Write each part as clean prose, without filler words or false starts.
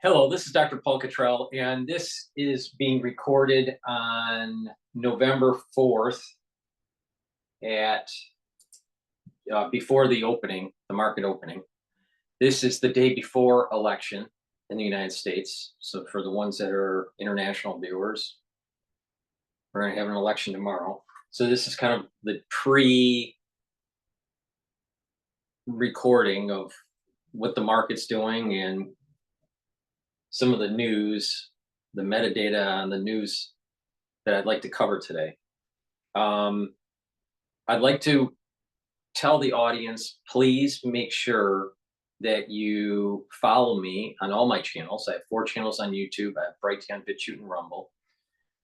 Hello, this is DrPaulCottrell, and this is being recorded on November 4th at before the opening, the market opening. This is the day before election in the United States. So for the ones that are international viewers, we're going to have an election tomorrow. So this is kind of the pre-recording of what the market's doing and some of the news, the metadata on the news that I'd like to cover today. I'd like to tell the audience, please make sure that you follow me on all my channels. I have 4 channels on YouTube. I have Brighteon, Bitchute, and Rumble.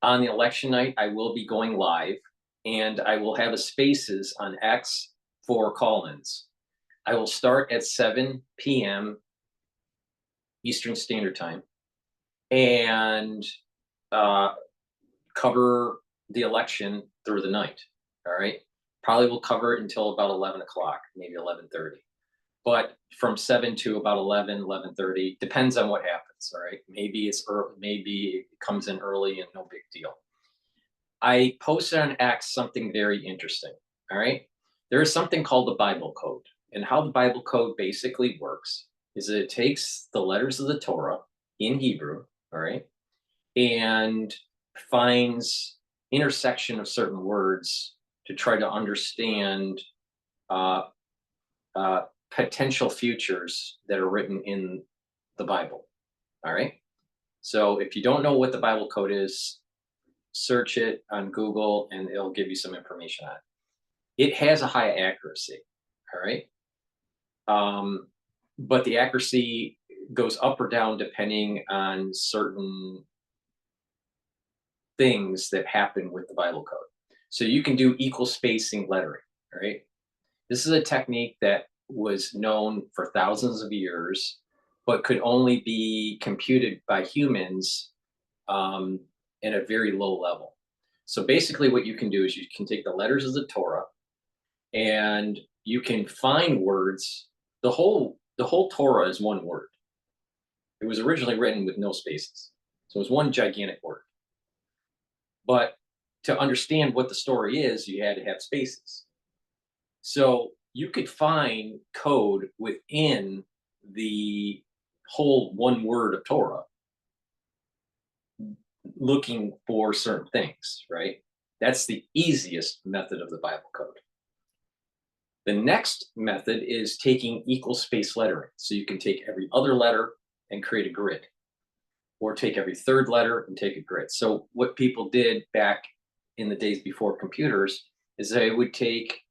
On the election night, I will be going live, and I will have a spaces on X for call-ins. I will start at 7 p.m. Eastern Standard Time and cover the election through the night. All right. Probably will cover it until about 11 o'clock, maybe 11:30. But from 7 to about 11:30, depends on what happens. All right. Maybe it's early, maybe it comes in early and no big deal. I posted on X something very interesting. All right. There is something called the Bible Code. And how the Bible Code basically works is that it takes the letters of the Torah in Hebrew, all right, and finds intersection of certain words to try to understand potential futures that are written in the Bible. All right. So if you don't know what the Bible Code is, search it on Google and it'll give you some information on it. It has a high accuracy. All right. But the accuracy goes up or down depending on certain things that happen with the Bible Code. So you can do equal spacing lettering, right? This is a technique that was known for thousands of years, but could only be computed by humans at a very low level. So basically what you can do is you can take the letters of the Torah and you can find words. The whole Torah is one word. It was originally written with no spaces. So it was one gigantic word. But to understand what the story is, you had to have spaces. So you could find code within the whole one word of Torah looking for certain things, right? That's the easiest method of the Bible Code. The next method is taking equal space lettering. So you can take every other letter and create a grid, or take every third letter and take a grid. So what people did back in the days before computers is they would take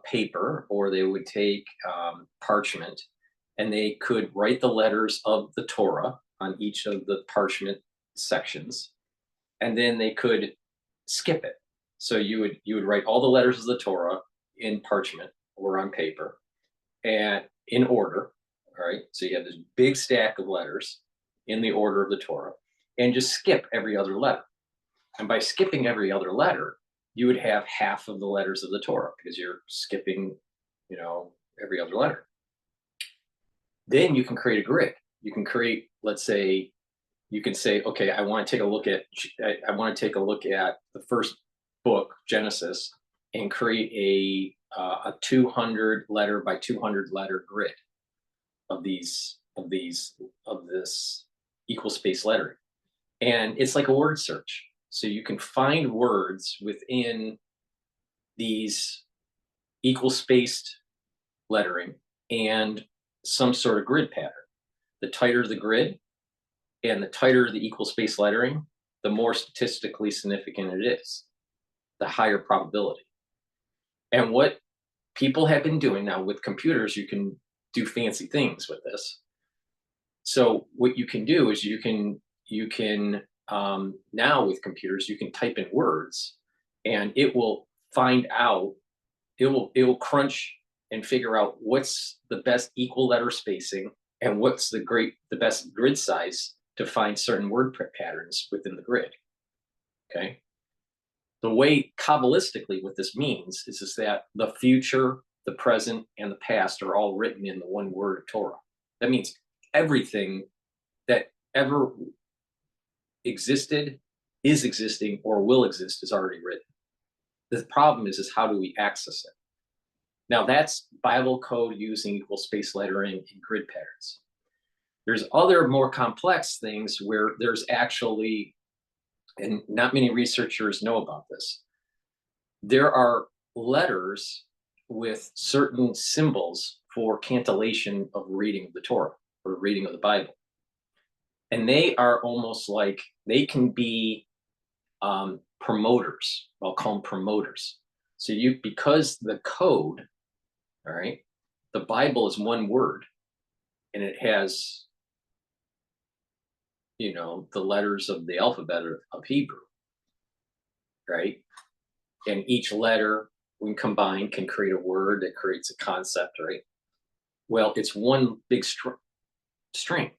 paper, or they would take parchment, and they could write the letters of the Torah on each of the parchment sections, and then they could skip it. So you would write all the letters of the Torah in parchment or on paper and in order. All right. So you have this big stack of letters in the order of the Torah and just skip every other letter. And by skipping every other letter, you would have half of the letters of the Torah because you're skipping, every other letter. Then you can create a grid. You can create, let's say, you can say, okay, I want to take a look at the first book, Genesis, and create a 200 letter by 200 letter grid of this equal space lettering. And it's like a word search. So you can find words within these equal spaced lettering and some sort of grid pattern. The tighter the grid and the tighter the equal space lettering, the more statistically significant it is, the higher probability. And what people have been doing now with computers, you can do fancy things with this. So what you can do is you can now with computers, you can type in words and it will find out, it will crunch and figure out what's the best equal letter spacing and what's the best grid size to find certain word patterns within the grid. Okay. The way Kabbalistically what this means is that the future, the present, and the past are all written in the one word of Torah. That means everything that ever existed, is existing, or will exist is already written. The problem is how do we access it? Now that's Bible code using equal space lettering and grid patterns. There's other more complex things where there's actually, and not many researchers know about this, there are letters with certain symbols for cantillation of reading of the Torah or reading of the Bible. And they are almost like, they can be promoters. I'll call them promoters. So because the code, all right, the Bible is one word and it has, the letters of the alphabet of Hebrew, right? And each letter, when combined, can create a word that creates a concept, right? Well, it's one big string,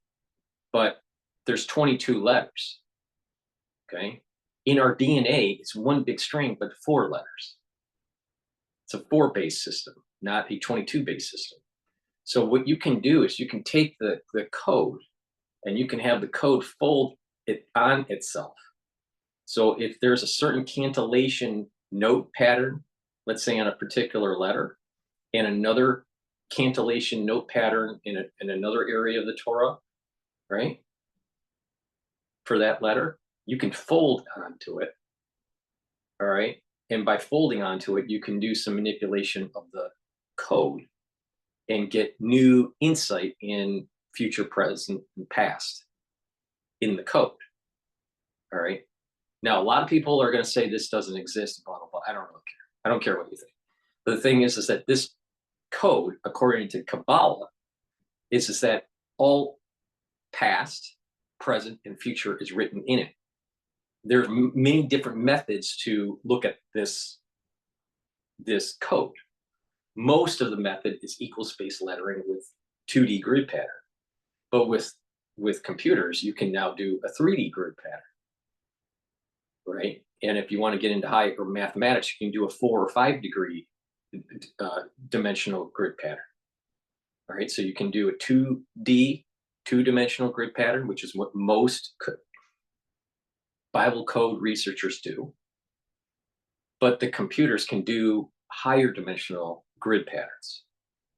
but there's 22 letters, okay? In our DNA, it's one big string, but 4 letters. It's a 4-base system, not a 22-base system. So what you can do is you can take the code and you can have the code fold it on itself. So if there's a certain cantillation note pattern, let's say on a particular letter, and another cantillation note pattern in another area of the Torah, right? For that letter, you can fold onto it, all right? And by folding onto it, you can do some manipulation of the code and get new insight in future, present, and past in the code, all right? Now, a lot of people are going to say this doesn't exist, blah, blah, blah. I don't really care. I don't care what you think. But the thing is that this code, according to Kabbalah, is that all past, present, and future is written in it. There's many different methods to look at this code. Most of the method is equal space lettering with 2D grid pattern. But with computers, you can now do a 3D grid pattern, right? And if you want to get into higher mathematics, you can do a 4 or 5 degree dimensional grid pattern. All right, so you can do a 2D, 2-dimensional grid pattern, which is what most Bible code researchers do. But the computers can do higher dimensional grid patterns.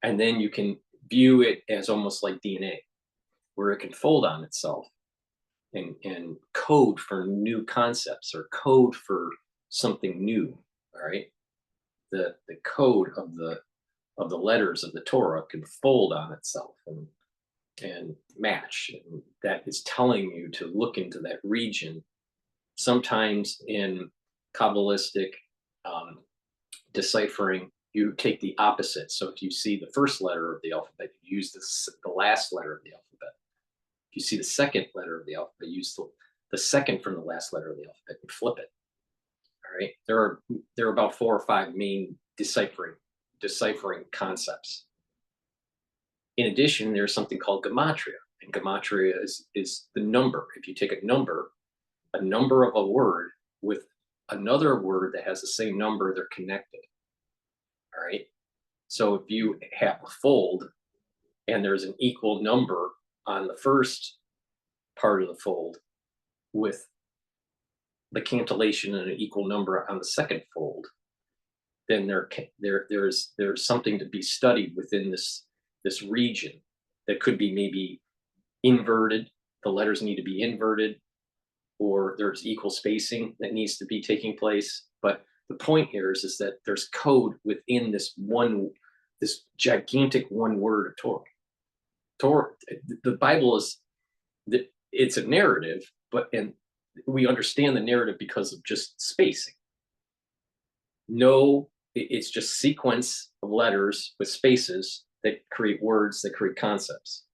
And then you can view it as almost like DNA, where it can fold on itself and code for new concepts or code for something new. All right, the code of the letters of the Torah can fold on itself and match, and that is telling you to look into that region. Sometimes in Kabbalistic deciphering, you take the opposite. So if you see the first letter of the alphabet, you use the last letter of the alphabet. If you see the second letter of the alphabet, use the second from the last letter of the alphabet and flip it. All right. There are about 4 or 5 main deciphering concepts. In addition, there's something called gematria, and gematria is the number. If you take a number of a word with another word that has the same number, they're connected. All right. So if you have a fold and there's an equal number on the first part of the fold with the cantillation and an equal number on the second fold, then there's something to be studied within this region that could be maybe inverted. The letters need to be inverted, or there's equal spacing that needs to be taking place. But the point here is that there's code within this gigantic one word of Torah. The Bible it's a narrative, and we understand the narrative because of just spacing. No, it's just sequence of letters with spaces that create words, that create concepts.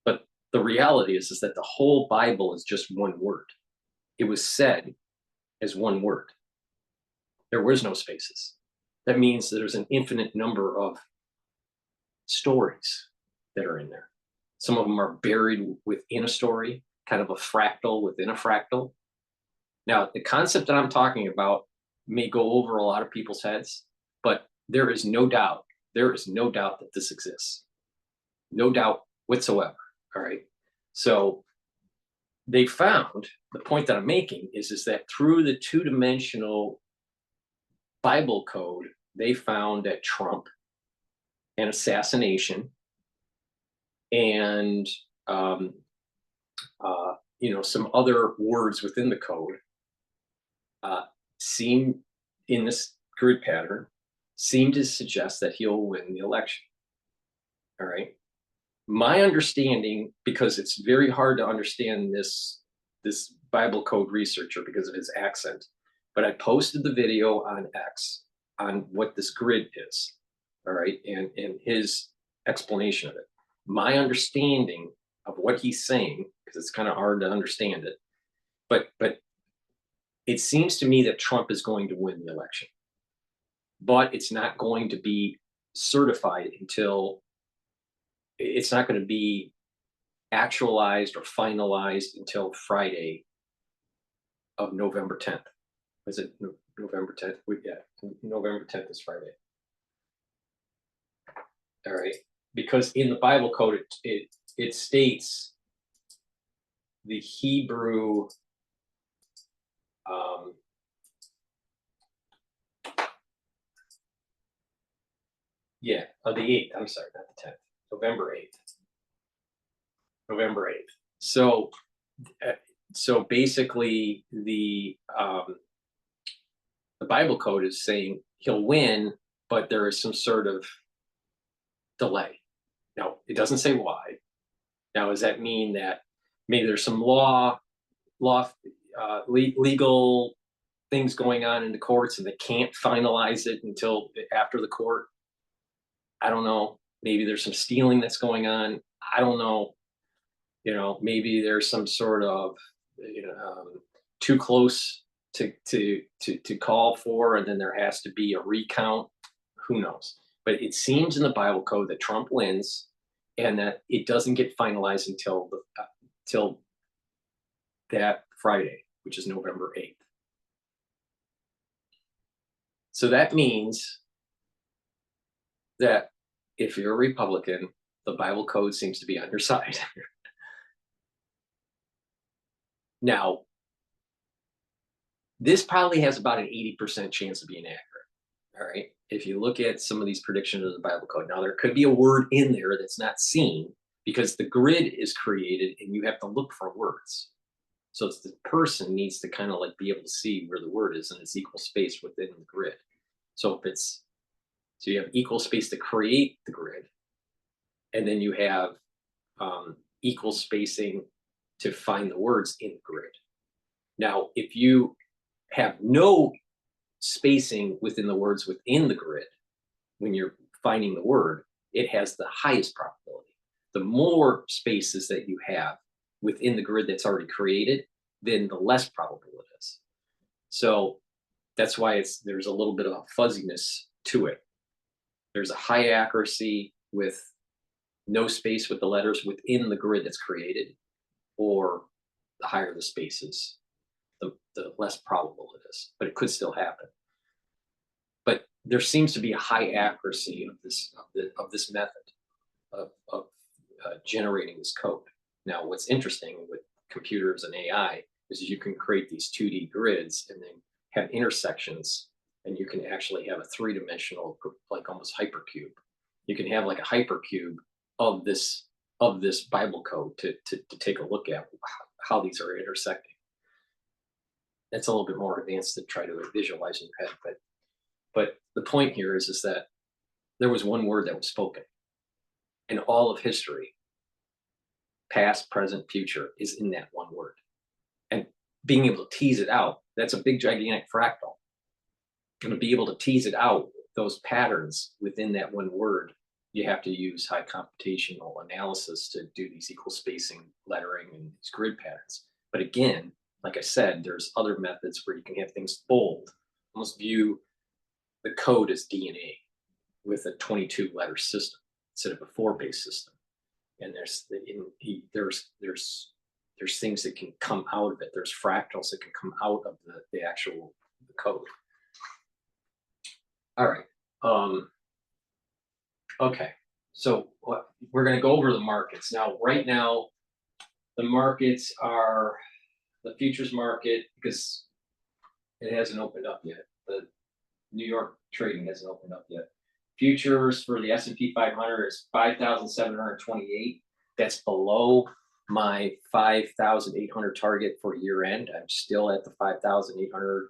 But the reality is that the whole Bible is just one word. It was said as one word. There was no spaces. That means that there's an infinite number of stories that are in there. Some of them are buried within a story, kind of a fractal within a fractal. Now, the concept that I'm talking about may go over a lot of people's heads, but there is no doubt that this exists. No doubt whatsoever. All right. So they found, the point that I'm making is that through the two-dimensional Bible code, they found that Trump and assassination and um, some other words within the code uh, seem, in this grid pattern, seem to suggest that he'll win the election. All right. My understanding, because it's very hard to understand this Bible code researcher because of his accent, but I posted the video on X on what this grid is. All right, and his explanation of it. My understanding of what he's saying, because it's kind of hard to understand it, but it seems to me that Trump is going to win the election, but it's not going to be certified until, it's not going to be actualized or finalized until Friday of November 10th. Was it November 10th? Yeah, November 10th is Friday. All right, because in the Bible code, it states the Hebrew the 8th. I'm sorry, not the 10th. November 8th. November 8th. So basically, the Bible code is saying he'll win, but there is some sort of delay. Now, it doesn't say why. Now, does that mean that maybe there's some legal things going on in the courts and they can't finalize it until after the court? I don't know. Maybe there's some stealing that's going on. I don't know. Maybe there's some sort of too close to call for, and then there has to be a recount. Who knows? But it seems in the Bible code that Trump wins, and that it doesn't get finalized until till that Friday, which is November 8th. So that means that if you're a Republican, the Bible code seems to be on your side. Now, this probably has about an 80% chance of being accurate. All right. If you look at some of these predictions of the Bible code, now there could be a word in there that's not seen because the grid is created and you have to look for words. So it's the person needs to kind of like be able to see where the word is, and it's equal space within the grid. So you have equal space to create the grid, and then you have equal spacing to find the words in the grid. Now, if you have no spacing within the words within the grid, when you're finding the word, it has the highest probability. The more spaces that you have within the grid that's already created, then the less probable it is. So that's why there's a little bit of a fuzziness to it. There's a high accuracy with no space with the letters within the grid that's created, or the higher the spaces, the less probable it is, but it could still happen. But there seems to be a high accuracy of this method of generating this code. Now, what's interesting with computers and AI is you can create these 2D grids and then have intersections, and you can actually have a three-dimensional, like almost hypercube. You can have like a hypercube of this Bible code to take a look at how these are intersecting. That's a little bit more advanced to try to visualize in your head, but the point here is that there was one word that was spoken, and all of history, past, present, future, is in that one word. And being able to tease it out, that's a big, gigantic fractal. And to be able to tease it out, those patterns within that one word, you have to use high computational analysis to do these equal spacing, lettering, and these grid patterns. But again, like I said, there's other methods where you can have things bold, almost view the code as DNA with a 22-letter system instead of a 4-base system. And there's things that can come out of it. There's fractals that can come out of the actual code. All right. Okay. So we're going to go over the markets now. Right now, the markets are the futures market, because it hasn't opened up yet. The New York trading hasn't opened up yet. Futures for the S&P 500 is 5,728. That's below my 5,800 target for year end. I'm still at the 5,800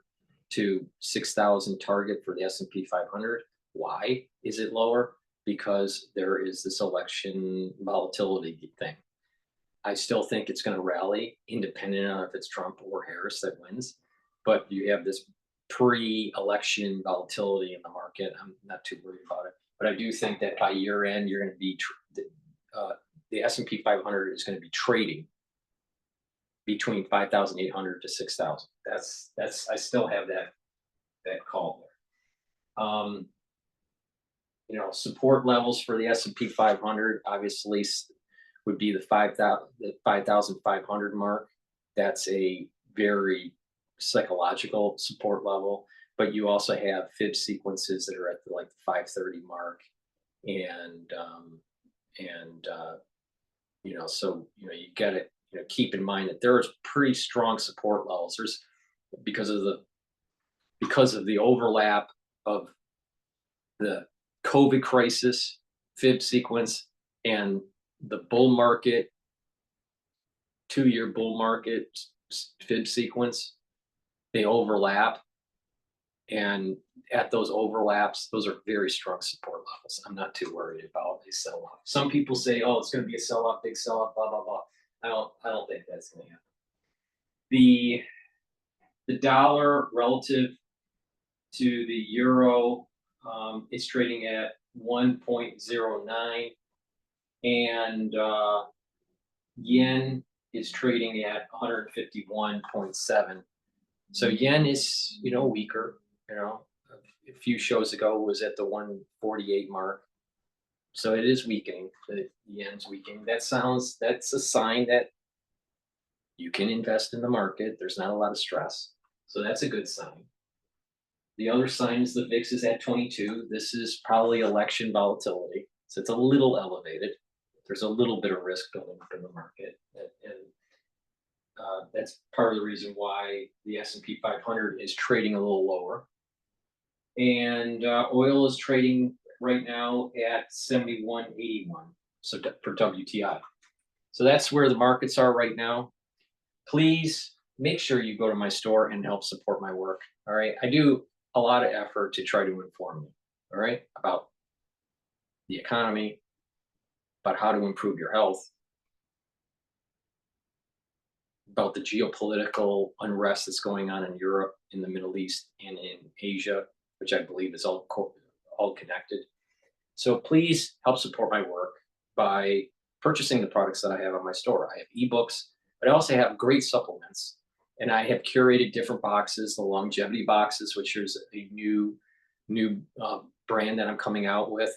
to 6,000 target for the S&P 500. Why is it lower? Because there is this election volatility thing. I still think it's going to rally, independent of if it's Trump or Harris that wins. But you have this pre-election volatility in the market. I'm not too worried about it. But I do think that by year end, you're going to be the S&P 500 is going to be trading between 5,800 to 6,000. That's I still have that call there. You know, support levels for the S&P 500 obviously would be the 5,500 mark. That's a very psychological support level, but you also have fib sequences that are at the 530 mark, and you know, so you know, you got to keep in mind that there's pretty strong support levels. There's because of the overlap of the COVID crisis, fib sequence, and the bull market, 2-year bull market fib sequence. They overlap, and at those overlaps, those are very strong support levels. I'm not too worried about a sell-off. Some people say, "Oh, it's going to be a sell-off, big sell-off, blah blah blah." I don't think that's going to happen. The dollar relative to the euro is trading at 1.09, and yen is trading at 151.7. So yen is weaker. A few shows ago was at the 148 mark. So it is weakening. The yen's weakening. That's a sign that you can invest in the market. There's not a lot of stress. So that's a good sign. The other sign is the VIX is at 22. This is probably election volatility. So it's a little elevated. There's a little bit of risk building up in the market. And that's part of the reason why the S&P 500 is trading a little lower. And oil is trading right now at 71.81. So for WTI. So that's where the markets are right now. Please make sure you go to my store and help support my work. All right. I do a lot of effort to try to inform you, all right, about the economy, about how to improve your health, about the geopolitical unrest that's going on in Europe, in the Middle East, and in Asia, which I believe is all connected. So please help support my work by purchasing the products that I have on my store. I have ebooks, but I also have great supplements. And I have curated different boxes, the longevity boxes, which is a new brand that I'm coming out with,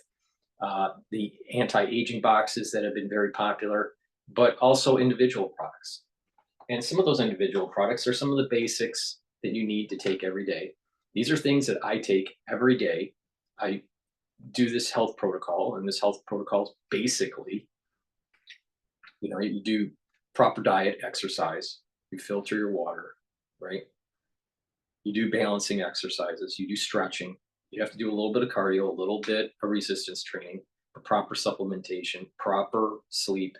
the anti-aging boxes that have been very popular, but also individual products. And some of those individual products are some of the basics that you need to take every day. These are things that I take every day. I do this health protocol, and this health protocol is basically, you do proper diet, exercise, you filter your water, right? You do balancing exercises, you do stretching, you have to do a little bit of cardio, a little bit of resistance training, proper supplementation, proper sleep,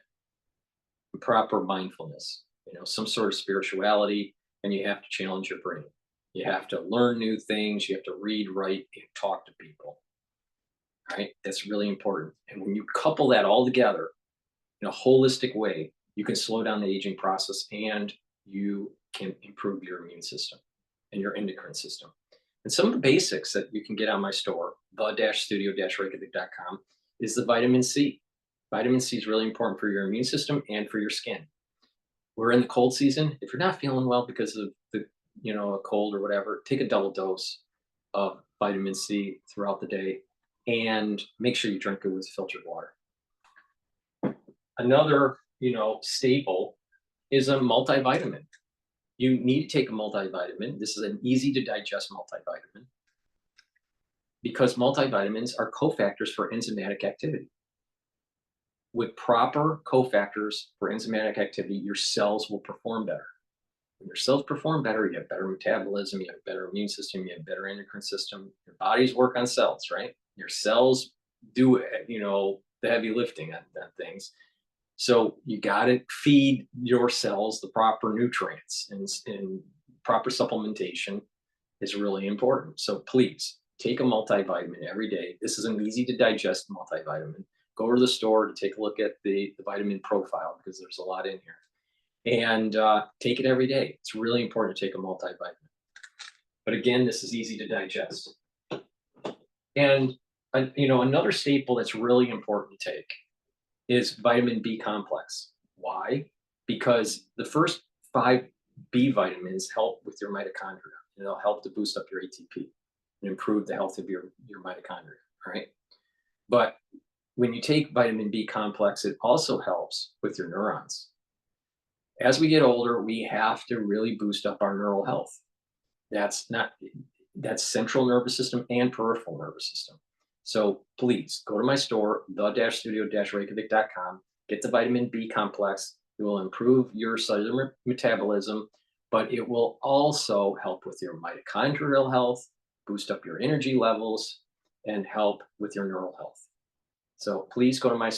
proper mindfulness, some sort of spirituality, and you have to challenge your brain. You have to learn new things, you have to read, write, and talk to people, right? That's really important. And when you couple that all together in a holistic way, you can slow down the aging process, and you can improve your immune system and your endocrine system. And some of the basics that you can get on my store, the-studio-reykjavik.com, is the vitamin C. Vitamin C is really important for your immune system and for your skin. We're in the cold season. If you're not feeling well because of a cold or whatever, take a double dose of vitamin C throughout the day, and make sure you drink it with filtered water. Another, staple is a multivitamin. You need to take a multivitamin. This is an easy to digest multivitamin, because multivitamins are cofactors for enzymatic activity. with proper cofactors for enzymatic activity, your cells will perform better. When your cells perform better, you have better metabolism, you have better immune system, you have better endocrine system. Your bodies work on cells, right? Your cells do, the heavy lifting on things. So you got to feed your cells the proper nutrients, and proper supplementation is really important. So please take a multivitamin every day. This is an easy to digest multivitamin. Go to the store to take a look at the vitamin profile, because there's a lot in here, and take it every day. It's really important to take a multivitamin. But again, this is easy to digest. And another staple that's really important to take is vitamin B complex. Why? Because the first 5 B vitamins help with your mitochondria, and they'll help to boost up your ATP and improve the health of your mitochondria, right? But when you take vitamin B complex, it also helps with your neurons. As we get older, we have to really boost up our neural health. That's central nervous system and peripheral nervous system. So please go to my store, the-studio-reykjavik.com, get the vitamin B complex. It will improve your cellular metabolism, but it will also help with your mitochondrial health, boost up your energy levels, and help with your neural health. So please go to my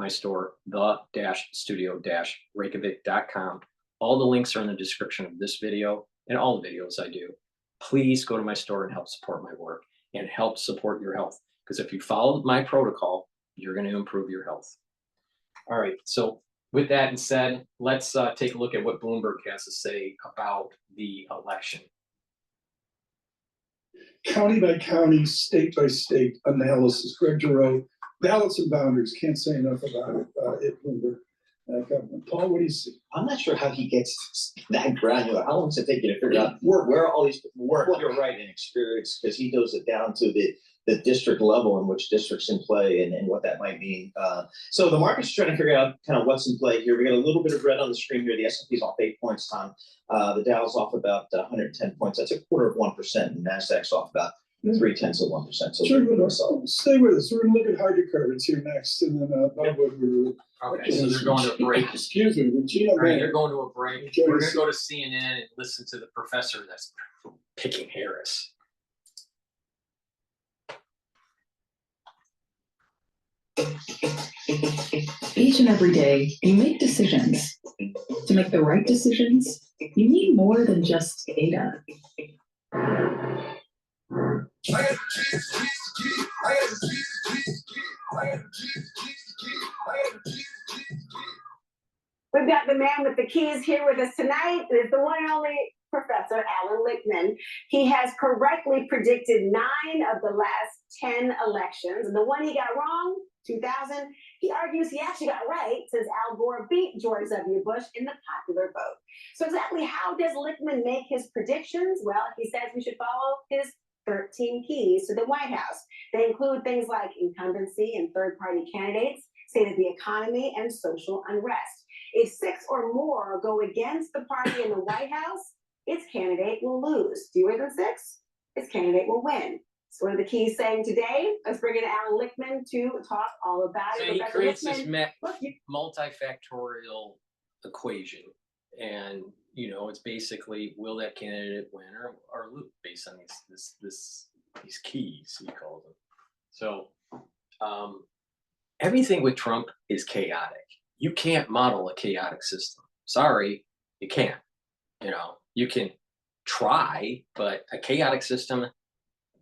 store, the-studio-reykjavik.com. All the links are in the description of this video and all the videos I do. Please go to my store and help support my work and help support your health. Because if you follow my protocol, you're going to improve your health. All right. So with that said, let's take a look at what Bloomberg has to say about the election. County by county, state by state analysis. Greg Giroux, ballots and boundaries. Can't say enough about it. Bloomberg. Paul, what do you see? I'm not sure how he gets that granular. How long does it take you to figure out where all these work? You're right, in experience, because he goes it down to the district level and which districts in play and what that might mean. So the market's trying to figure out kind of what's in play here. We got a little bit of red on the screen here. The S&P's off 8 points, Tom. The Dow's off about 110 points. That's 0.25%. And NASDAQ's off about 0.3%. So sure, stay with us. We're going to look at hydrocarbons here next, and then Bob Woodward. Okay, so they're going to a break. Excuse me, Regina. Right, they're going to a break. We're going to go to CNN and listen to the professor that's picking Harris. Each and every day, you make decisions. To make the right decisions, you need more than just data. We've got the man with the keys here with us tonight. It's the one and only Professor Alan Lichtman. He has correctly predicted 9 of the last 10 elections. And the one he got wrong, 2000, he argues he actually got right, since Al Gore beat George W. Bush in the popular vote. So exactly how does Lichtman make his predictions? Well, he says we should follow his 13 keys to the White House. They include things like incumbency and third-party candidates, state of the economy, and social unrest. If 6 or more go against the party in the White House, its candidate will lose. Fewer than 6, its candidate will win. So what are the keys saying today? Let's bring in Alan Lichtman to talk all about it. So he creates this multifactorial equation, and it's basically, will that candidate win or lose based on these keys, he calls them. So everything with Trump is chaotic. You can't model a chaotic system. Sorry, you can't. You can try, but a chaotic system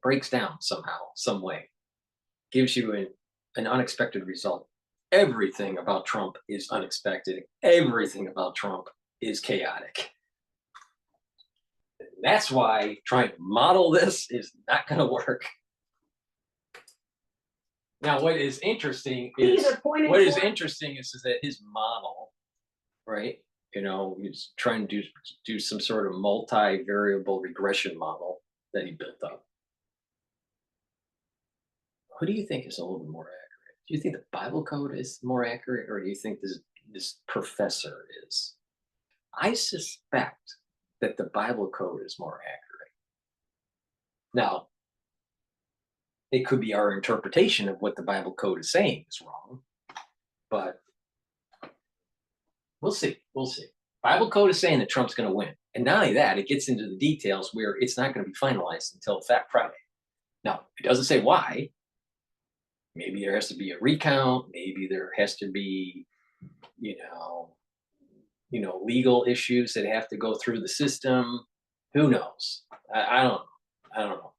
breaks down somehow, some way, gives you an unexpected result. Everything about Trump is unexpected. Everything about Trump is chaotic. That's why trying to model this is not going to work. Now, what is interesting is that his model, right? He's trying to do some sort of multivariable regression model that he built up. Who do you think is a little bit more accurate? Do you think the Bible code is more accurate, or do you think this professor is? I suspect that the Bible code is more accurate. Now, it could be our interpretation of what the Bible code is saying is wrong, but we'll see. We'll see. Bible code is saying that Trump's going to win. And not only that, it gets into the details where it's not going to be finalized until Fat Friday. Now, it doesn't say why. Maybe there has to be a recount. Maybe there has to be, legal issues that have to go through the system. Who knows? I don't know. I don't know.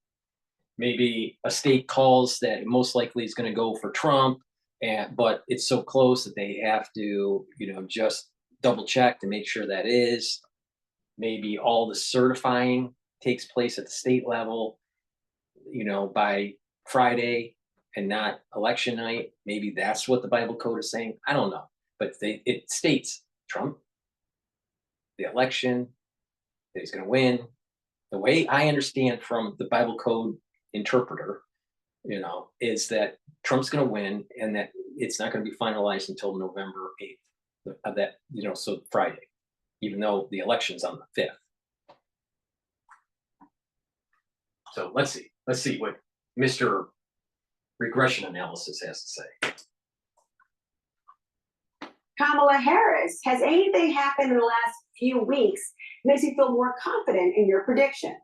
Maybe a state calls that most likely is going to go for Trump, but it's so close that they have to, just double check to make sure that is. Maybe all the certifying takes place at the state level, by Friday and not election night. Maybe that's what the Bible code is saying. I don't know. But it states Trump, the election, that he's going to win. The way I understand from the Bible code interpreter, is that Trump's going to win and that it's not going to be finalized until November 8th. So Friday, even though the election's on the 5th. So let's see what Mr. Regression Analysis has to say. Kamala Harris, has anything happened in the last few weeks makes you feel more confident in your prediction?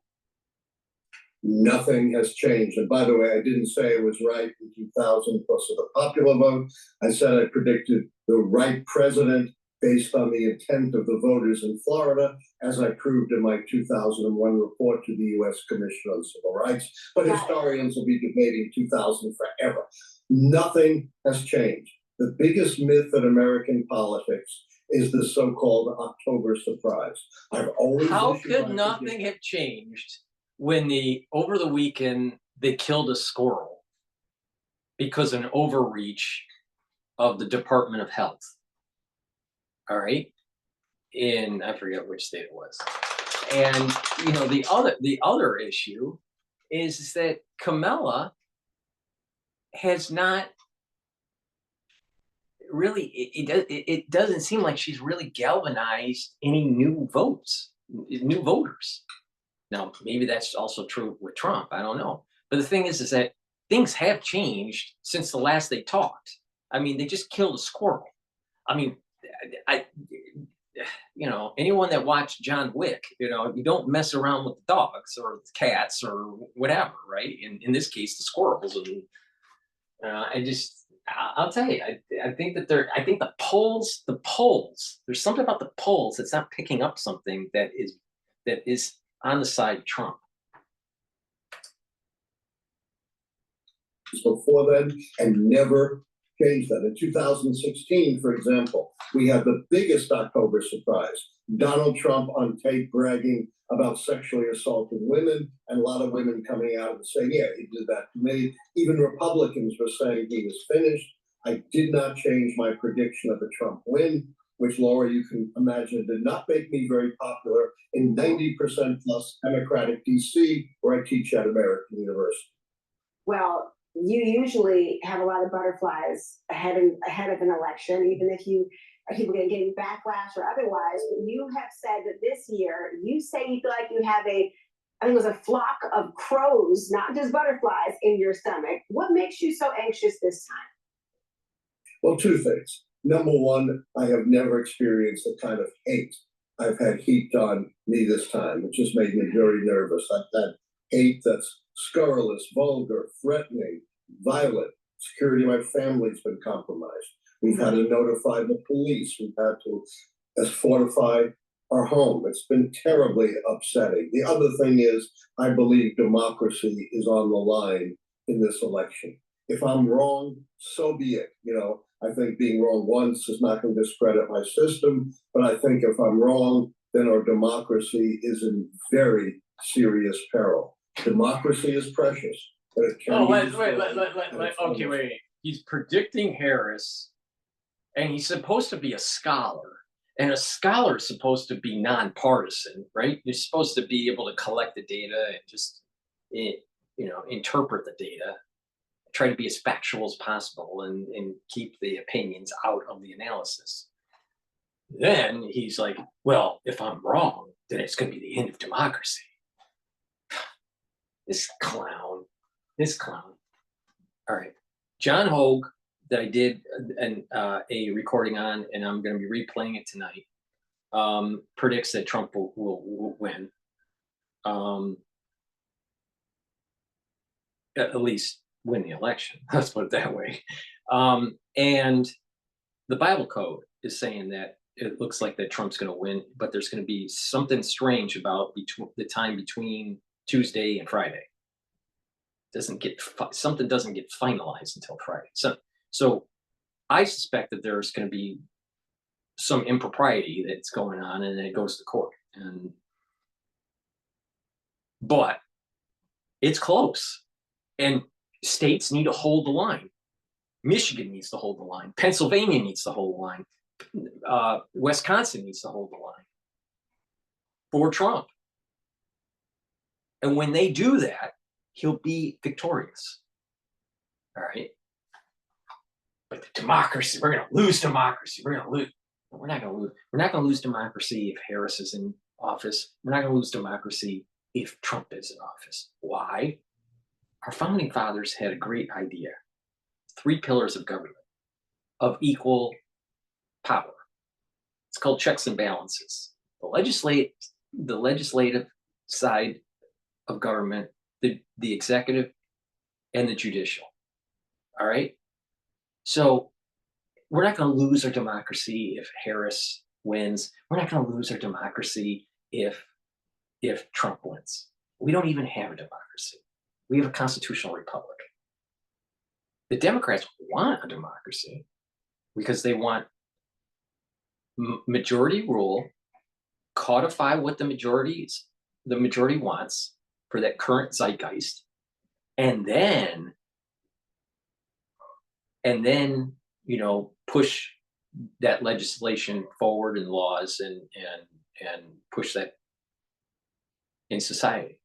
Nothing has changed. And by the way, I didn't say it was right in 2000 because of the popular vote. I said I predicted the right president based on the intent of the voters in Florida, as I proved in my 2001 report to the U.S. Commission on Civil Rights. But historians will be debating 2000 forever. Nothing has changed. The biggest myth in American politics is the so-called October surprise. I've always How could nothing have changed when over the weekend they killed a squirrel because of an overreach of the Department of Health? All right, I forget which state it was. And the other issue is that Kamala has not really, it doesn't seem like she's really galvanized any new voters. Now, maybe that's also true with Trump. I don't know. But the thing is that things have changed since the last they talked. I mean, they just killed a squirrel. I mean, anyone that watched John Wick, you don't mess around with the dogs or the cats or whatever, right? In this case, the squirrels. And I'll tell you, I think that the polls, there's something about the polls that's not picking up something that is on the side of Trump. Before then, and never changed that. In 2016, for example, we had the biggest October surprise. Donald Trump on tape bragging about sexually assaulting women, and a lot of women coming out and saying, yeah, he did that to me. Even Republicans were saying he was finished. I did not change my prediction of a Trump win, which, Laura, you can imagine, did not make me very popular in 90% plus Democratic DC, where I teach at American University. Well, you usually have a lot of butterflies ahead of an election, even if people getting backlash or otherwise. But you have said that this year, you say you feel like you have I think it was a flock of crows, not just butterflies, in your stomach. What makes you so anxious this time? Well, two things. Number one, I have never experienced the kind of hate I've had heaped on me this time, which has made me very nervous. I've had hate that's scurrilous, vulgar, threatening, violent. Security of my family's been compromised. We've had to notify the police. We've had to fortify our home. It's been terribly upsetting. The other thing is, I believe democracy is on the line in this election. If I'm wrong, so be it. I think being wrong once is not going to discredit my system, but I think if I'm wrong, then our democracy is in very serious peril. Democracy is precious, but it can be wait. He's predicting Harris, and he's supposed to be a scholar, and a scholar is supposed to be nonpartisan, right? You're supposed to be able to collect the data and just, interpret the data, try to be as factual as possible, and keep the opinions out of the analysis. Then he's like, well, if I'm wrong, then it's going to be the end of democracy. This clown. All right. John Hogue that I did a recording on, and I'm going to be replaying it tonight, predicts that Trump will win. At least win the election. Let's put it that way. And the Bible code is saying that it looks like that Trump's going to win, but there's going to be something strange about the time between Tuesday and Friday. Something doesn't get finalized until Friday. So I suspect that there's going to be some impropriety that's going on, and then it goes to court. But it's close, and states need to hold the line. Michigan needs to hold the line. Pennsylvania needs to hold the line. Wisconsin needs to hold the line for Trump. And when they do that, he'll be victorious. All right. But the democracy, we're going to lose democracy. We're not going to lose. We're not going to lose democracy if Harris is in office. We're not going to lose democracy if Trump is in office. Why? Our founding fathers had a great idea. 3 pillars of government of equal power. It's called checks and balances. The legislative side of government, the executive, and the judicial. All right. So we're not going to lose our democracy if Harris wins. We're not going to lose our democracy if Trump wins. We don't even have a democracy. We have a constitutional republic. The Democrats want a democracy because they want majority rule, codify what the majority wants for that current zeitgeist, and then push that legislation forward in laws and push that in society.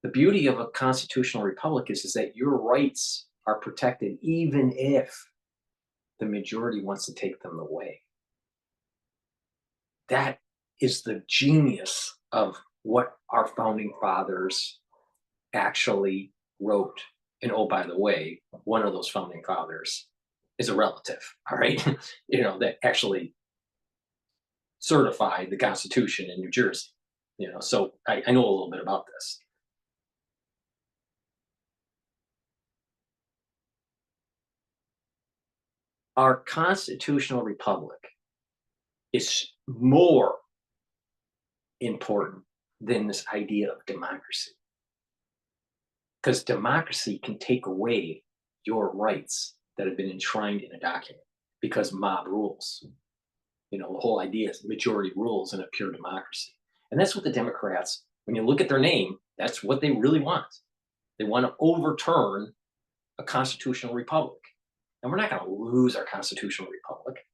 The beauty of a constitutional republic is that your rights are protected even if the majority wants to take them away. That is the genius of what our founding fathers actually wrote. And oh, by the way, one of those founding fathers is a relative, all right? That actually certified the Constitution in New Jersey. So I know a little bit about this. Our constitutional republic is more important than this idea of democracy. Because democracy can take away your rights that have been enshrined in a document because mob rules. The whole idea is majority rules in a pure democracy. And that's what the Democrats, when you look at their name, that's what they really want. They want to overturn a constitutional republic. And we're not going to lose our constitutional republic.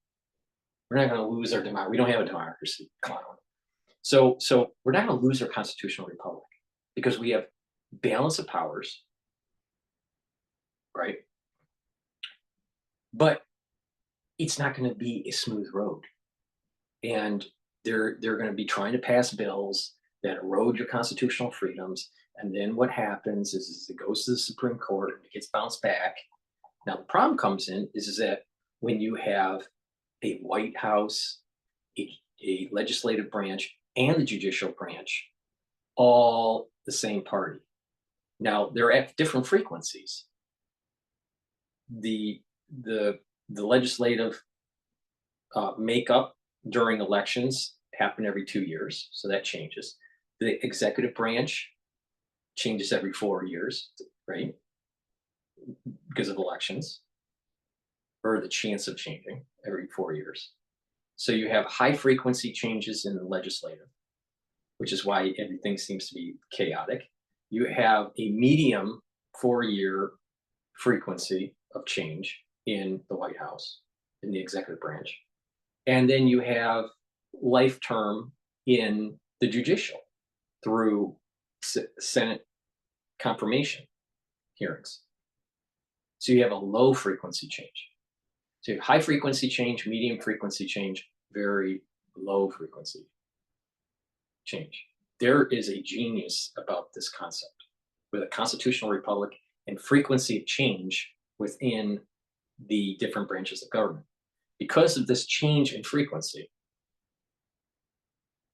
We're not going to lose our democracy. We don't have a democracy, clown. So we're not going to lose our constitutional republic because we have balance of powers, right? But it's not going to be a smooth road. And they're going to be trying to pass bills that erode your constitutional freedoms. And then what happens is it goes to the Supreme Court and it gets bounced back. Now, the problem comes in is that when you have a White House, a legislative branch, and the judicial branch, all the same party. Now, they're at different frequencies. The legislative makeup during elections happen every 2 years, so that changes. The executive branch changes every 4 years, right? Because of elections, or the chance of changing every 4 years. So you have high frequency changes in the legislative, which is why everything seems to be chaotic. You have a medium 4-year frequency of change in the White House, in the executive branch. And then you have life term in the judicial through Senate confirmation hearings. So you have a low frequency change. So you have high frequency change, medium frequency change, very low frequency change. There is a genius about this concept with a constitutional republic and frequency of change within the different branches of government. Because of this change in frequency,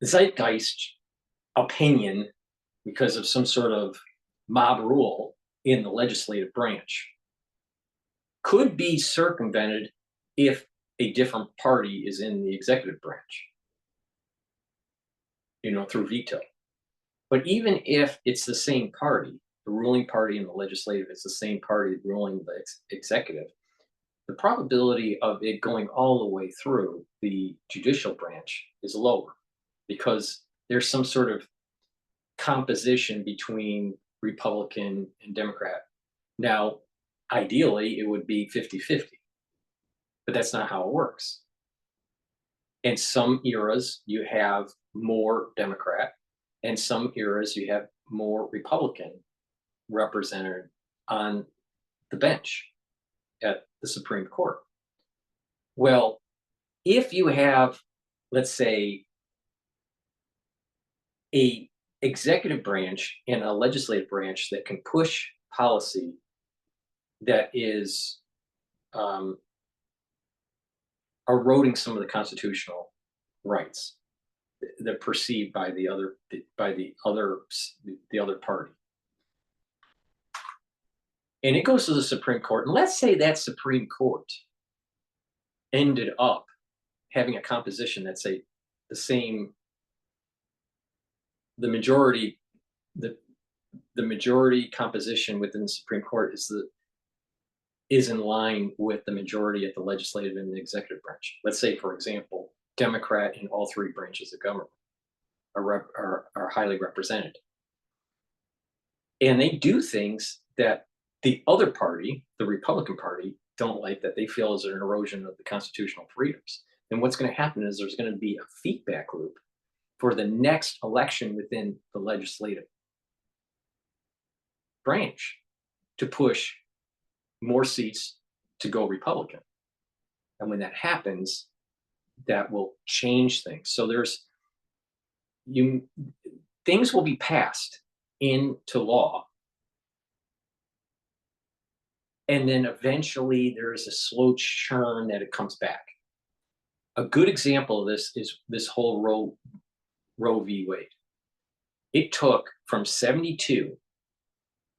the zeitgeist opinion, because of some sort of mob rule in the legislative branch, could be circumvented if a different party is in the executive branch, through veto. But even if it's the same party, the ruling party and the legislative is the same party ruling the executive, the probability of it going all the way through the judicial branch is lower, because there's some sort of composition between Republican and Democrat. Now, ideally, it would be 50-50, but that's not how it works. In some eras, you have more Democrat, and some eras you have more Republican represented on the bench at the Supreme Court. Well, if you have, let's say, a executive branch and a legislative branch that can push policy that is eroding some of the constitutional rights that are perceived by the other party, and it goes to the Supreme Court, and let's say that Supreme Court ended up having a composition that's the majority composition within the Supreme Court is in line with the majority at the legislative and the executive branch. Let's say, for example, Democrat in all three branches of government are highly represented, and they do things that the other party, the Republican Party, don't like, that they feel is an erosion of the constitutional freedoms. Then what's going to happen is there's going to be a feedback loop for the next election within the legislative branch to push more seats to go Republican. And when that happens, that will change things. So things will be passed into law, and then eventually there is a slow churn that it comes back. A good example of this is this whole Roe v. Wade. It took from 1972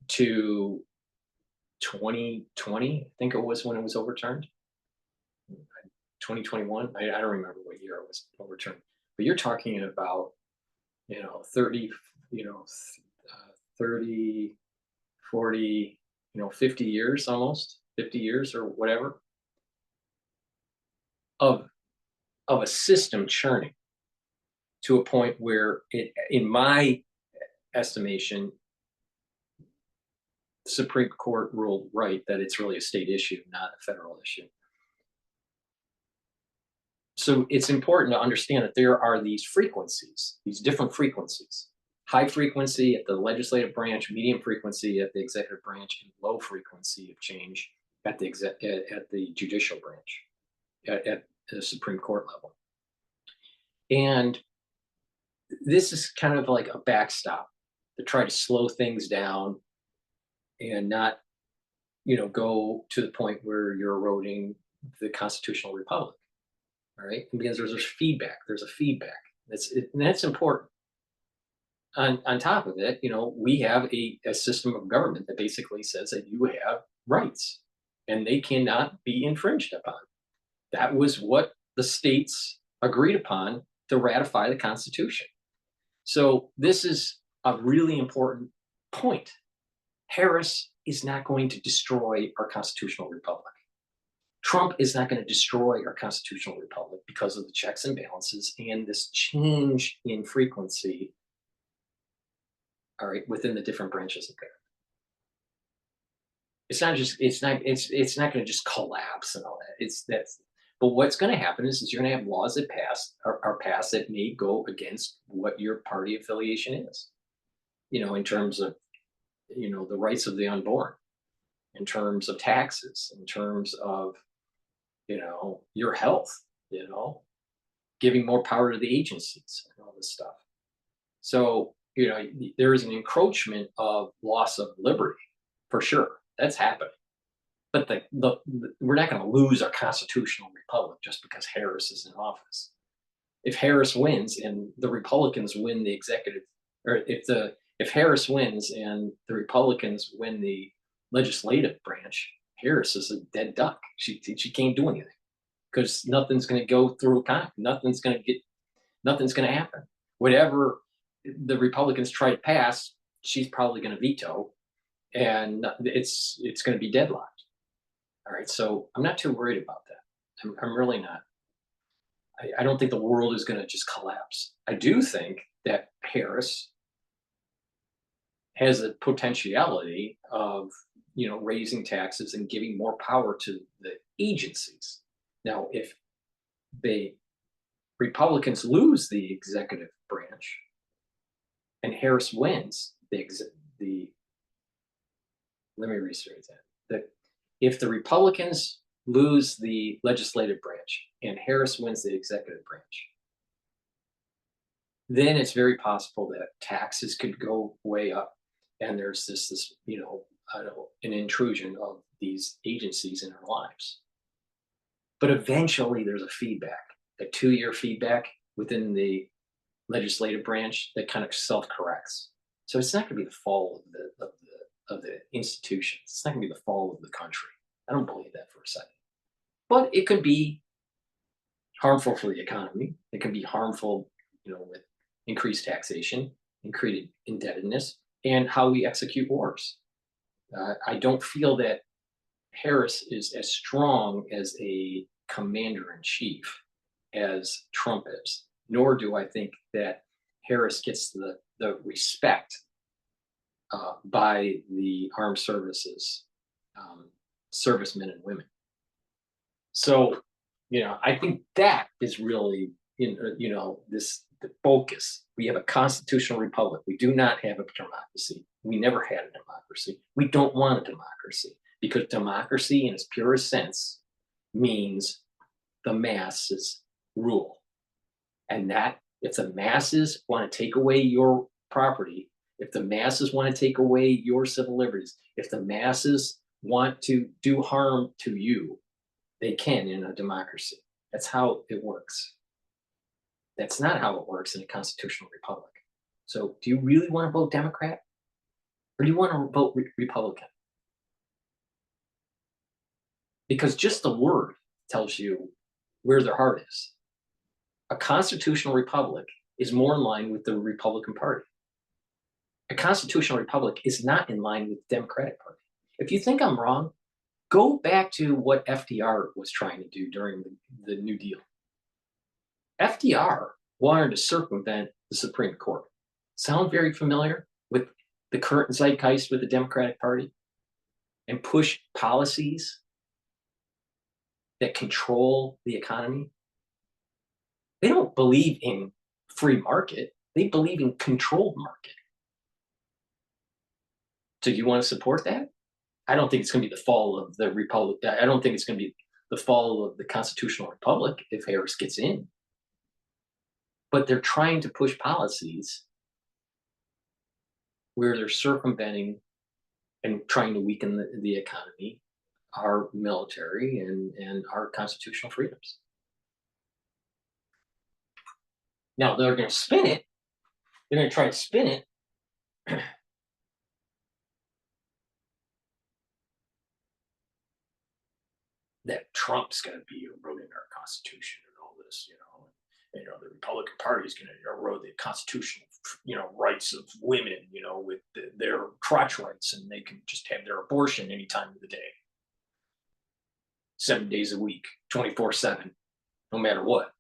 to 2020, I think it was, when it was overturned. 2021, I don't remember what year it was overturned, but you're talking about 30, 30, 40, 50 years, almost 50 years or whatever, of a system churning to a point where it, in my estimation, the Supreme Court ruled right that it's really a state issue, not a federal issue. So it's important to understand that there are these frequencies, these different frequencies: high frequency at the legislative branch, medium frequency at the executive branch, and low frequency of change at the judicial branch, at the Supreme Court level. And this is kind of like a backstop to try to slow things down and not, go to the point where you're eroding the constitutional republic. All right, because there's feedback. There's a feedback. That's important. On top of it, we have a system of government that basically says that you have rights and they cannot be infringed upon. That was what the states agreed upon to ratify the Constitution. So this is a really important point. Harris is not going to destroy our constitutional republic. Trump is not going to destroy our constitutional republic because of the checks and balances and this change in frequency, all right, within the different branches of government. It's not going to just collapse and all that. But what's going to happen is you're going to have laws that are passed that may go against what your party affiliation is, in terms of, the rights of the unborn, in terms of taxes, in terms of, your health, giving more power to the agencies and all this stuff. So, there is an encroachment of loss of liberty, for sure. That's happening. But we're not going to lose our constitutional republic just because Harris is in office. If Harris wins and the Republicans win the executive, or if Harris wins and the Republicans win the legislative branch, Harris is a dead duck. She can't do anything because nothing's going to go through Congress. Nothing's going to happen. Whatever the Republicans try to pass, she's probably going to veto, and it's going to be deadlocked. All right, so I'm not too worried about that. I'm really not. I don't think the world is going to just collapse. I do think that Harris has the potentiality of, raising taxes and giving more power to the agencies. Now, if the Republicans lose the executive branch and Harris wins let me rephrase that. If the Republicans lose the legislative branch and Harris wins the executive branch, then it's very possible that taxes could go way up, and there's this an intrusion of these agencies in our lives. But eventually there's a 2-year feedback within the legislative branch that kind of self-corrects. So it's not going to be the fall of the institutions. It's not going to be the fall of the country. I don't believe that for a second. But it could be harmful for the economy. It can be harmful, with increased taxation, increased indebtedness, and how we execute wars. I don't feel that Harris is as strong as a commander-in-chief as Trump is, nor do I think that Harris gets the respect by the armed services, servicemen and women. So, I think that is really, the focus. We have a constitutional republic. We do not have a democracy. We never had a democracy. We don't want a democracy because democracy in its purest sense means the masses rule. And that if the masses want to take away your property, if the masses want to take away your civil liberties, if the masses want to do harm to you, they can in a democracy. That's how it works. That's not how it works in a constitutional republic. So do you really want to vote Democrat? Or do you want to vote Republican? Because just the word tells you where their heart is. A constitutional republic is more in line with the Republican Party. A constitutional republic is not in line with the Democratic Party. If you think I'm wrong, go back to what FDR was trying to do during the New Deal. FDR wanted to circumvent the Supreme Court. Sound very familiar with the current zeitgeist with the Democratic Party? And push policies that control the economy? They don't believe in free market. They believe in controlled market. So you want to support that? I don't think it's going to be the fall of the republic. I don't think it's going to be the fall of the constitutional republic if Harris gets in. But they're trying to push policies where they're circumventing and trying to weaken the economy, our military, and our constitutional freedoms. Now they're going to spin it. They're going to try to spin it that Trump's going to be eroding our Constitution and all this, the Republican Party is going to erode the constitutional, rights of women, with their crotch rights, and they can just have their abortion any time of the day, 7 days a week, 24/7, no matter what.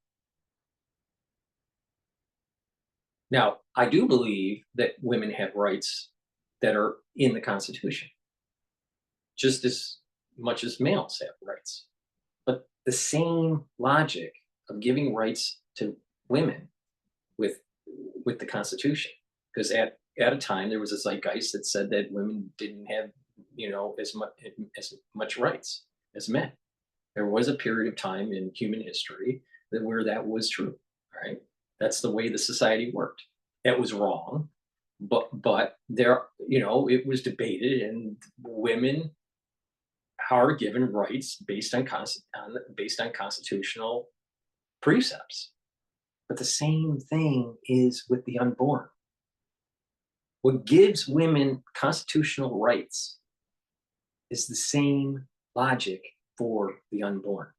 Now, I do believe that women have rights that are in the Constitution, just as much as males have rights. But the same logic of giving rights to women with the Constitution, because at a time there was a zeitgeist that said that women didn't have as much rights as men. There was a period of time in human history where that was true. Right? That's the way the society worked. That was wrong, but there, it was debated, and women are given rights based on constitutional precepts. But the same thing is with the unborn. What gives women constitutional rights is the same logic for the unborn.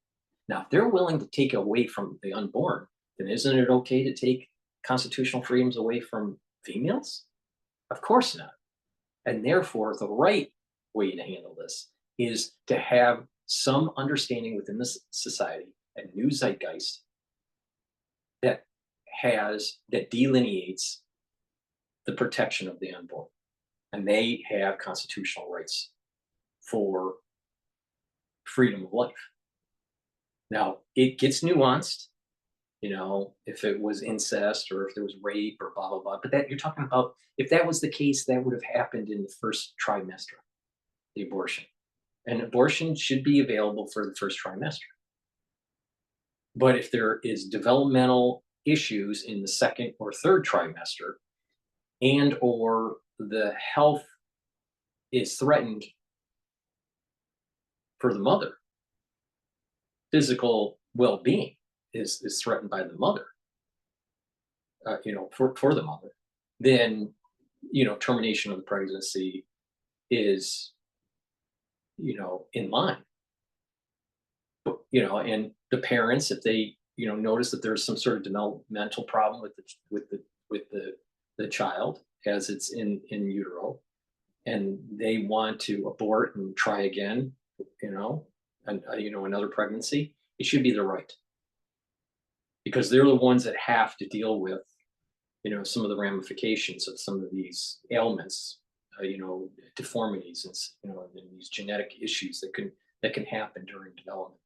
Now, if they're willing to take away from the unborn, then isn't it okay to take constitutional freedoms away from females? Of course not. And therefore, the right way to handle this is to have some understanding within this society, a new zeitgeist that delineates the protection of the unborn. And they have constitutional rights for freedom of life. Now, it gets nuanced, if it was incest or if there was rape or blah, blah, blah. But that you're talking about, if that was the case, that would have happened in the first trimester, the abortion. And abortion should be available for the first trimester. But if there is developmental issues in the second or third trimester, and or the health is threatened for the mother, physical well-being is threatened by the mother, for the mother, then, termination of the pregnancy is, in line. But, and the parents, if they, notice that there's some sort of developmental problem with the child as it's in utero, and they want to abort and try again, another pregnancy, it should be their right. Because they're the ones that have to deal with, some of the ramifications of some of these ailments, deformities, and these genetic issues that can happen during development.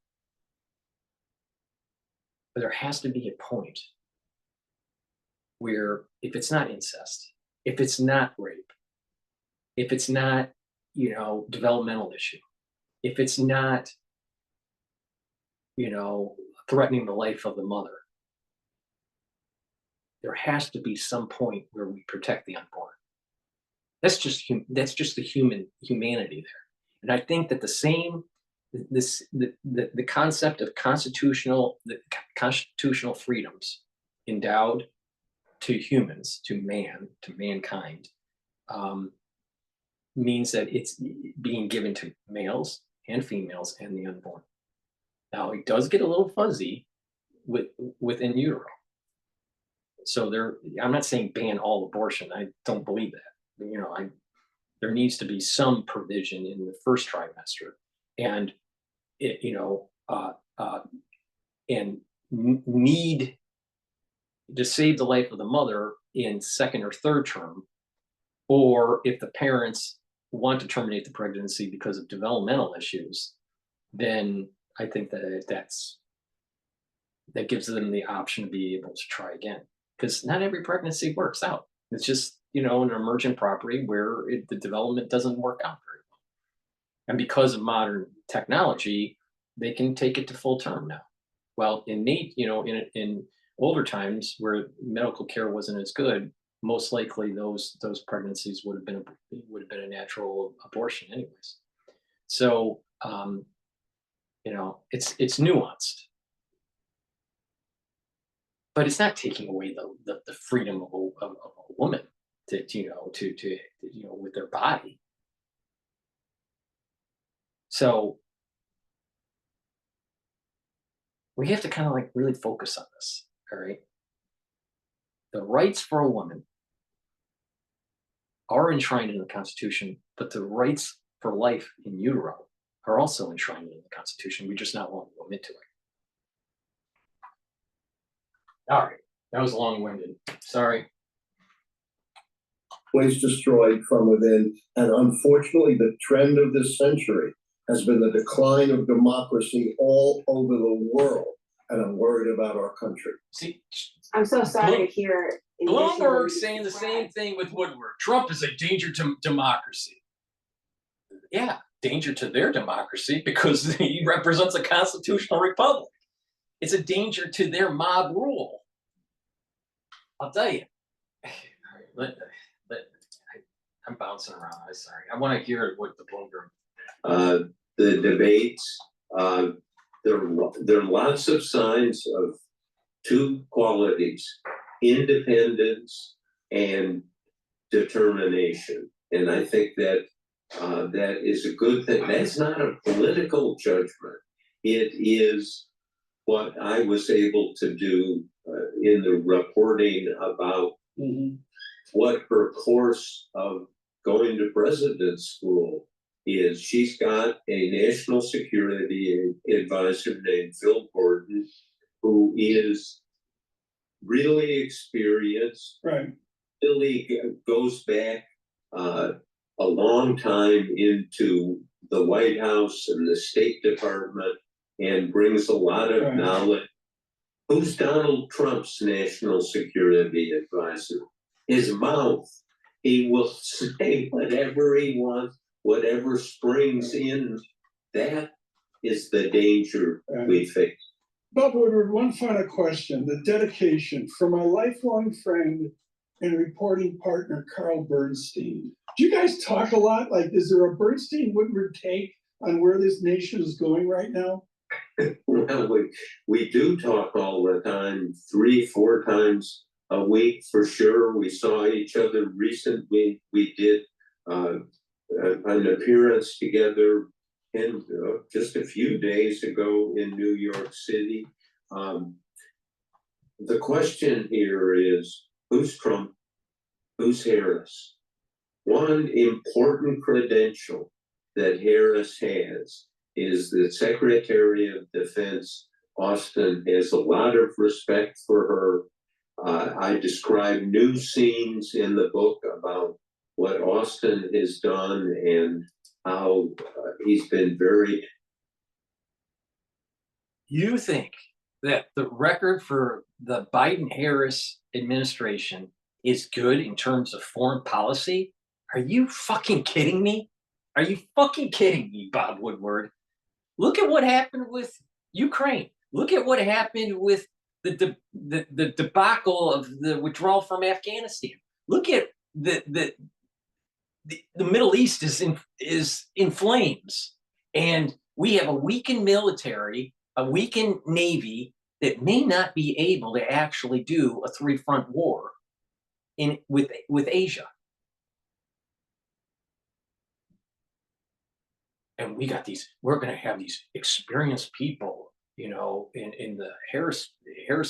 But there has to be a point where, if it's not incest, if it's not rape, if it's not, developmental issue, if it's not, threatening the life of the mother, there has to be some point where we protect the unborn. That's just the humanity there. And I think that the concept of constitutional freedoms endowed to humans, to mankind, means that it's being given to males and females and the unborn. Now, it does get a little fuzzy within utero. So I'm not saying ban all abortion. I don't believe that. There needs to be some provision in the first trimester, and need to save the life of the mother in second or third term, or if the parents want to terminate the pregnancy because of developmental issues, then I think that gives them the option to be able to try again. Because not every pregnancy works out. It's just, an emergent property where the development doesn't work out very well. And because of modern technology, they can take it to full term now. Well, in older times where medical care wasn't as good, most likely those pregnancies would have been a natural abortion anyways. So, it's nuanced. But it's not taking away the freedom of a woman to with their body. So we have to kind of really focus on this. All right. The rights for a woman are enshrined in the Constitution, but the rights for life in utero are also enshrined in the Constitution. We're just not willing to admit to it. All right, that was long-winded. Sorry. Ways destroyed from within, and unfortunately, the trend of this century has been the decline of democracy all over the world, and I'm worried about our country. See, I'm so sorry to hear. Bloomberg's saying the same thing with Woodward. Trump is a danger to democracy. Yeah, danger to their democracy because he represents a constitutional republic. It's a danger to their mob rule. I'll tell you. I'm bouncing around. I'm sorry. I want to hear what the Bloomberg. the debates. There are lots of signs of two qualities: independence and determination. And I think that that is a good thing. That's not a political judgment. It is what I was able to do in the reporting about what her course of going to president school is. She's got a national security advisor named Phil Gordon, who is really experienced. Right. Really goes back a long time into the White House and the State Department and brings a lot of knowledge. Who's Donald Trump's national security advisor? His mouth. He will say whatever he wants, whatever springs in. That is the danger we face. Bob Woodward, one final question. The dedication for my lifelong friend and reporting partner, Carl Bernstein. Do you guys talk a lot? Like, is there a Bernstein-Woodward take on where this nation is going right now? Well, we do talk all the time, 3-4 times a week for sure. We saw each other recently. We did an appearance together just a few days ago in New York City. The question here is, who's Trump? Who's Harris? One important credential that Harris has is that Secretary of Defense Austin has a lot of respect for her. I describe new scenes in the book about what Austin has done and how he's been very. You think that the record for the Biden-Harris administration is good in terms of foreign policy? Are you fucking kidding me? Are you fucking kidding me, Bob Woodward? Look at what happened with Ukraine. Look at what happened with the debacle of the withdrawal from Afghanistan. Look at the Middle East is in flames, and we have a weakened military, a weakened navy that may not be able to actually do a three-front war with Asia. And we're going to have these experienced people, you know, in the Harris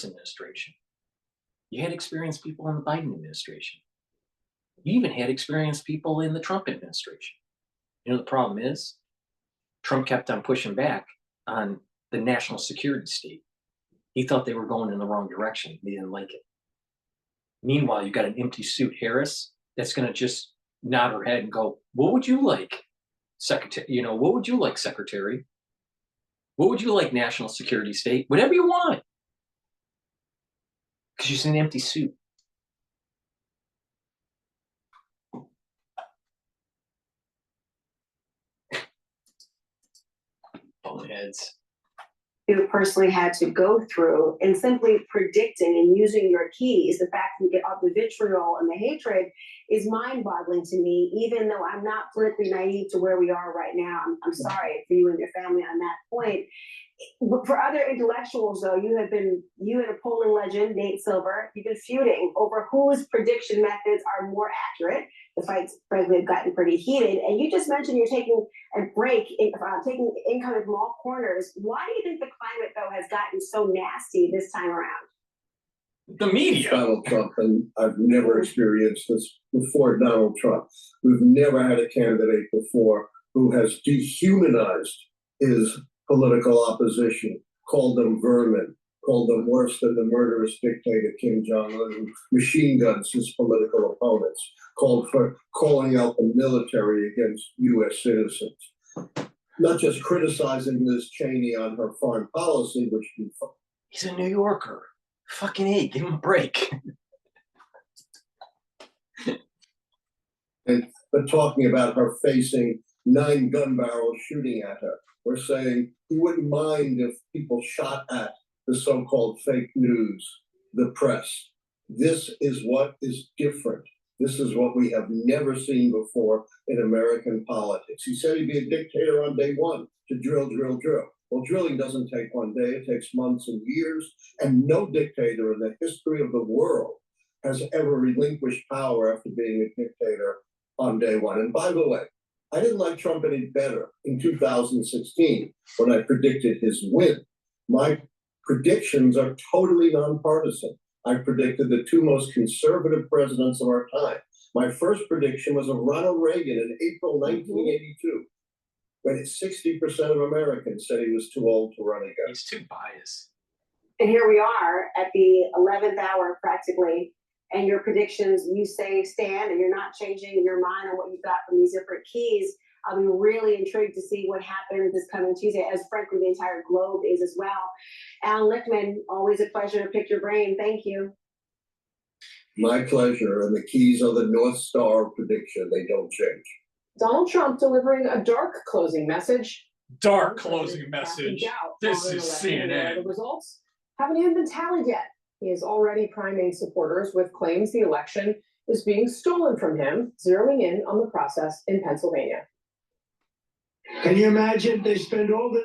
administration. You had experienced people in the Biden administration. You even had experienced people in the Trump administration. You know, the problem is Trump kept on pushing back on the national security state. He thought they were going in the wrong direction. He didn't like it. Meanwhile, you got an empty suit Harris that's going to just nod her head and go, "What would you like, Secretary? You know, what would you like, Secretary? What would you like, national security state? Whatever you want." Because she's in an empty suit. Boneheads. You personally had to go through, and simply predicting and using your keys, the fact that you get all the vitriol and the hatred is mind-boggling to me, even though I'm not politically naive to where we are right now. I'm sorry for you and your family on that point. But for other intellectuals, though, you and a polling legend, Nate Silver, you've been feuding over whose prediction methods are more accurate. The fights, frankly, have gotten pretty heated. And you just mentioned you're taking a break, taking income from all corners. Why do you think the climate, though, has gotten so nasty this time around? The media. Donald Trump, and I've never experienced this before Donald Trump. We've never had a candidate before who has dehumanized his political opposition, called them vermin, called them worse than the murderous dictator Kim Jong-un, who machine guns his political opponents, calling out the military against U.S. citizens. Not just criticizing Liz Cheney on her foreign policy, which he's a New Yorker. Fucking A, give him a break. but talking about her facing 9 gun barrels shooting at her. We're saying he wouldn't mind if people shot at the so-called fake news, the press. This is what is different. This is what we have never seen before in American politics. He said he'd be a dictator on day one, to drill, drill, drill. Well, drilling doesn't take one day, it takes months and years, and no dictator in the history of the world has ever relinquished power after being a dictator on day one. And by the way, I didn't like Trump any better in 2016 when I predicted his win. My predictions are totally nonpartisan. I predicted the two most conservative presidents of our time. My first prediction was of Ronald Reagan in April 1982, when 60% of Americans said he was too old to run again. He's too biased. And here we are at the 11th hour practically, and your predictions, you say stand, and you're not changing your mind on what you've got from these different keys. I'll be really intrigued to see what happens this coming Tuesday, as frankly the entire globe is as well. Alan Lichtman, always a pleasure to pick your brain. Thank you. My pleasure, and the keys are the North Star prediction. They don't change. Donald Trump delivering a dark closing message. Dark closing message. This is CNN. The results haven't even been tallied yet. He is already priming supporters with claims the election is being stolen from him, zeroing in on the process in Pennsylvania. Can you imagine they spend all the...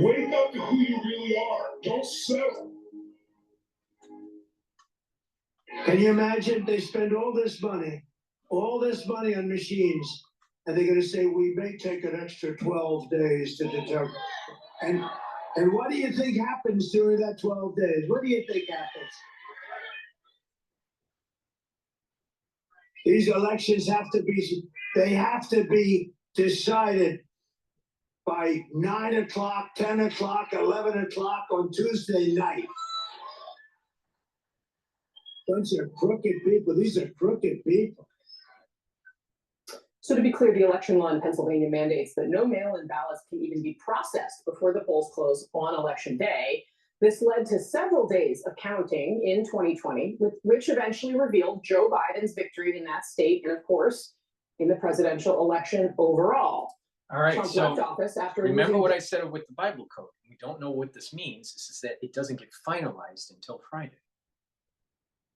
Wake up to who you really are. Don't settle. Can you imagine they spend all this money on machines, and they're going to say, we may take an extra 12 days to determine. And what do you think happens during that 12 days? What do you think happens? These elections have to be decided by 9 o'clock, 10 o'clock, 11 o'clock on Tuesday night. Those are crooked people. These are crooked people. So to be clear, the election law in Pennsylvania mandates that no mail-in ballots can even be processed before the polls close on election day. This led to several days of counting in 2020, which eventually revealed Joe Biden's victory in that state, and of course, in the presidential election overall. All right, Trump so left office after remember losing what I said with the Bible code. We don't know what this means. This is that it doesn't get finalized until Friday.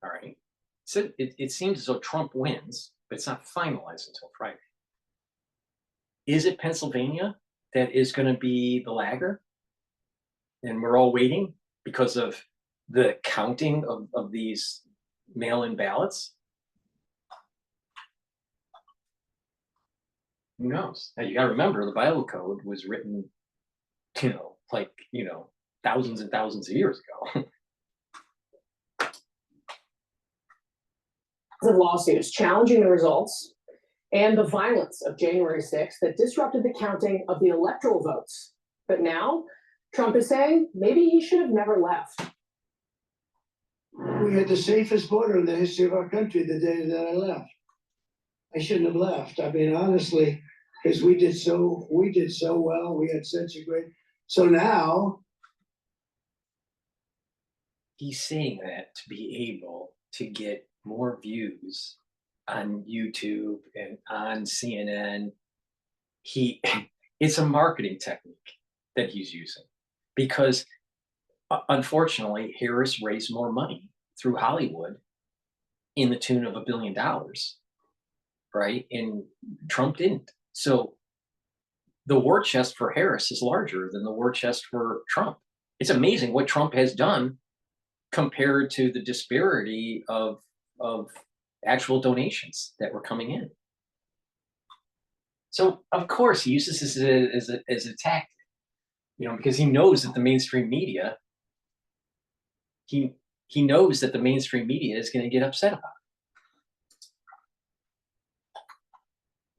All right. So it seems as though Trump wins, but it's not finalized until Friday. Is it Pennsylvania that is going to be the lagger? And we're all waiting because of the counting of these mail-in ballots? Who knows? Now, you got to remember, the Bible code was written, thousands and thousands of years ago. of lawsuits challenging the results and the violence of January 6th that disrupted the counting of the electoral votes. But now, Trump is saying maybe he should have never left. We had the safest border in the history of our country the day that I left. I shouldn't have left. I mean, honestly, because we did so well. We had such a great. So now he's saying that to be able to get more views on YouTube and on CNN. It's a marketing technique that he's using, because unfortunately, Harris raised more money through Hollywood in the tune of $1 billion, right? And Trump didn't. So the war chest for Harris is larger than the war chest for Trump. It's amazing what Trump has done compared to the disparity of actual donations that were coming in. So of course he uses this as a tactic, because he knows that the mainstream media, he knows that the mainstream media is going to get upset about it.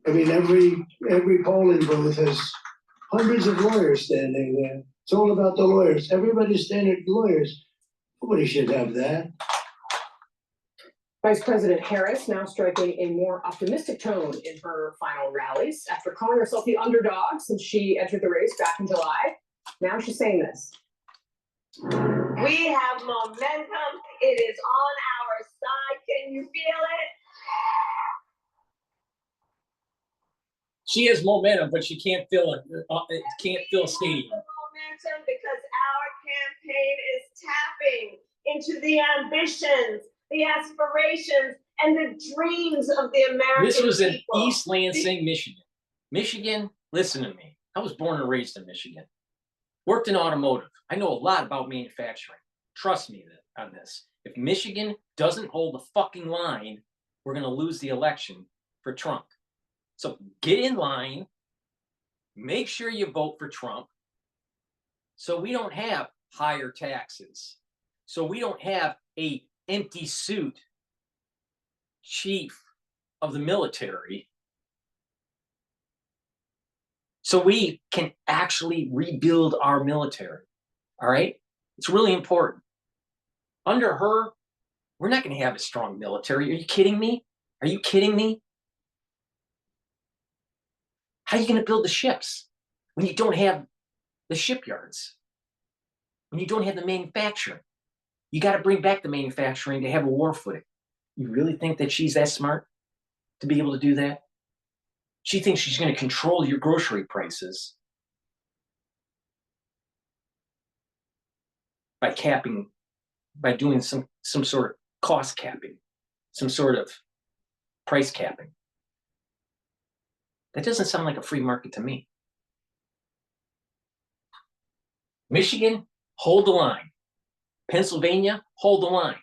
I mean, every polling booth has hundreds of lawyers standing there. It's all about the lawyers. Everybody's standing lawyers. Nobody should have that. Vice President Harris now striking a more optimistic tone in her final rallies after calling herself the underdog since she entered the race back in July. Now she's saying this. We have momentum. It is on our side. Can you feel it? She has momentum, but she can't feel it. Can't feel a stadium. Momentum because our campaign is tapping into the ambitions, the aspirations, and the dreams of the American This was in people. East Lansing, Michigan. Michigan, listen to me. I was born and raised in Michigan. Worked in automotive. I know a lot about manufacturing. Trust me on this. If Michigan doesn't hold the fucking line, we're going to lose the election for Trump. So get in line. Make sure you vote for Trump so we don't have higher taxes. So we don't have a empty suit chief of the military. So we can actually rebuild our military. All right? It's really important. Under her, we're not going to have a strong military. Are you kidding me? Are you kidding me? How are you going to build the ships when you don't have the shipyards? When you don't have the manufacturing? You got to bring back the manufacturing to have a war footing. You really think that she's that smart to be able to do that? She thinks she's going to control your grocery prices by capping, by doing some sort of cost capping, some sort of price capping. That doesn't sound like a free market to me. Michigan, hold the line. Pennsylvania, hold the line.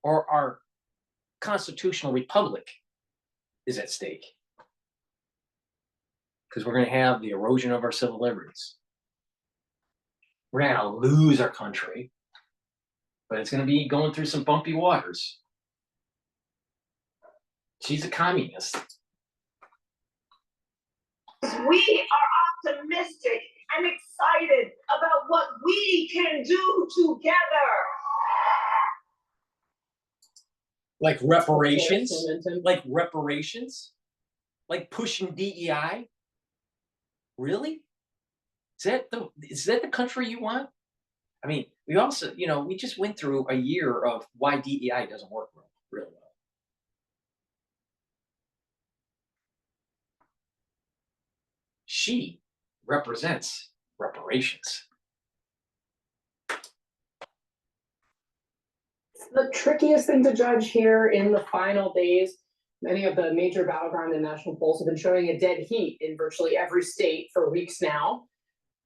Or our constitutional republic is at stake. Because we're going to have the erosion of our civil liberties. We're going to lose our country, but it's going to be going through some bumpy waters. She's a communist. We are optimistic and excited about what we can do together. Like reparations? Like reparations? Like pushing DEI? Really? Is that the country you want? I mean, we also, we just went through a year of why DEI doesn't work real well. She represents reparations. The trickiest thing to judge here in the final days. Many of the major battleground and national polls have been showing a dead heat in virtually every state for weeks now,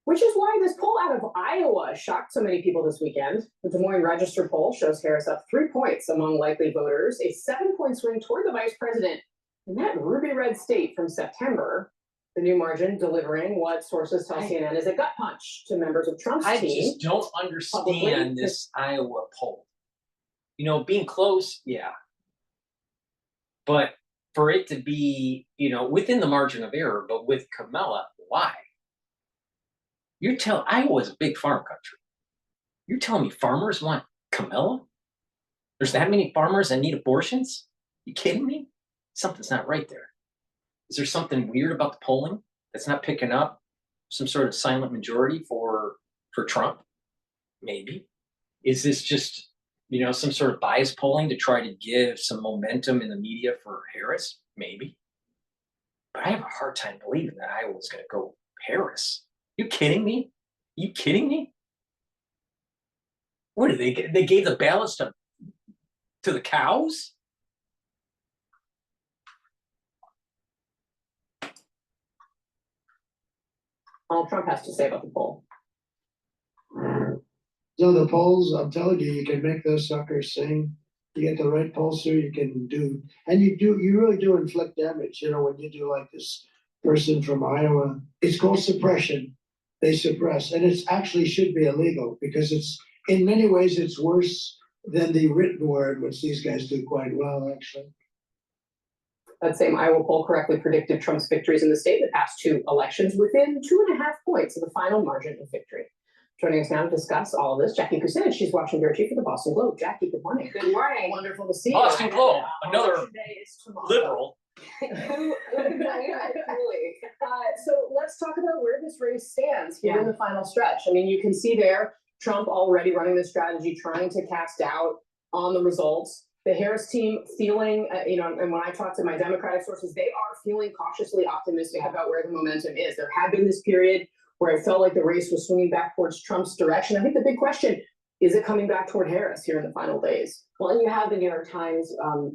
which is why this poll out of Iowa shocked so many people this weekend. The Des Moines Register poll shows Harris up 3 points among likely voters, a 7-point swing toward the vice president in that ruby red state from September. The new margin delivering what sources tell CNN is a gut punch to members of Trump's team. I just don't understand this Iowa poll. Being close, yeah. But for it to be, within the margin of error, but with Kamala, why? Iowa's a big farm country. You're telling me farmers want Kamala? There's that many farmers that need abortions? You kidding me? Something's not right there. Is there something weird about the polling that's not picking up some sort of silent majority for Trump? Maybe. Is this just, some sort of bias polling to try to give some momentum in the media for Harris? Maybe. But I have a hard time believing that Iowa's going to go Harris. You kidding me? You kidding me? What did they get? They gave the ballots to the cows? All Trump has to say about the poll. So the polls, I'm telling you, you can make those suckers sing. You get the right pollster, you can do, and you really do inflict damage. When you do like this person from Iowa, it's called suppression. They suppress, and it's actually should be illegal because it's in many ways it's worse than the written word, which these guys do quite well, actually. That same Iowa poll correctly predicted Trump's victories in the state in the past 2 elections within 2.5 points of the final margin of victory. Joining us now to discuss all of this, Jackie Kucinich. She's watching Bitchute for the Boston Globe. Jackie, good morning. Good morning. Wonderful to see you. Boston Globe, another liberal. So let's talk about where this race stands here in the final stretch. I mean, you can see there Trump already running this strategy, trying to cast doubt on the results. The Harris team feeling, and when I talk to my Democratic sources, they are feeling cautiously optimistic about where the momentum is. There had been this period where it felt like the race was swinging back towards Trump's direction. I think the big question, Is it coming back toward Harris here in the final days? Well, and you have the New York Times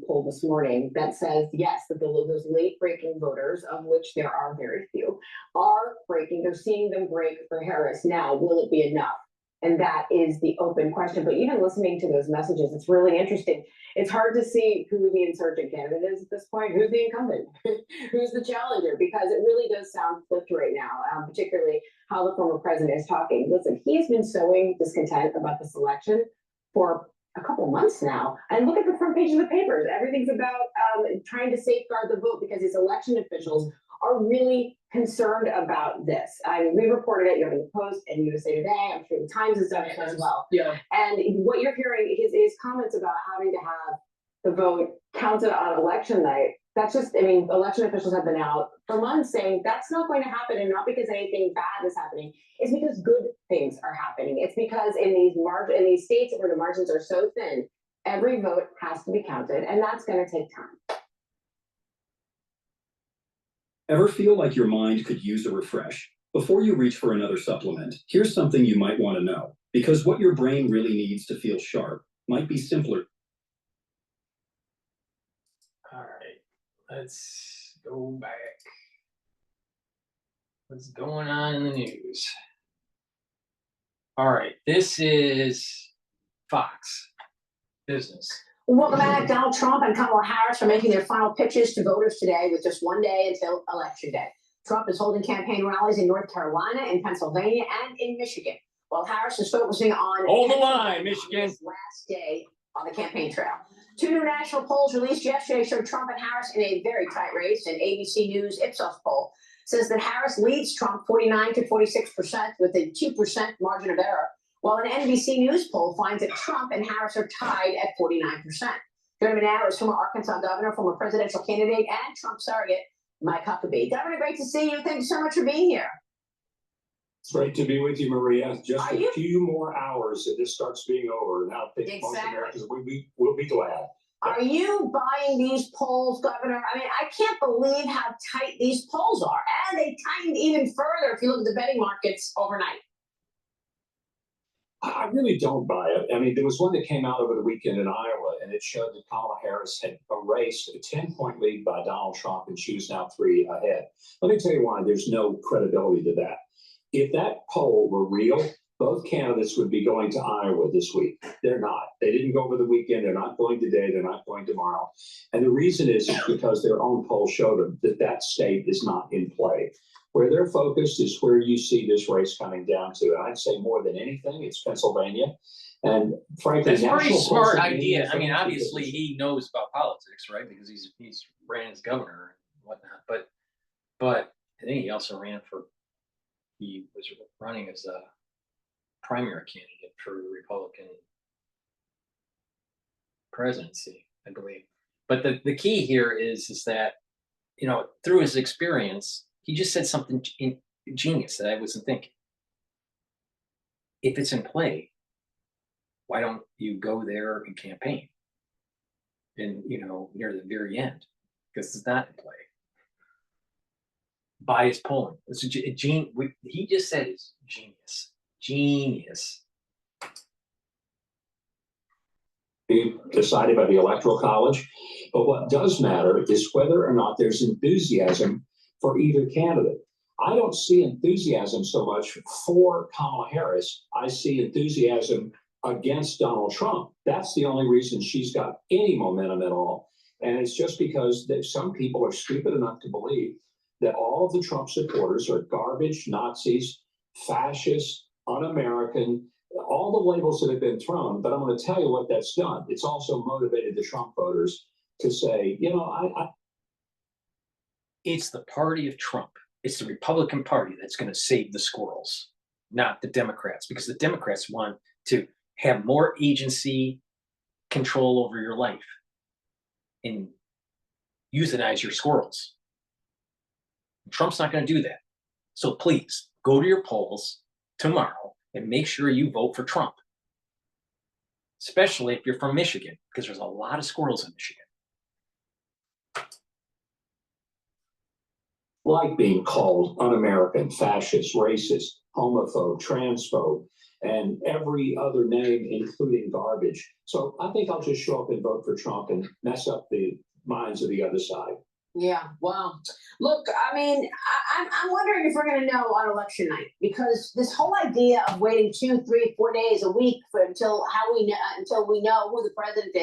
poll this morning that says, yes, that those late breaking voters, of which there are very few, are breaking. They're seeing them break for Harris. Now, will it be enough? And that is the open question. But even listening to those messages, it's really interesting. It's hard to see who the insurgent candidate is at this point. Who's the incumbent? Who's the challenger? Because it really does sound flipped right now, particularly how the former president is talking. Listen, he has been sowing discontent about this election for a couple months now. And look at the front page of the papers. Everything's about trying to safeguard the vote because these election officials are really concerned about this. I mean, we reported it, in the Post and USA Today. I'm sure the Times has done it as well. Yeah. And what you're hearing, his comments about having to have the vote counted on election night, that's just, I mean, election officials have been out for months saying that's not going to happen, and not because anything bad is happening. It's because good things are happening. It's because in these states where the margins are so thin, every vote has to be counted, and that's going to take time. Ever feel like your mind could use a refresh? Before you reach for another supplement, here's something you might want to know, because what your brain really needs to feel sharp might be simpler. All right, let's go back. What's going on in the news? All right, this is Fox Business. Welcome back. Donald Trump and Kamala Harris are making their final pitches to voters today with just one day until Election Day. Trump is holding campaign rallies in North Carolina, in Pennsylvania, and in Michigan, while Harris is focusing on hold the line, Michigan. Last day on the campaign trail. Two new national polls released yesterday showed Trump and Harris in a very tight race. An ABC News Ipsos poll says that Harris leads Trump 49 to 46% with a 2% margin of error, while an NBC News poll finds that Trump and Harris are tied at 49%. Joining me now is former Arkansas governor, former presidential candidate, and Trump surrogate, Mike Huckabee. Governor, great to see you. Thank you so much for being here. It's great to be with you, Maria. Just a few more hours and this starts being over. Now, I think most Americans will be glad. Are you buying these polls, Governor? I mean, I can't believe how tight these polls are. And they tightened even further if you look at the betting markets overnight. I really don't buy it. I mean, there was one that came out over the weekend in Iowa, and it showed that Kamala Harris had erased a 10-point lead by Donald Trump, and she was now 3 ahead. Let me tell you why there's no credibility to that. If that poll were real, both candidates would be going to Iowa this week. They're not. They didn't go over the weekend. They're not going today. They're not going tomorrow. And the reason is because their own poll showed them that that state is not in play. Where they're focused is where you see this race coming down to. And I'd say more than anything, it's Pennsylvania. And frankly, that's a pretty smart idea. I mean, obviously he knows about politics, right? Because he's ran as governor and whatnot. But I think he also he was running as a primary candidate for the Republican presidency, I believe. But the key here is that, through his experience, he just said something genius that I wasn't thinking. If it's in play, why don't you go there and campaign? And, near the very end, because it's not in play. Bias polling. He just said it's genius. Genius. Be decided by the Electoral College. But what does matter is whether or not there's enthusiasm for either candidate. I don't see enthusiasm so much for Kamala Harris. I see enthusiasm against Donald Trump. That's the only reason she's got any momentum at all. And it's just because some people are stupid enough to believe that all of the Trump supporters are garbage, Nazis, fascists, un-American, all the labels that have been thrown. But I'm going to tell you what that's done. It's also motivated the Trump voters to say, It's the party of Trump. It's the Republican Party that's going to save the squirrels, not the Democrats, because the Democrats want to have more agency control over your life and euthanize your squirrels. Trump's not going to do that. So please go to your polls tomorrow and make sure you vote for Trump, especially if you're from Michigan, because there's a lot of squirrels in Michigan. Like being called un-American, fascist, racist, homophobe, transphobe. and every other name, including garbage. So I think I'll just show up and vote for Trump and mess up the minds of the other side. Yeah, well, look, I mean, I'm wondering if we're going to know on election night, because this whole idea of waiting 2, 3, 4 days a week until we know who the president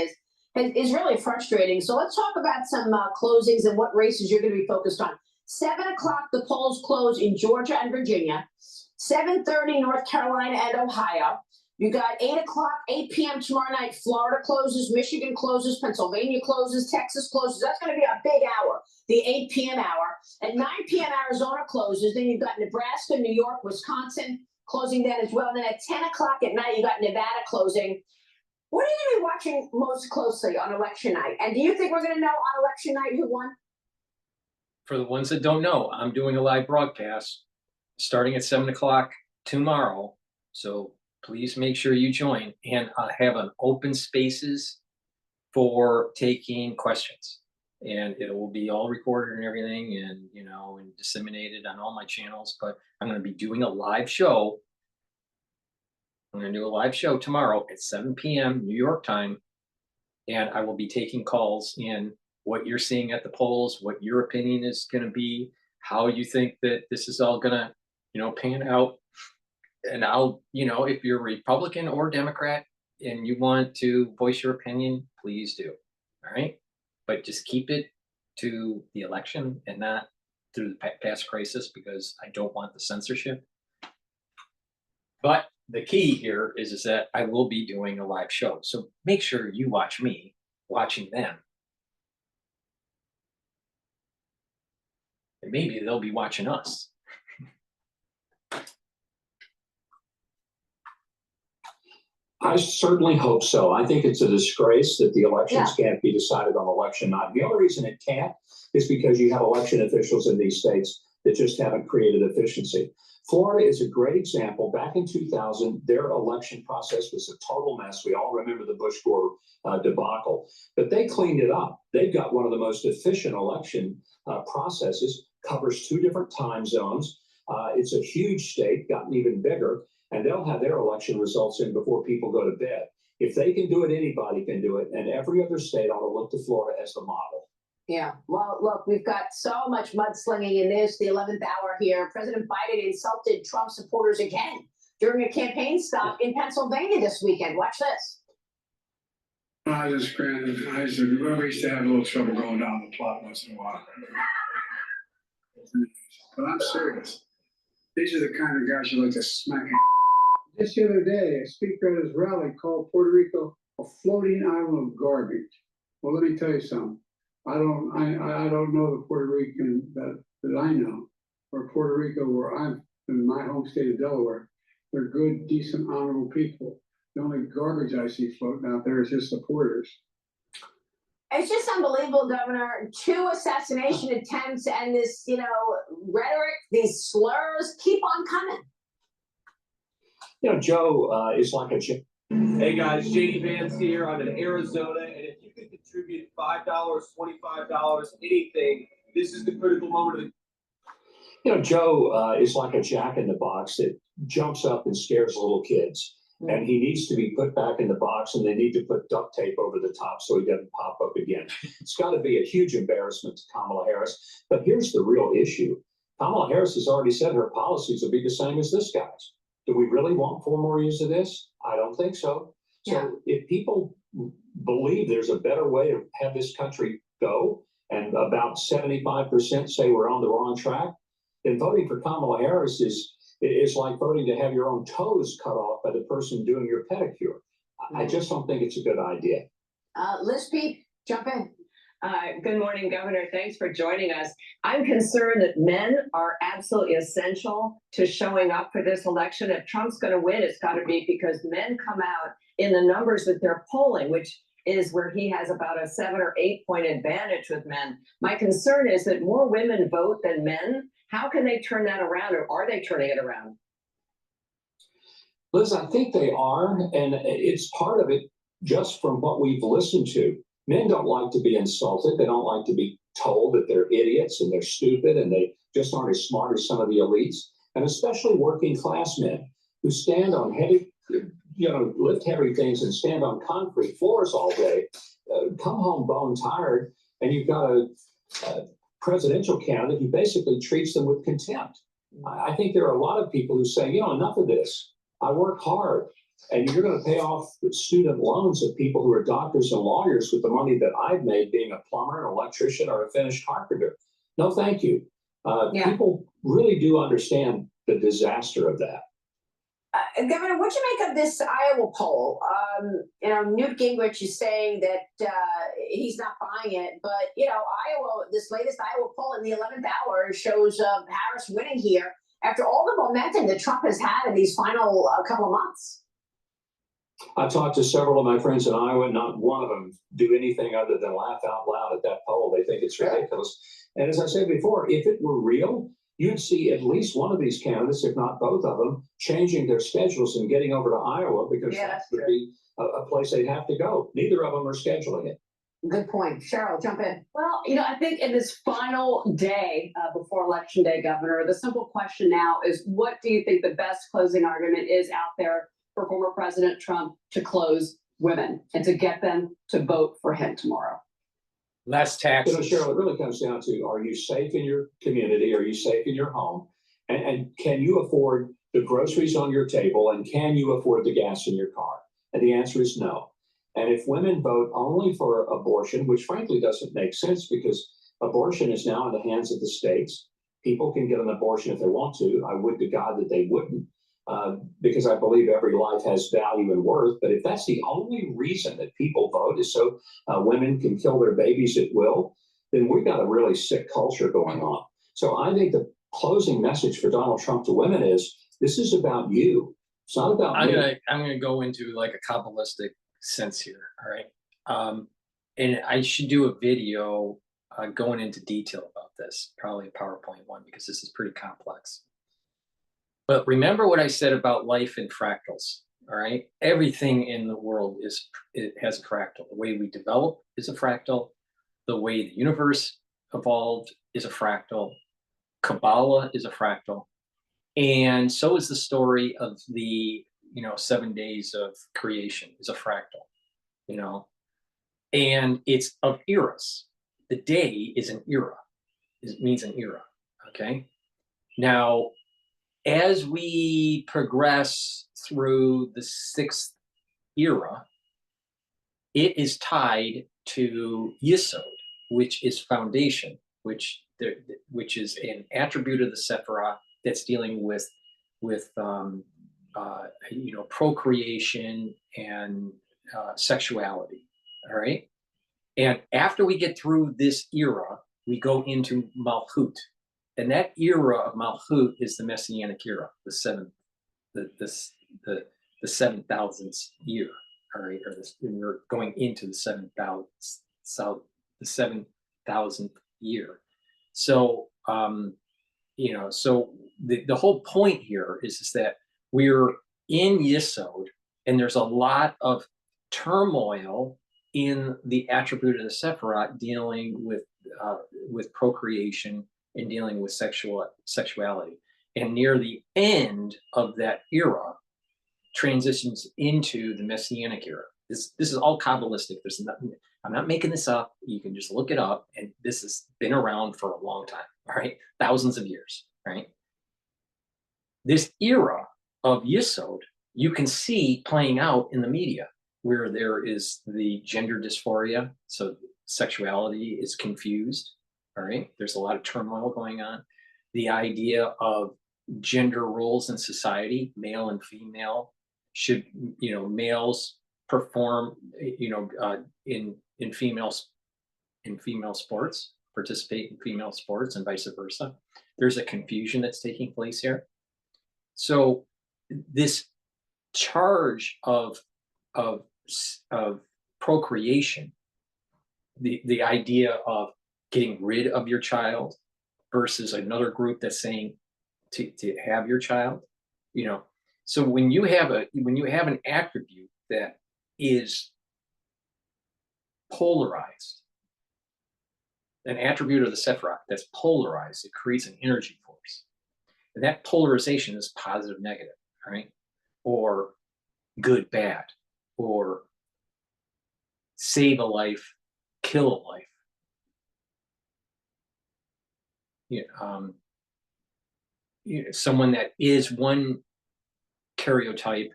is really frustrating. So let's talk about some closings and what races you're going to be focused on. 7 o'clock, the polls close in Georgia and Virginia. 7:30, North Carolina and Ohio. You got 8 p.m. tomorrow night. Florida closes, Michigan closes, Pennsylvania closes, Texas closes. That's going to be a big hour, the 8 p.m. hour. At 9 p.m., Arizona closes. Then you've got Nebraska, New York, Wisconsin closing then as well. And then at 10 o'clock at night, you got Nevada closing. What are you going to be watching most closely on election night? And do you think we're going to know on election night who won? For the ones that don't know, I'm doing a live broadcast starting at 7 o'clock tomorrow. So please make sure you join, and I have an open spaces for taking questions, and it will be all recorded and everything, and and disseminated on all my channels. But I'm going to be doing a live show. I'm going to do a live show tomorrow at 7 p.m. New York time, and I will be taking calls in what you're seeing at the polls, what your opinion is going to be, how you think that this is all going to pan out. And I'll, if you're Republican or Democrat and you want to voice your opinion, please do. All right. But just keep it to the election and not through the past crisis, because I don't want the censorship. But the key here is that I will be doing a live show. So make sure you watch me watching them. And maybe they'll be watching us. I certainly hope so. I think it's a disgrace that the elections can't be decided on election night. The only reason it can't is because you have election officials in these states that just haven't created efficiency. Florida is a great example. Back in 2000, their election process was a total mess. We all remember the Bush-Gore debacle, but they cleaned it up. They've got one of the most efficient election processes, covers 2 different time zones. It's a huge state, gotten even bigger, and they'll have their election results in before people go to bed. If they can do it, anybody can do it, and every other state ought to look to Florida as the model. Yeah, well, look, we've got so much mudslinging in this, the 11th hour here. President Biden insulted Trump supporters again during a campaign stop in Pennsylvania this weekend. Watch this. I just granted, we used to have a little trouble going down the plot once in a while. But I'm serious. These are the kind of guys you like to smack. Just the other day, a speaker at his rally called Puerto Rico a floating island of garbage. Well, let me tell you something. I don't know the Puerto Rican that I know, or Puerto Rico where I'm in my home state of Delaware. They're good, decent, honorable people. The only garbage I see floating out there is his supporters. It's just unbelievable, Governor. 2 assassination attempts and this, rhetoric, these slurs keep on coming. Joe is like a chip. Hey guys, JD Vance here. I'm in Arizona, and if you could contribute $5, $25, anything, this is the critical moment of the. Joe is like a jack-in-the-box that jumps up and scares little kids. And he needs to be put back in the box, and they need to put duct tape over the top so he doesn't pop up again. It's got to be a huge embarrassment to Kamala Harris. But here's the real issue. Kamala Harris has already said her policies will be the same as this guy's. Do we really want 4 more years of this? I don't think so. So if people believe there's a better way to have this country go, and about 75% say we're on the wrong track, then voting for Kamala Harris is like voting to have your own toes cut off by the person doing your pedicure. I just don't think it's a good idea. Liz Peek, jump in. Good morning, Governor. Thanks for joining us. I'm concerned that men are absolutely essential to showing up for this election. If Trump's going to win, it's got to be because men come out in the numbers that they're polling, which is where he has about a 7 or 8 point advantage with men. My concern is that more women vote than men. How can they turn that around, or are they turning it around? Liz, I think they are, and it's part of it just from what we've listened to. Men don't like to be insulted. They don't like to be told that they're idiots and they're stupid and they just aren't as smart as some of the elites, and especially working class men. who stand on heavy, lift heavy things and stand on concrete floors all day, come home bone tired, and you've got a presidential candidate who basically treats them with contempt. I think there are a lot of people who say, enough of this. I work hard. And you're going to pay off the student loans of people who are doctors and lawyers with the money that I've made being a plumber, an electrician, or a finished carpenter. No, thank you. People really do understand the disaster of that. Governor, what do you make of this Iowa poll? Newt Gingrich is saying that he's not buying it, but Iowa, this latest Iowa poll in the 11th hour shows Harris winning here after all the momentum that Trump has had in these final couple of months. I've talked to several of my friends in Iowa, and not one of them do anything other than laugh out loud at that poll. They think it's ridiculous. And as I said before, if it were real, you'd see at least one of these candidates, if not both of them, changing their schedules and getting over to Iowa, because that would be a place they'd have to go. Neither of them are scheduling it. Good point. Cheryl, jump in. Well, I think in this final day before Election Day, Governor, the simple question now is, what do you think the best closing argument is out there for former President Trump to close women and to get them to vote for him tomorrow? Less taxes. Cheryl, it really comes down to, are you safe in your community? Are you safe in your home? And can you afford the groceries on your table? And can you afford the gas in your car? And the answer is no. And if women vote only for abortion, which frankly doesn't make sense, because abortion is now in the hands of the states. People can get an abortion if they want to. I would to God that they wouldn't. Because I believe every life has value and worth. But if that's the only reason that people vote is so women can kill their babies at will, then we've got a really sick culture going on. So I think the closing message for Donald Trump to women is, this is about you. It's not about me. I'm gonna go into like a Kabbalistic sense here. All right. And I should do a video going into detail about this, probably a PowerPoint one, because this is pretty complex. But remember what I said about life in fractals, all right? Everything in the world has a fractal. The way we develop is a fractal. The way the universe evolved is a fractal. Kabbalah is a fractal. And so is the story of the, 7 days of creation is a fractal, And it's of eras. The day is an era. It means an era, okay? Now, as we progress through the 6th era, it is tied to Yisod, which is foundation, which is an attribute of the Sephirah that's dealing with procreation and sexuality. All right, and after we get through this era, we go into Malchut. And that era of Malchut is the Messianic era, the 7,000th year. All right, we're going into the 7,000th year. So, so the whole point here is that we're in Yisod, and there's a lot of turmoil in the attribute of the Sephirah dealing with procreation and dealing with sexuality. And near the end of that era transitions into the Messianic era. This is all Kabbalistic. There's nothing, I'm not making this up. You can just look it up, and this has been around for a long time, all right? Thousands of years, right? This era of Yisod, you can see playing out in the media, where there is the gender dysphoria, so sexuality is confused. All right, there's a lot of turmoil going on. The idea of gender roles in society, male and female, should males perform in female sports, participate in female sports, and vice versa. There's a confusion that's taking place here. So this charge of procreation, the idea of getting rid of your child versus another group that's saying to have your child, so when you have an attribute that is polarized, an attribute of the Sephirah that's polarized, it creates an energy force, and that polarization is positive, negative. All right, or good, bad, or save a life, kill a life. Someone that is one karyotype,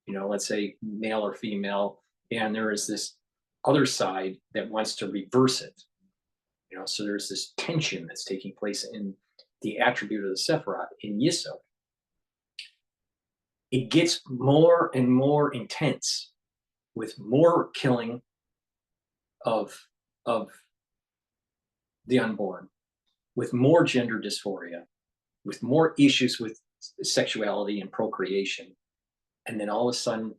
let's say male or female, and there is this other side that wants to reverse it. So there's this tension that's taking place in the attribute of the Sephiroth in Yisod. It gets more and more intense with more killing of the unborn, with more gender dysphoria, with more issues with sexuality and procreation. And then all of a sudden,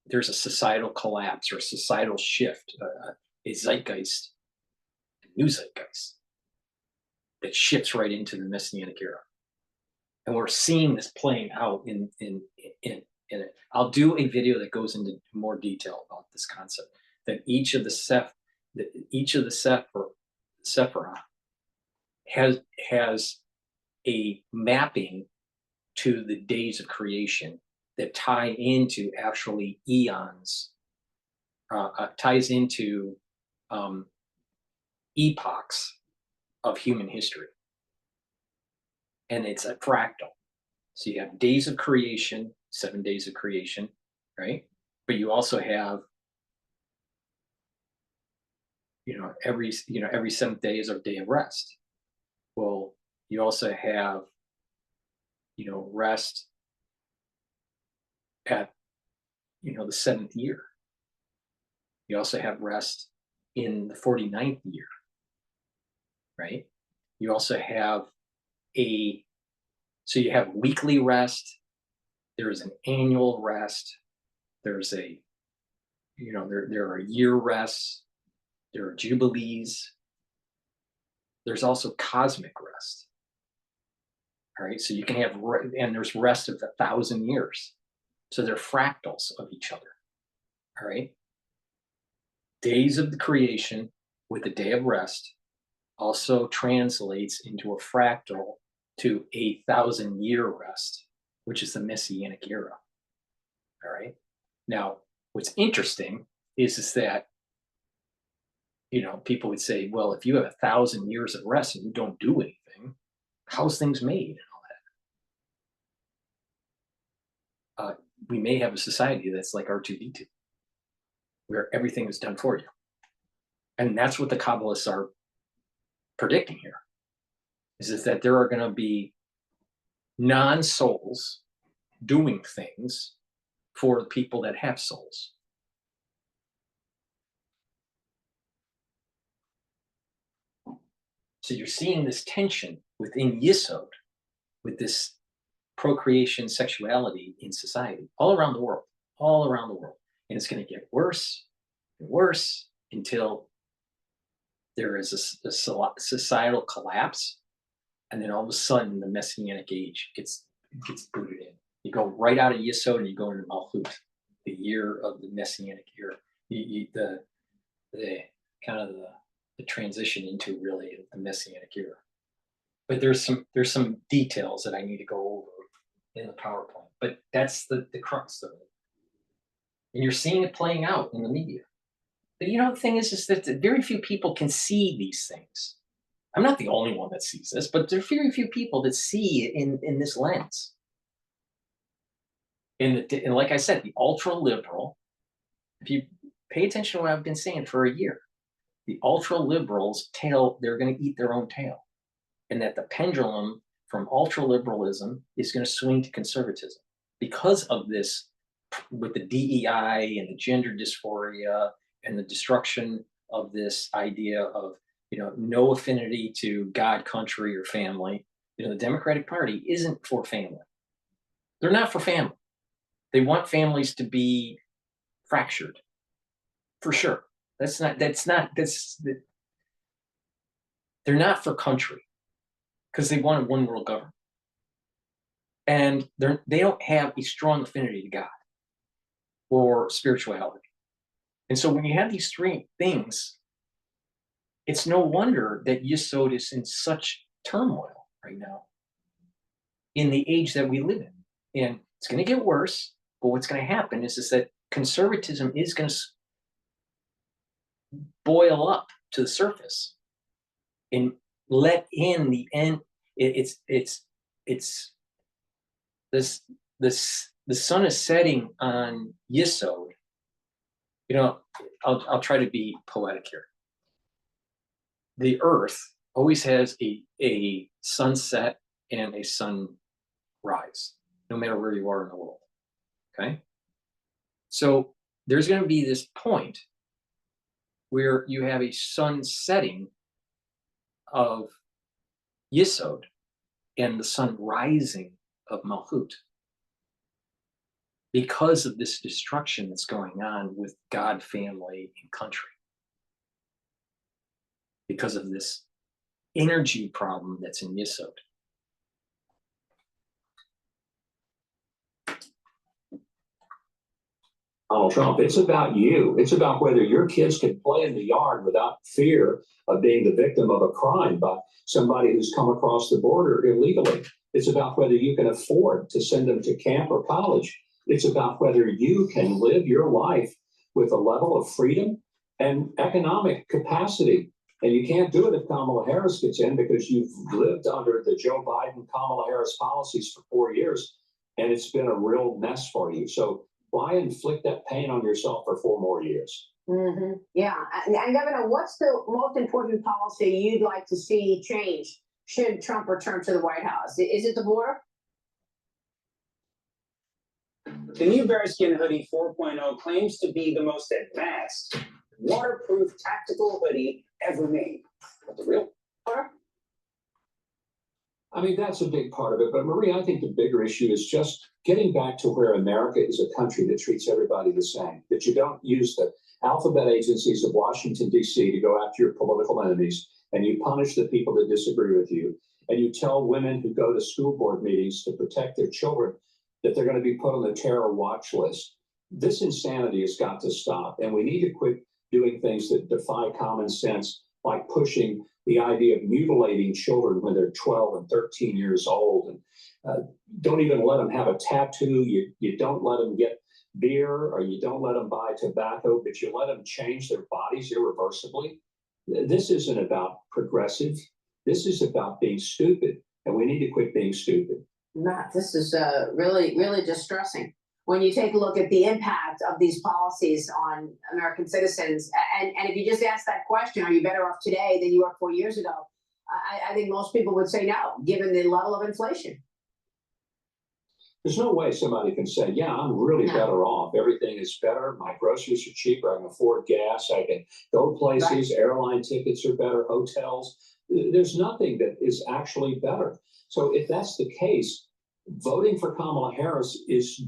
there's a societal collapse or a societal shift, a zeitgeist, a new zeitgeist that shifts right into the Messianic era. And we're seeing this playing out in it. I'll do a video that goes into more detail about this concept, that each of the Sephiroth has a mapping to the days of creation that tie into actually eons, ties into epochs of human history. And it's a fractal. So you have days of creation, 7 days of creation, right? But you also have, every 7th day is a day of rest. Well, you also have, rest at, the 7th year. You also have rest in the 49th year, right? You also have so you have weekly rest, there is an annual rest, there's there are year rests, there are jubilees, there's also cosmic rest. All right, so you can have, and there's rest of 1,000 years. So they're fractals of each other. All right. Days of the creation with a day of rest also translates into a fractal to 1,000-year rest, which is the Messianic era. All right. Now, what's interesting is that, people would say, well, if you have 1,000 years of rest and you don't do anything, how's things made and all that? We may have a society that's like R2D2, where everything is done for you. And that's what the Kabbalists are predicting here, is that there are going to be non-souls doing things for the people that have souls. So you're seeing this tension within Yisod, with this procreation sexuality in society, all around the world. And it's going to get worse and worse until there is a societal collapse. And then all of a sudden, the Messianic age gets booted in. You go right out of Yisod and you go into Malchut, the year of the Messianic era. The transition into really the Messianic era. But there's some details that I need to go over in the PowerPoint. But that's the crux of it. And you're seeing it playing out in the media. But the thing is that very few people can see these things. I'm not the only one that sees this, but there are very few people that see it in this lens. And like I said, the ultra-liberal, if you pay attention to what I've been saying for a year, the ultra-liberals' tail, they're going to eat their own tail. And that the pendulum from ultra-liberalism is going to swing to conservatism because of this, with the DEI and the gender dysphoria and the destruction of this idea of, no affinity to God, country, or family. The Democratic Party isn't for family. They're not for family. They want families to be fractured, for sure. They're not for country, because they want a one world government. And they don't have a strong affinity to God or spirituality. And so when you have these three things, it's no wonder that Yisod is in such turmoil right now in the age that we live in. And It's going to get worse, but what's going to happen is that conservatism is going to boil up to the surface and let in the end. It's this the sun is setting on Yisod. You know, I'll try to be poetic here. The earth always has a sunset and a sunrise, no matter where you are in the world. Okay? So there's going to be this point where you have a sun setting of Yisod and the sun rising of Malchut, because of this destruction that's going on with God, family, and country. Because of this energy problem that's in Yisod. Donald Trump, it's about you. It's about whether your kids can play in the yard without fear of being the victim of a crime by somebody who's come across the border illegally. It's about whether you can afford to send them to camp or college. It's about whether you can live your life with a level of freedom and economic capacity. And you can't do it if Kamala Harris gets in, because you've lived under the Joe Biden, Kamala Harris policies for 4 years, and it's been a real mess for you. So why inflict that pain on yourself for 4 more years? Mm-hmm. Yeah. And Governor, what's the most important policy you'd like to see change should Trump return to the White House? Is it the border? The new Bearskin Hoodie 4.0 claims to be the most advanced, waterproof tactical hoodie ever made. But the real part? I mean, that's a big part of it. But Marie, I think the bigger issue is just getting back to where America is a country that treats everybody the same, that you don't use the alphabet agencies of Washington, D.C. to go after your political enemies, and you punish the people that disagree with you, and you tell women who go to school board meetings to protect their children that they're going to be put on the terror watch list. This insanity has got to stop, and we need to quit doing things that defy common sense, like pushing the idea of mutilating children when they're 12 and 13 years old, and don't even let them have a tattoo. You don't let them get beer, or you don't let them buy tobacco, but you let them change their bodies irreversibly. This isn't about progressive. This is about being stupid, and we need to quit being stupid. Matt, this is really, really distressing when you take a look at the impact of these policies on American citizens. And if you just ask that question, are you better off today than you were 4 years ago? I think most people would say no, given the level of inflation. There's no way somebody can say, yeah, I'm really better off. Everything is better. My groceries are cheaper. I can afford gas. I can go places. Right. Airline tickets are better. Hotels. There's nothing that is actually better. So if that's the case, voting for Kamala Harris is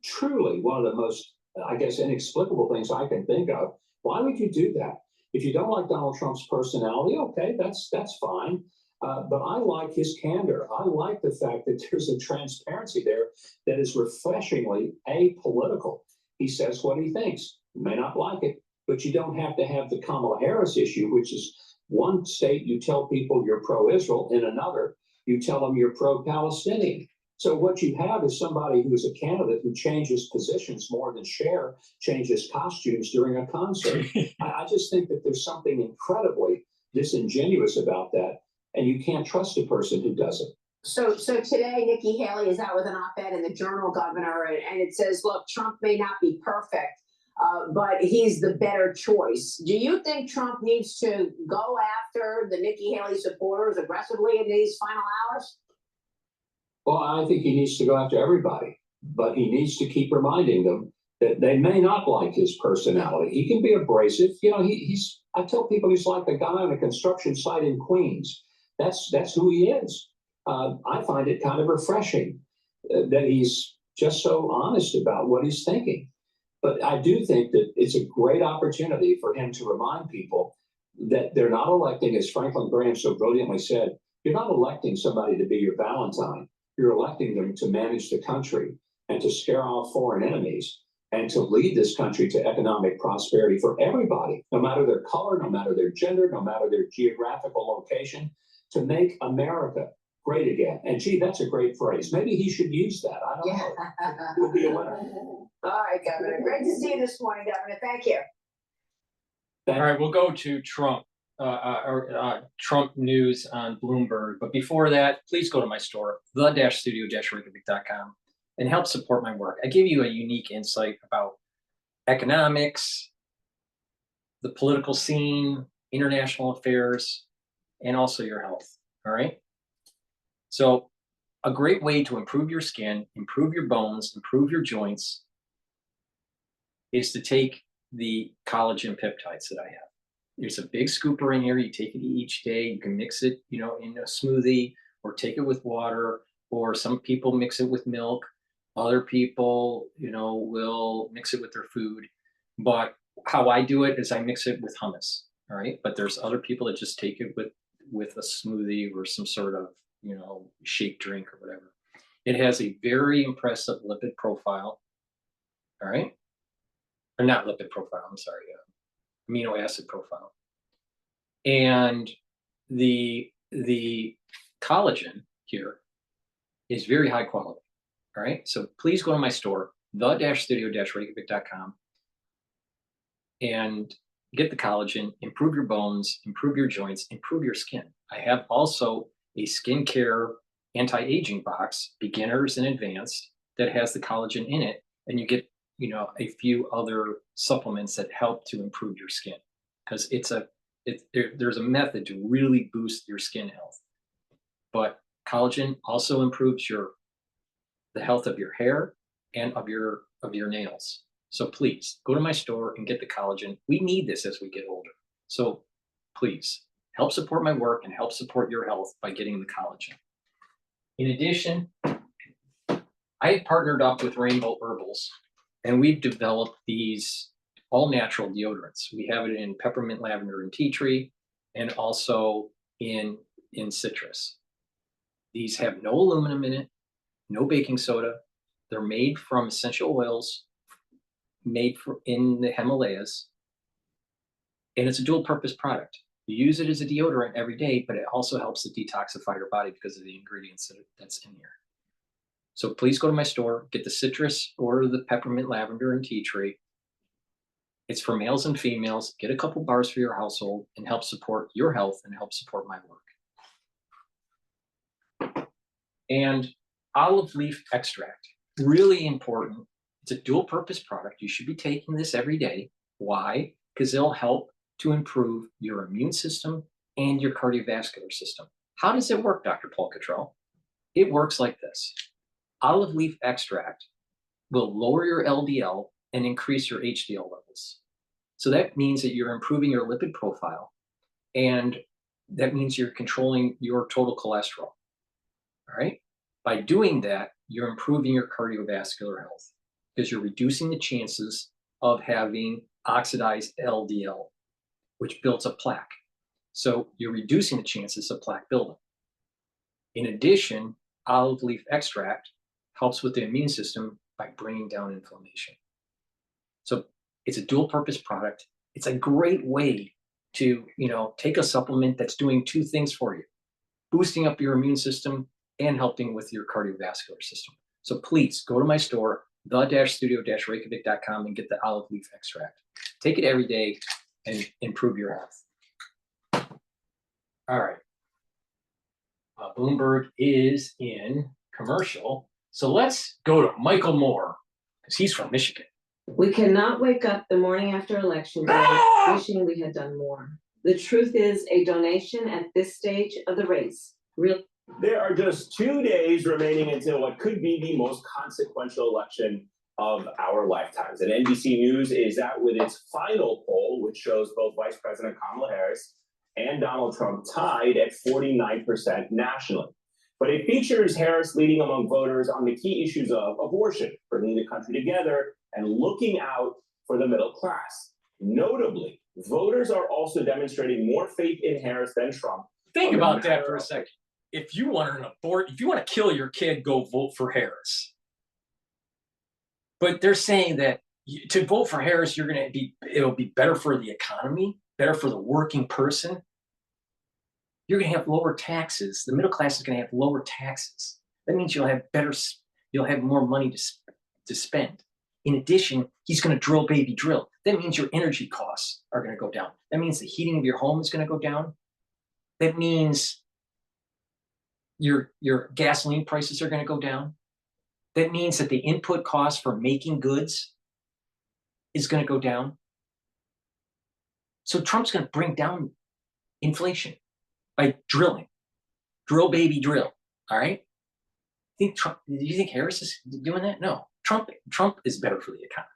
truly one of the most, I guess, inexplicable things I can think of. Why would you do that? If you don't like Donald Trump's personality, okay, that's fine. But I like his candor. I like the fact that there's a transparency there that is refreshingly apolitical. He says what he thinks. You may not like it, but you don't have to have the Kamala Harris issue, which is one state you tell people you're pro-Israel, in another you tell them you're pro-Palestinian. So what you have is somebody who is a candidate who changes positions more than Cher changes costumes during a concert. I just think that there's something incredibly disingenuous about that, and you can't trust a person who does it. So today, Nikki Haley is out with an op-ed in the Journal, Governor, and it says, look, Trump may not be perfect, but he's the better choice. Do you think Trump needs to go after the Nikki Haley supporters aggressively in these final hours? Well, I think he needs to go after everybody, but he needs to keep reminding them that they may not like his personality. He can be abrasive. You know, I tell people he's like a guy on a construction site in Queens. That's who he is. I find it kind of refreshing that he's just so honest about what he's thinking. But I do think that it's a great opportunity for him to remind people that they're not electing, as Franklin Graham so brilliantly said, you're not electing somebody to be your Valentine. You're electing them to manage the country and to scare off foreign enemies and to lead this country to economic prosperity for everybody, no matter their color, no matter their gender, no matter their geographical location, to make America great again. And gee, that's a great phrase. Maybe he should use that. I don't know. Would be a winner. All right, Governor. Great to see you this morning, Governor. Thank you. All right, we'll go to Trump. Trump news on Bloomberg. But before that, please go to my store, the-studio-reykjavik.com, and help support my work. I give you a unique insight about economics, the political scene, international affairs, and also your health. All right. So a great way to improve your skin, improve your bones, improve your joints is to take the collagen peptides that I have. There's a big scooper in here. You take it each day. You can mix it, in a smoothie, or take it with water, or some people mix it with milk. Other people, will mix it with their food. But how I do it is I mix it with hummus. All right. But there's other people that just take it with a smoothie or some sort of, shake drink or whatever. It has a very impressive lipid profile. All right. Or not lipid profile. I'm sorry. Amino acid profile. And the collagen here is very high quality. All right. So please go to my store, the-studio-reykjavik.com, and get the collagen, improve your bones, improve your joints, improve your skin. I have also a skincare anti-aging box, beginners and advanced, that has the collagen in it, and you get a few other supplements that help to improve your skin, because there's a method to really boost your skin health. But collagen also improves the health of your hair and of your nails. So please go to my store and get the collagen. We need this as we get older. So please help support my work and help support your health by getting the collagen. In addition, I have partnered up with Rainbow Herbals, and we've developed these all-natural deodorants. We have it in peppermint, lavender, and tea tree, and also in citrus. These have no aluminum in it, no baking soda. They're made from essential oils made in the Himalayas, and it's a dual-purpose product. You use it as a deodorant every day, but it also helps to detoxify your body because of the ingredients that's in here. So please go to my store, get the citrus or the peppermint, lavender, and tea tree. It's for males and females. Get a couple bars for your household and help support your health and help support my work. And olive leaf extract, really important. It's a dual purpose product. You should be taking this every day. Why? Because it'll help to improve your immune system and your cardiovascular system. How does it work, Dr. Paul Cottrell? It works like this. Olive leaf extract will lower your LDL and increase your HDL levels. So that means that you're improving your lipid profile, and that means you're controlling your total cholesterol. All right. By doing that, you're improving your cardiovascular health because you're reducing the chances of having oxidized LDL, which builds up plaque. So you're reducing the chances of plaque buildup. In addition, olive leaf extract helps with the immune system by bringing down inflammation. So it's a dual purpose product. It's a great way to, take a supplement that's doing two things for you, boosting up your immune system and helping with your cardiovascular system. So please go to my store, the-studio-reykjavik.com, and get the olive leaf extract. Take it every day and improve your health. All right. Bloomberg is in commercial. So let's go to Michael Moore, because he's from Michigan. We cannot wake up the morning after election day wishing we had done more. The truth is, a donation at this stage of the race There are just 2 days remaining until what could be the most consequential election of our lifetimes. And NBC News is out with its final poll, which shows both Vice President Kamala Harris and Donald Trump tied at 49% nationally. But it features Harris leading among voters on the key issues of abortion, bringing the country together, and looking out for the middle class. Notably, voters are also demonstrating more faith in Harris than Trump. Think about that for a second. If you want to kill your kid, go vote for Harris. But they're saying that to vote for Harris, it'll be better for the economy, better for the working person. you're going to have lower taxes. The middle class is going to have lower taxes. That means you'll have more money to spend. In addition, he's going to drill, baby, drill. That means your energy costs are going to go down. That means the heating of your home is going to go down. That means your gasoline prices are going to go down. That means that the input cost for making goods is going to go down. So Trump's going to bring down inflation by drilling. Drill, baby, drill. All right? Do you think Harris is doing that? No. Trump is better for the economy.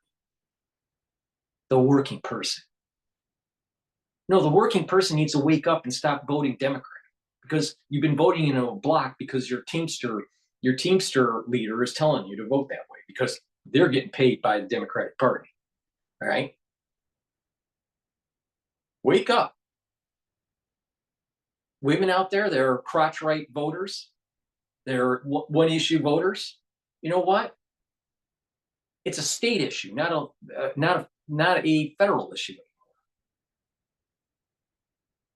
The working person. No, the working person needs to wake up and stop voting Democrat, because you've been voting in a block because your Teamster leader is telling you to vote that way because they're getting paid by the Democratic Party. All right? Wake up. Women out there, they're crotch right voters. They're one issue voters. You know what? It's a state issue, not a federal issue.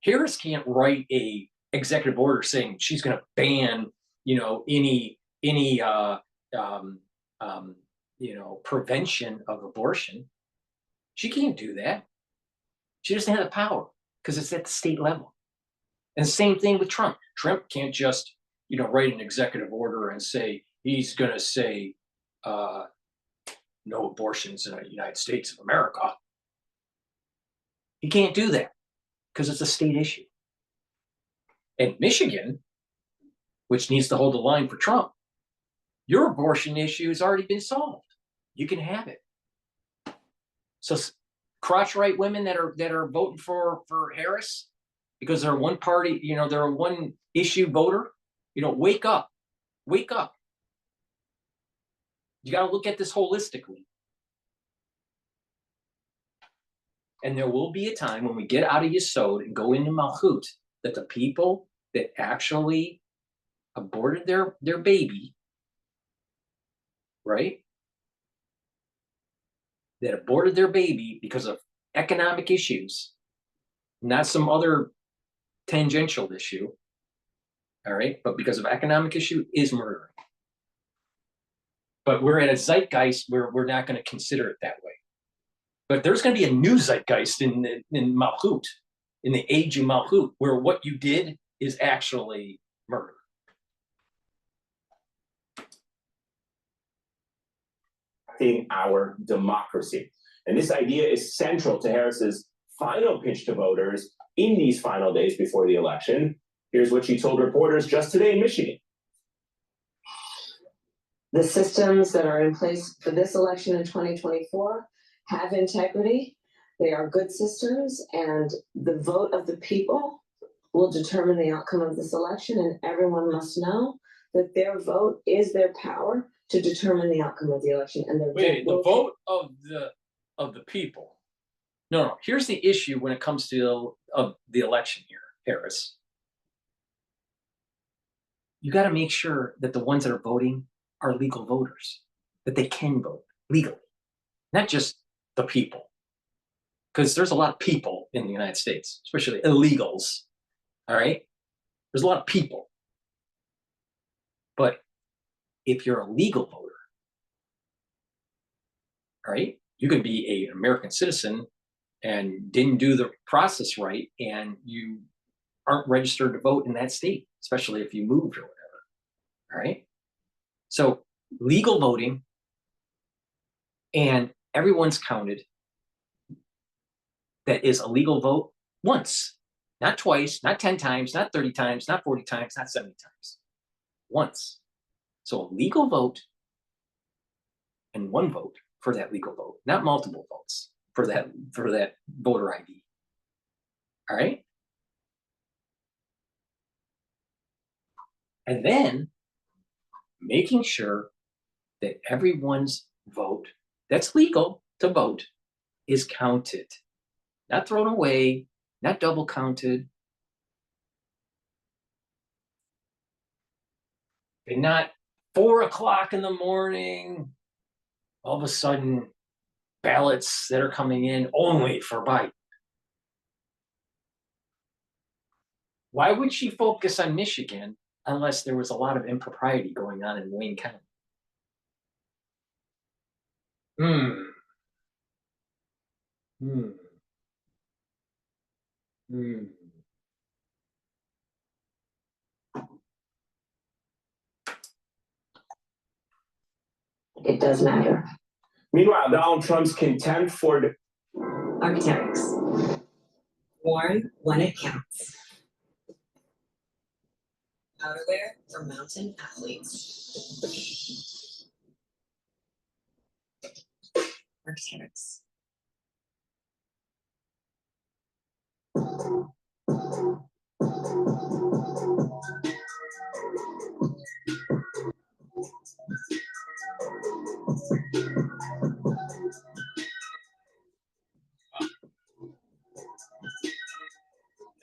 Harris can't write a executive order saying she's going to ban, any prevention of abortion. She can't do that. She doesn't have the power because it's at the state level. And the same thing with Trump. Trump can't just, write an executive order and say he's going to say no abortions in the United States of America. He can't do that because it's a state issue. And Michigan, which needs to hold the line for Trump, your abortion issue has already been solved. You can have it. So crotch right women that are voting for Harris because they're one party, they're a one issue voter, wake up. Wake up. You got to look at this holistically. And there will be a time when we get out of Yesod and go into Malchut that the people that actually aborted their baby, right? That aborted their baby because of economic issues, not some other tangential issue, all right? But because of economic issue is murdering. But we're at a zeitgeist where we're not going to consider it that way. But there's going to be a new zeitgeist in Malchut, in the age of Malchut, where what you did is actually murder. Our democracy. And this idea is central to Harris's final pitch to voters in these final days before the election. Here's what she told reporters just today in Michigan. The systems that are in place for this election in 2024 have integrity. They are good systems, and the vote of the people will determine the outcome of this election, and everyone must know that their vote is their power to determine the outcome of the election. And the vote of the people. No. Here's the issue when it comes to the election here, Harris. You got to make sure that the ones that are voting are legal voters, that they can vote legally, not just the people. Because there's a lot of people in the United States, especially illegals. All right? There's a lot of people. But if you're a legal voter, all right, you could be an American citizen and didn't do the process right, and you aren't registered to vote in that state, especially if you moved or whatever. All right? So legal voting, and everyone's counted that is a legal vote once, not twice, not 10 times, not 30 times, not 40 times, not 70 times. Once. So a legal vote and one vote for that legal vote, not multiple votes for that voter ID. All right? And then making sure that everyone's vote that's legal to vote is counted, not thrown away, not double counted, and not 4 o'clock in the morning, all of a sudden ballots that are coming in only for Biden. Why would she focus on Michigan unless there was a lot of impropriety going on in Wayne County? Hmm. Hmm. Hmm. It does matter. Meanwhile, Donald Trump's contempt for Architects. Worn when it counts. Outerwear for mountain athletes. Architects.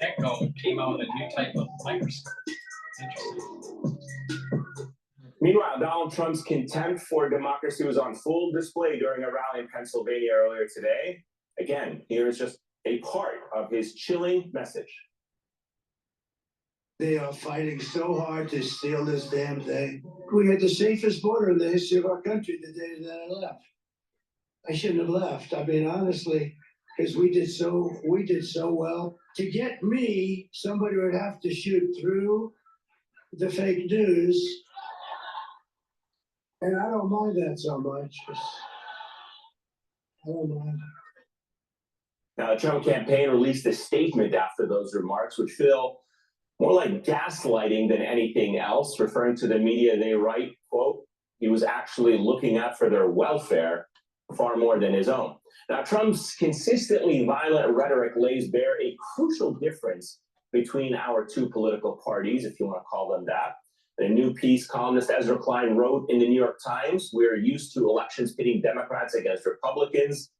Echo came out with a new type of microscope. Interesting. Meanwhile, Donald Trump's contempt for democracy was on full display during a rally in Pennsylvania earlier today. Again, here is just a part of his chilling message. They are fighting so hard to steal this damn thing. We had the safest border in the history of our country the day that I left. I shouldn't have left. I mean, honestly, because we did so well. To get me, somebody would have to shoot through the fake news. And I don't mind that so much. I don't mind. Now, the Trump campaign released a statement after those remarks, which feel more like gaslighting than anything else, referring to the media. They write, quote, he was actually looking out for their welfare far more than his own. Now, Trump's consistently violent rhetoric lays bare a crucial difference between our two political parties, if you want to call them that. In a new piece, columnist Ezra Klein wrote in the New York Times, we're used to elections pitting Democrats against Republicans.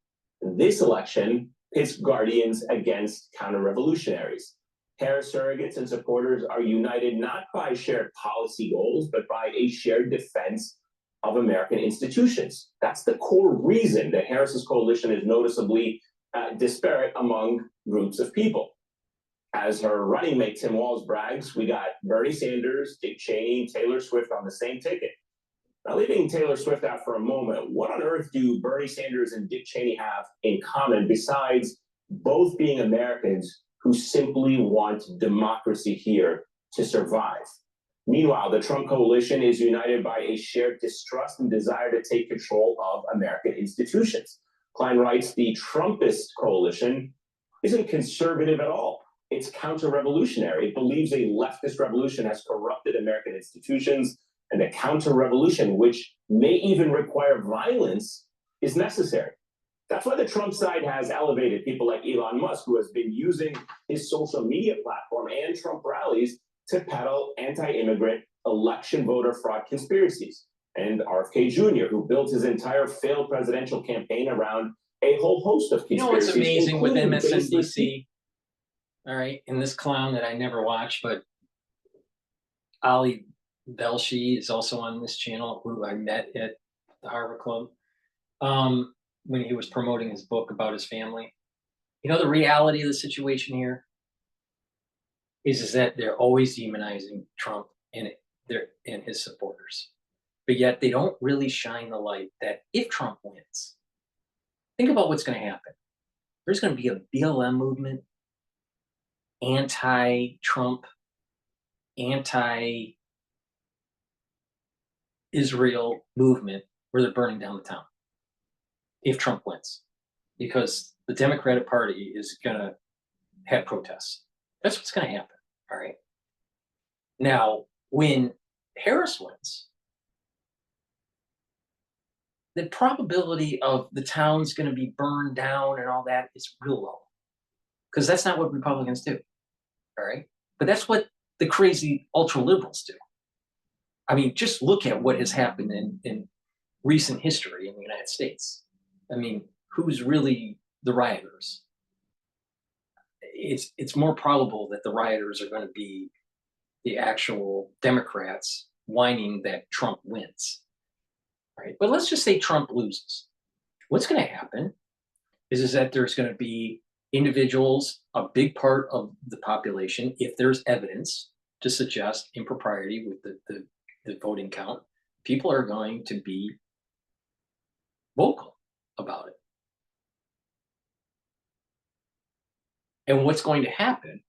This election pits guardians against counter-revolutionaries. Harris surrogates and supporters are united not by shared policy goals, but by a shared defense of American institutions. That's the core reason that Harris's coalition is noticeably disparate among groups of people. As her running mate Tim Walz brags, we got Bernie Sanders, Dick Cheney, Taylor Swift on the same ticket. Now, leaving Taylor Swift out for a moment, what on earth do Bernie Sanders and Dick Cheney have in common besides both being Americans who simply want democracy here to survive? Meanwhile, the Trump coalition is united by a shared distrust and desire to take control of American institutions. Klein writes, the Trumpist coalition isn't conservative at all. It's counter-revolutionary. It believes a leftist revolution has corrupted American institutions, and a counter-revolution, which may even require violence, is necessary. That's why the Trump side has elevated people like Elon Musk, who has been using his social media platform and Trump rallies to peddle anti-immigrant election voter fraud conspiracies. And RFK Jr., who built his entire failed presidential campaign around a whole host of conspiracies. You know what's amazing with including MSNBC? All right, and this clown that I never watched, but Ali Velshi is also on this channel, who I met at the Harvard Club when he was promoting his book about his family. You know, the reality of the situation here is that they're always demonizing Trump and his supporters, but yet they don't really shine the light that if Trump wins, think about what's going to happen. There's going to be a BLM movement, anti-Trump, anti-Israel movement where they're burning down the town if Trump wins, because the Democratic Party is going to have protests. That's what's going to happen. All right. Now, when Harris wins, the probability of the town's going to be burned down and all that is real low, because that's not what Republicans do. All right. But that's what the crazy ultra liberals do. I mean, just look at what has happened in recent history in the United States. I mean, who's really the rioters? It's more probable that the rioters are going to be the actual Democrats whining that Trump wins. Right? But let's just say Trump loses. What's going to happen is that there's going to be individuals, a big part of the population, if there's evidence to suggest impropriety with the voting count, people are going to be vocal about it. And what's going to happen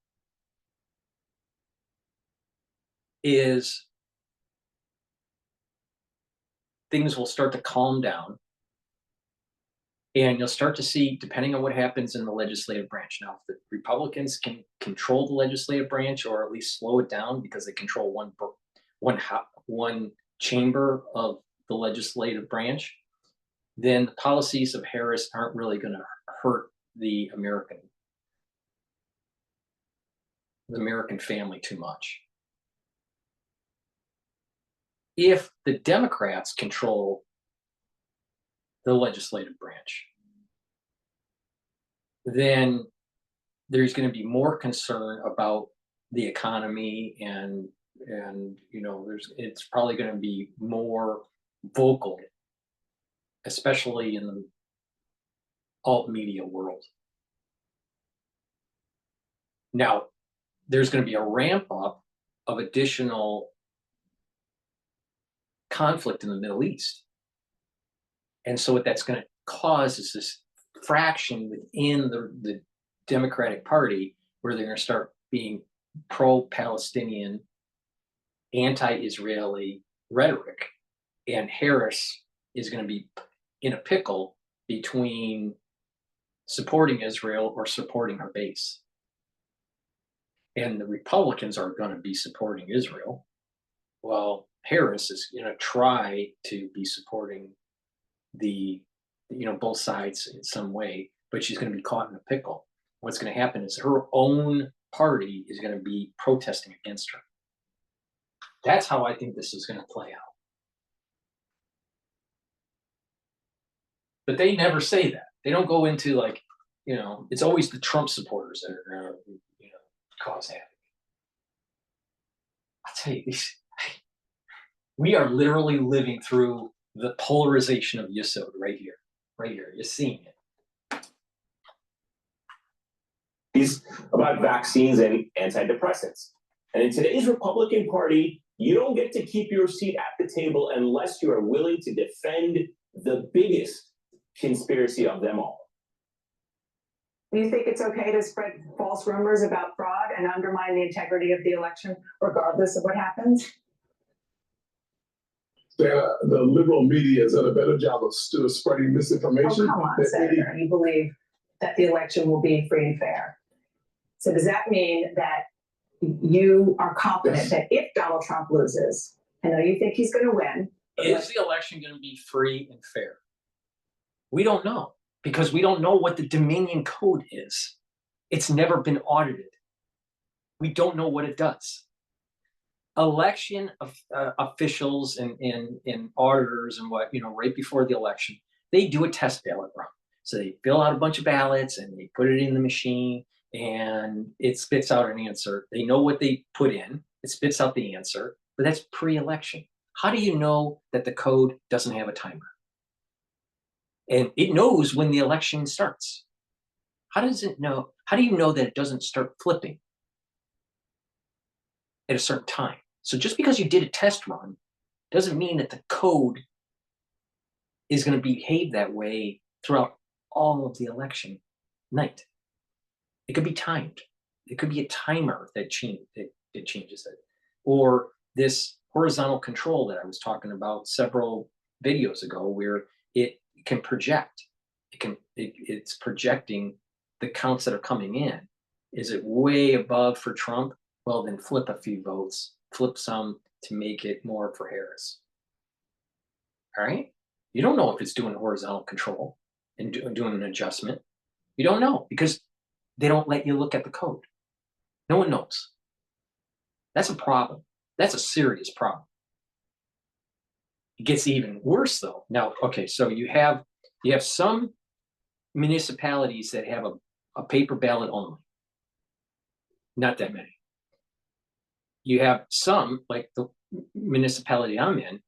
is things will start to calm down, and you'll start to see, depending on what happens in the legislative branch. Now, if the Republicans can control the legislative branch, or at least slow it down because they control one chamber of the legislative branch, then the policies of Harris aren't really going to hurt the American family too much. If the Democrats control the legislative branch, then there's going to be more concern about the economy, and it's probably going to be more vocal, especially in the alt media world. Now, there's going to be a ramp up of additional conflict in the Middle East. And so what that's going to cause is this fraction within the Democratic Party, where they're going to start being pro-Palestinian, anti-Israeli rhetoric. And Harris is going to be in a pickle between supporting Israel or supporting our base. And the Republicans are going to be supporting Israel. Well, Harris is going to try to be supporting both sides in some way, but she's going to be caught in a pickle. What's going to happen is her own party is going to be protesting against her. That's how I think this is going to play out. But they never say that. They don't go into it's always the Trump supporters that are going to, cause havoc. I'll tell you, we are literally living through the polarization of Yesod right here. Right here. You're seeing it. Is about vaccines and antidepressants. And in today's Republican Party, you don't get to keep your seat at the table unless you are willing to defend the biggest conspiracy of them all. Do you think it's okay to spread false rumors about fraud and undermine the integrity of the election, regardless of what happens? The liberal media has done a better job of still spreading misinformation. Oh, come on, Senator. You believe that the election will be free and fair. So does that mean that you are confident that if Donald Trump loses, I know you think he's going to win. Is the election going to be free and fair? We don't know, because we don't know what the Dominion Code is. It's never been audited. We don't know what it does. Election officials and auditors and right before the election, they do a test ballot run. So they fill out a bunch of ballots and they put it in the machine and it spits out an answer. They know what they put in. It spits out the answer, but that's pre-election. How do you know that the code doesn't have a timer? And it knows when the election starts. How does it know? How do you know that it doesn't start flipping at a certain time? So just because you did a test run doesn't mean that the code is going to behave that way throughout all of the election night. It could be timed. It could be a timer that changes it. Or this horizontal control that I was talking about several videos ago, where it can project. It's projecting the counts that are coming in. Is it way above for Trump? Well, then flip a few votes, flip some to make it more for Harris. All right? You don't know if it's doing horizontal control and doing an adjustment. You don't know because they don't let you look at the code. No one knows. That's a problem. That's a serious problem. It gets even worse though. Now, okay, so you have some municipalities that have a paper ballot only. Not that many. You have some, like the municipality I'm in,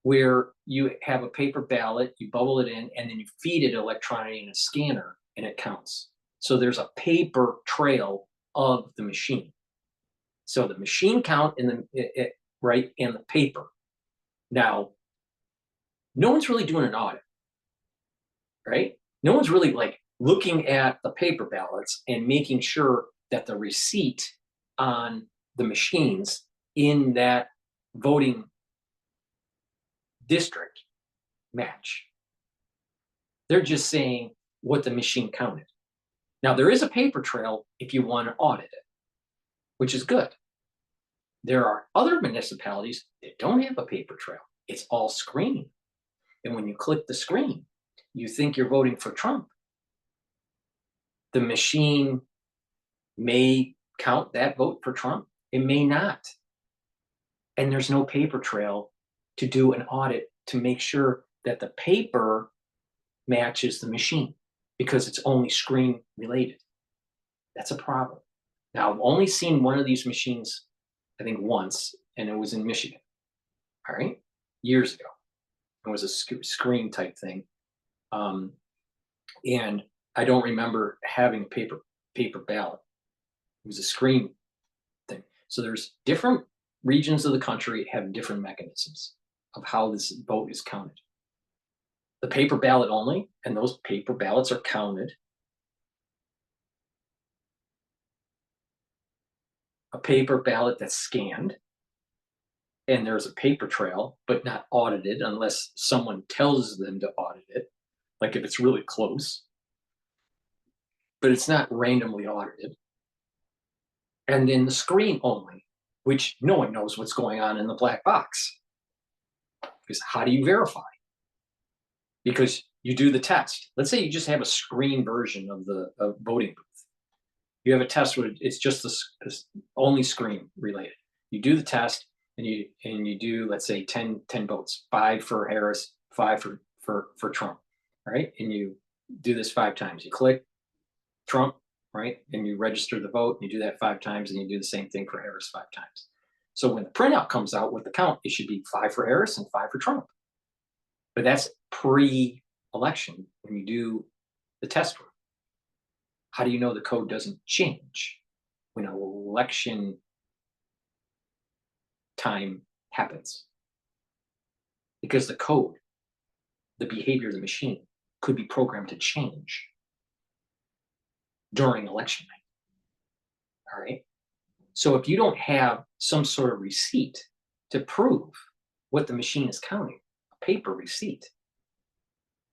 where you have a paper ballot, you bubble it in, and then you feed it electronically in a scanner, and it counts. So there's a paper trail of the machine. So the machine count and right, and the paper. Now, no one's really doing an audit, right? No one's really like looking at the paper ballots and making sure that the receipt on the machines in that voting district match. They're just saying what the machine counted. Now, there is a paper trail if you want to audit it, which is good. There are other municipalities that don't have a paper trail. It's all screen. And when you click the screen, you think you're voting for Trump. The machine may count that vote for Trump. It may not. And there's no paper trail to do an audit to make sure that the paper matches the machine because it's only screen related. That's a problem. Now, I've only seen one of these machines, I think once, and it was in Michigan, all right, years ago. It was a screen type thing. And I don't remember having a paper ballot. It was a screen thing. So there's different regions of the country have different mechanisms of how this vote is counted. The paper ballot only, and those paper ballots are counted. A paper ballot that's scanned, and there's a paper trail, but not audited unless someone tells them to audit it, like if it's really close. But it's not randomly audited. And then the screen only, which no one knows what's going on in the black box. Because how do you verify? Because you do the test. Let's say you just have a screen version of the voting booth. You have a test where it's just this only screen related. You do the test and you do, let's say 10 votes, 5 for Harris, 5 for Trump, right? And you do this 5 times. You click Trump, right? And you register the vote, and you do that 5 times, and you do the same thing for Harris 5 times. So when the printout comes out with the count, it should be 5 for Harris and 5 for Trump. But that's pre-election when you do the test work. How do you know the code doesn't change when election time happens? Because the code, the behavior of the machine, could be programmed to change during election night. All right. So if you don't have some sort of receipt to prove what the machine is counting, a paper receipt,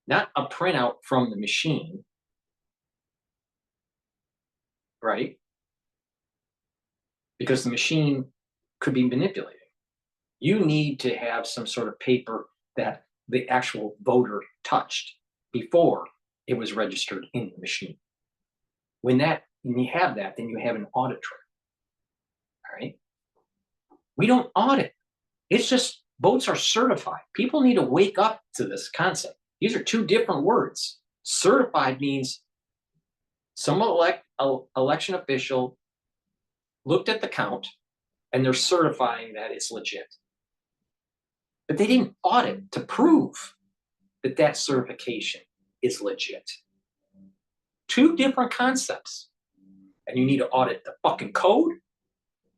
not a printout from the machine, right? Because the machine could be manipulating. You need to have some sort of paper that the actual voter touched before it was registered in the machine. When you have that, then you have an audit trail. All right. We don't audit. It's just votes are certified. People need to wake up to this concept. These are 2 different words. Certified means some election official looked at the count and they're certifying that it's legit. But they didn't audit to prove that that certification is legit. 2 different concepts. And you need to audit the fucking code,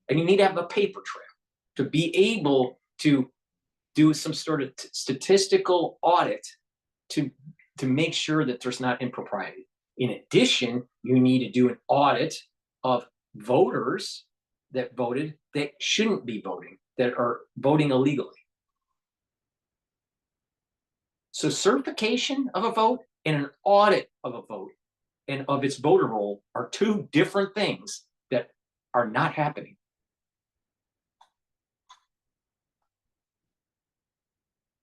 and you need to have a paper trail to be able to do some sort of statistical audit to make sure that there's not impropriety. In addition, you need to do an audit of voters that voted that shouldn't be voting, that are voting illegally. So certification of a vote and an audit of a vote and of its voter roll are 2 different things that are not happening.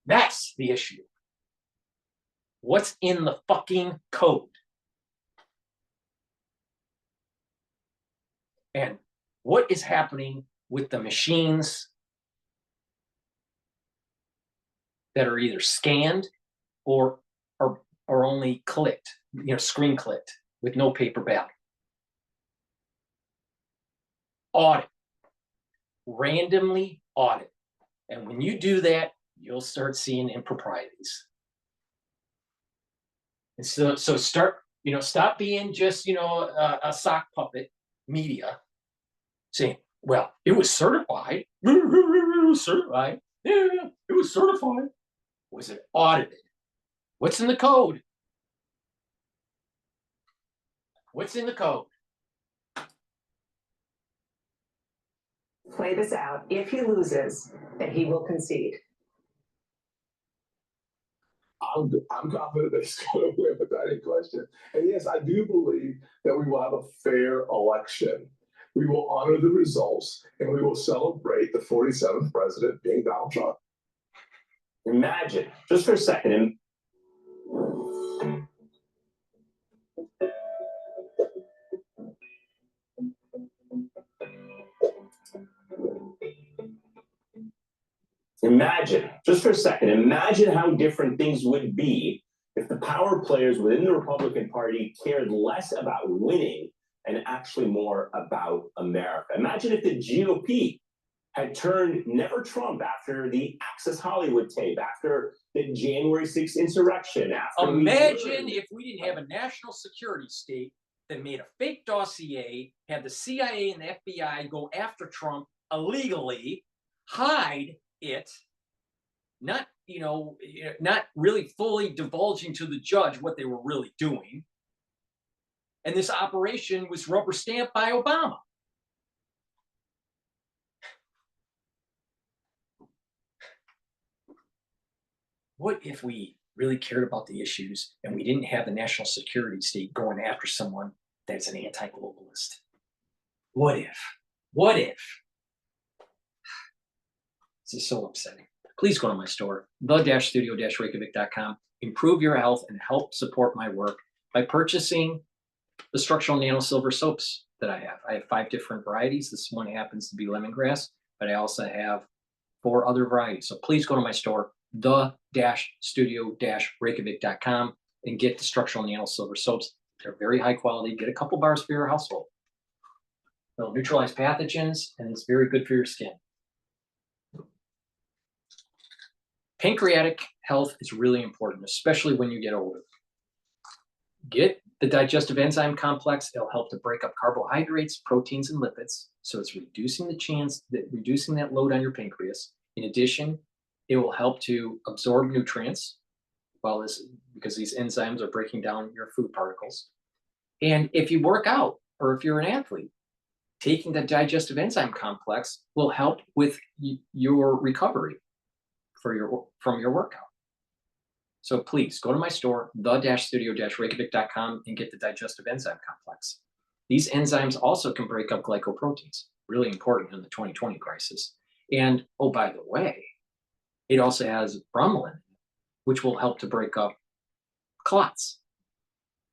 That's the issue. What's in the fucking code? And what is happening with the machines that are either scanned or only clicked, screen clicked with no paper ballot? Audit. Randomly audit. And when you do that, you'll start seeing improprieties. And so start Stop being just, a sock puppet media saying, well, it was certified. Certified. Yeah, it was certified. Was it audited? What's in the code? What's in the code? Play this out. If he loses, then he will concede. I'm confident that he's going to win without any question. And yes, I do believe that we will have a fair election. We will honor the results and we will celebrate the 47th president being Donald Trump. Imagine, just for a second, imagine how different things would be if the power players within the Republican Party cared less about winning and actually more about America. Imagine if the GOP had turned Never Trump after the Access Hollywood tape, after the January 6th insurrection, after Imagine if we didn't have a national security state that made a fake dossier, had the CIA and the FBI go after Trump illegally, hide it, not really fully divulging to the judge what they were really doing. And this operation was rubber stamped by Obama. What if we really cared about the issues and we didn't have the national security state going after someone that's an anti-globalist? What if? What if? This is so upsetting. Please go to my store, the-studio-reykjavik.com. Improve your health and help support my work by purchasing the structural nano silver soaps that I have. I have 5 different varieties. This one happens to be lemongrass, but I also have 4 other varieties. So please go to my store, the-studio-reykjavik.com, and get the structural nano silver soaps. They're very high quality. Get a couple bars for your household. They'll neutralize pathogens, and it's very good for your skin. Pancreatic health is really important, especially when you get older. Get the digestive enzyme complex. It'll help to break up carbohydrates, proteins, and lipids. So it's reducing that load on your pancreas. In addition, it will help to absorb nutrients, because these enzymes are breaking down your food particles. And if you work out, or if you're an athlete, taking the digestive enzyme complex will help with your recovery from your workout. So please go to my store, the-studio-reykjavik.com, and get the digestive enzyme complex. These enzymes also can break up glycoproteins, really important in the 2020 crisis. And oh, by the way, it also has bromelain, which will help to break up clots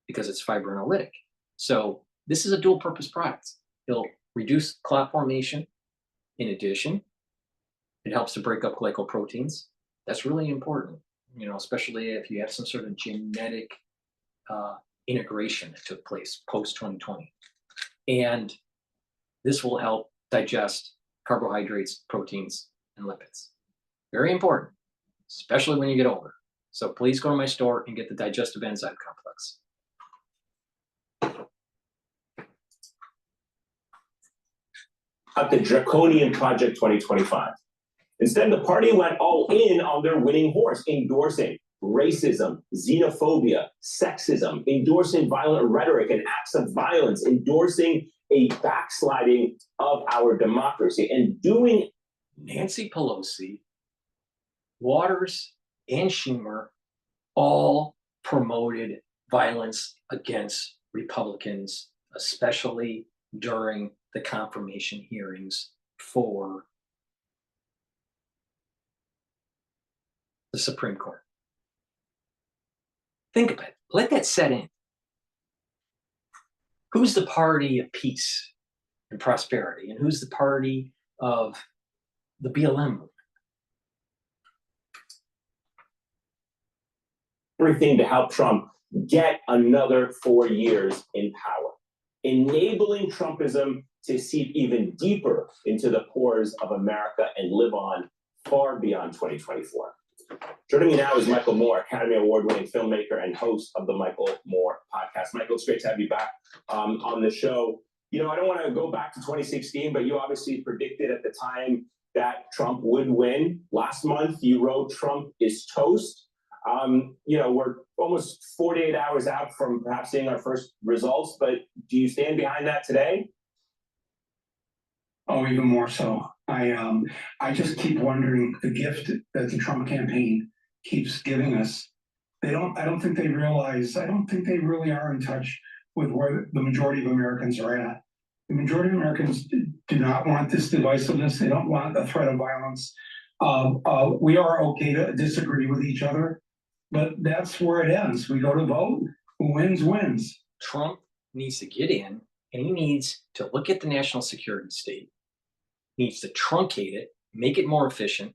because it's fibrinolytic. So this is a dual purpose product. It'll reduce clot formation. In addition, it helps to break up glycoproteins. That's really important, especially if you have some sort of genetic integration that took place post-2020. And this will help digest carbohydrates, proteins, and lipids. Very important, especially when you get older. So please go to my store and get the digestive enzyme complex. At the Draconian Project 2025. Instead, the party went all in on their winning horse, endorsing racism, xenophobia, sexism, endorsing violent rhetoric and acts of violence, endorsing a backsliding of our democracy, and doing. Nancy Pelosi, Waters, and Schumer all promoted violence against Republicans, especially during the confirmation hearings for the Supreme Court. Think about it. Let that set in. Who's the party of peace and prosperity? And who's the party of the BLM movement? Everything to help Trump get another 4 years in power, enabling Trumpism to seep even deeper into the pores of America and live on far beyond 2024. Joining me now is Michael Moore, Academy Award-winning filmmaker and host of the Michael Moore podcast. Michael, it's great to have you back on the show. You know, I don't want to go back to 2016, but you obviously predicted at the time that Trump would win. Last month, you wrote Trump is toast. You know, we're almost 48 hours out from perhaps seeing our first results, but do you stand behind that today? Oh, even more so. I just keep wondering the gift that the Trump campaign keeps giving us. I don't think they realize, I don't think they really are in touch with where the majority of Americans are at. The majority of Americans do not want this divisiveness. They don't want the threat of violence. We are okay to disagree with each other, but that's where it ends. We go to vote. Who wins, wins. Trump needs to get in, and he needs to look at the national security state, needs to truncate it, make it more efficient,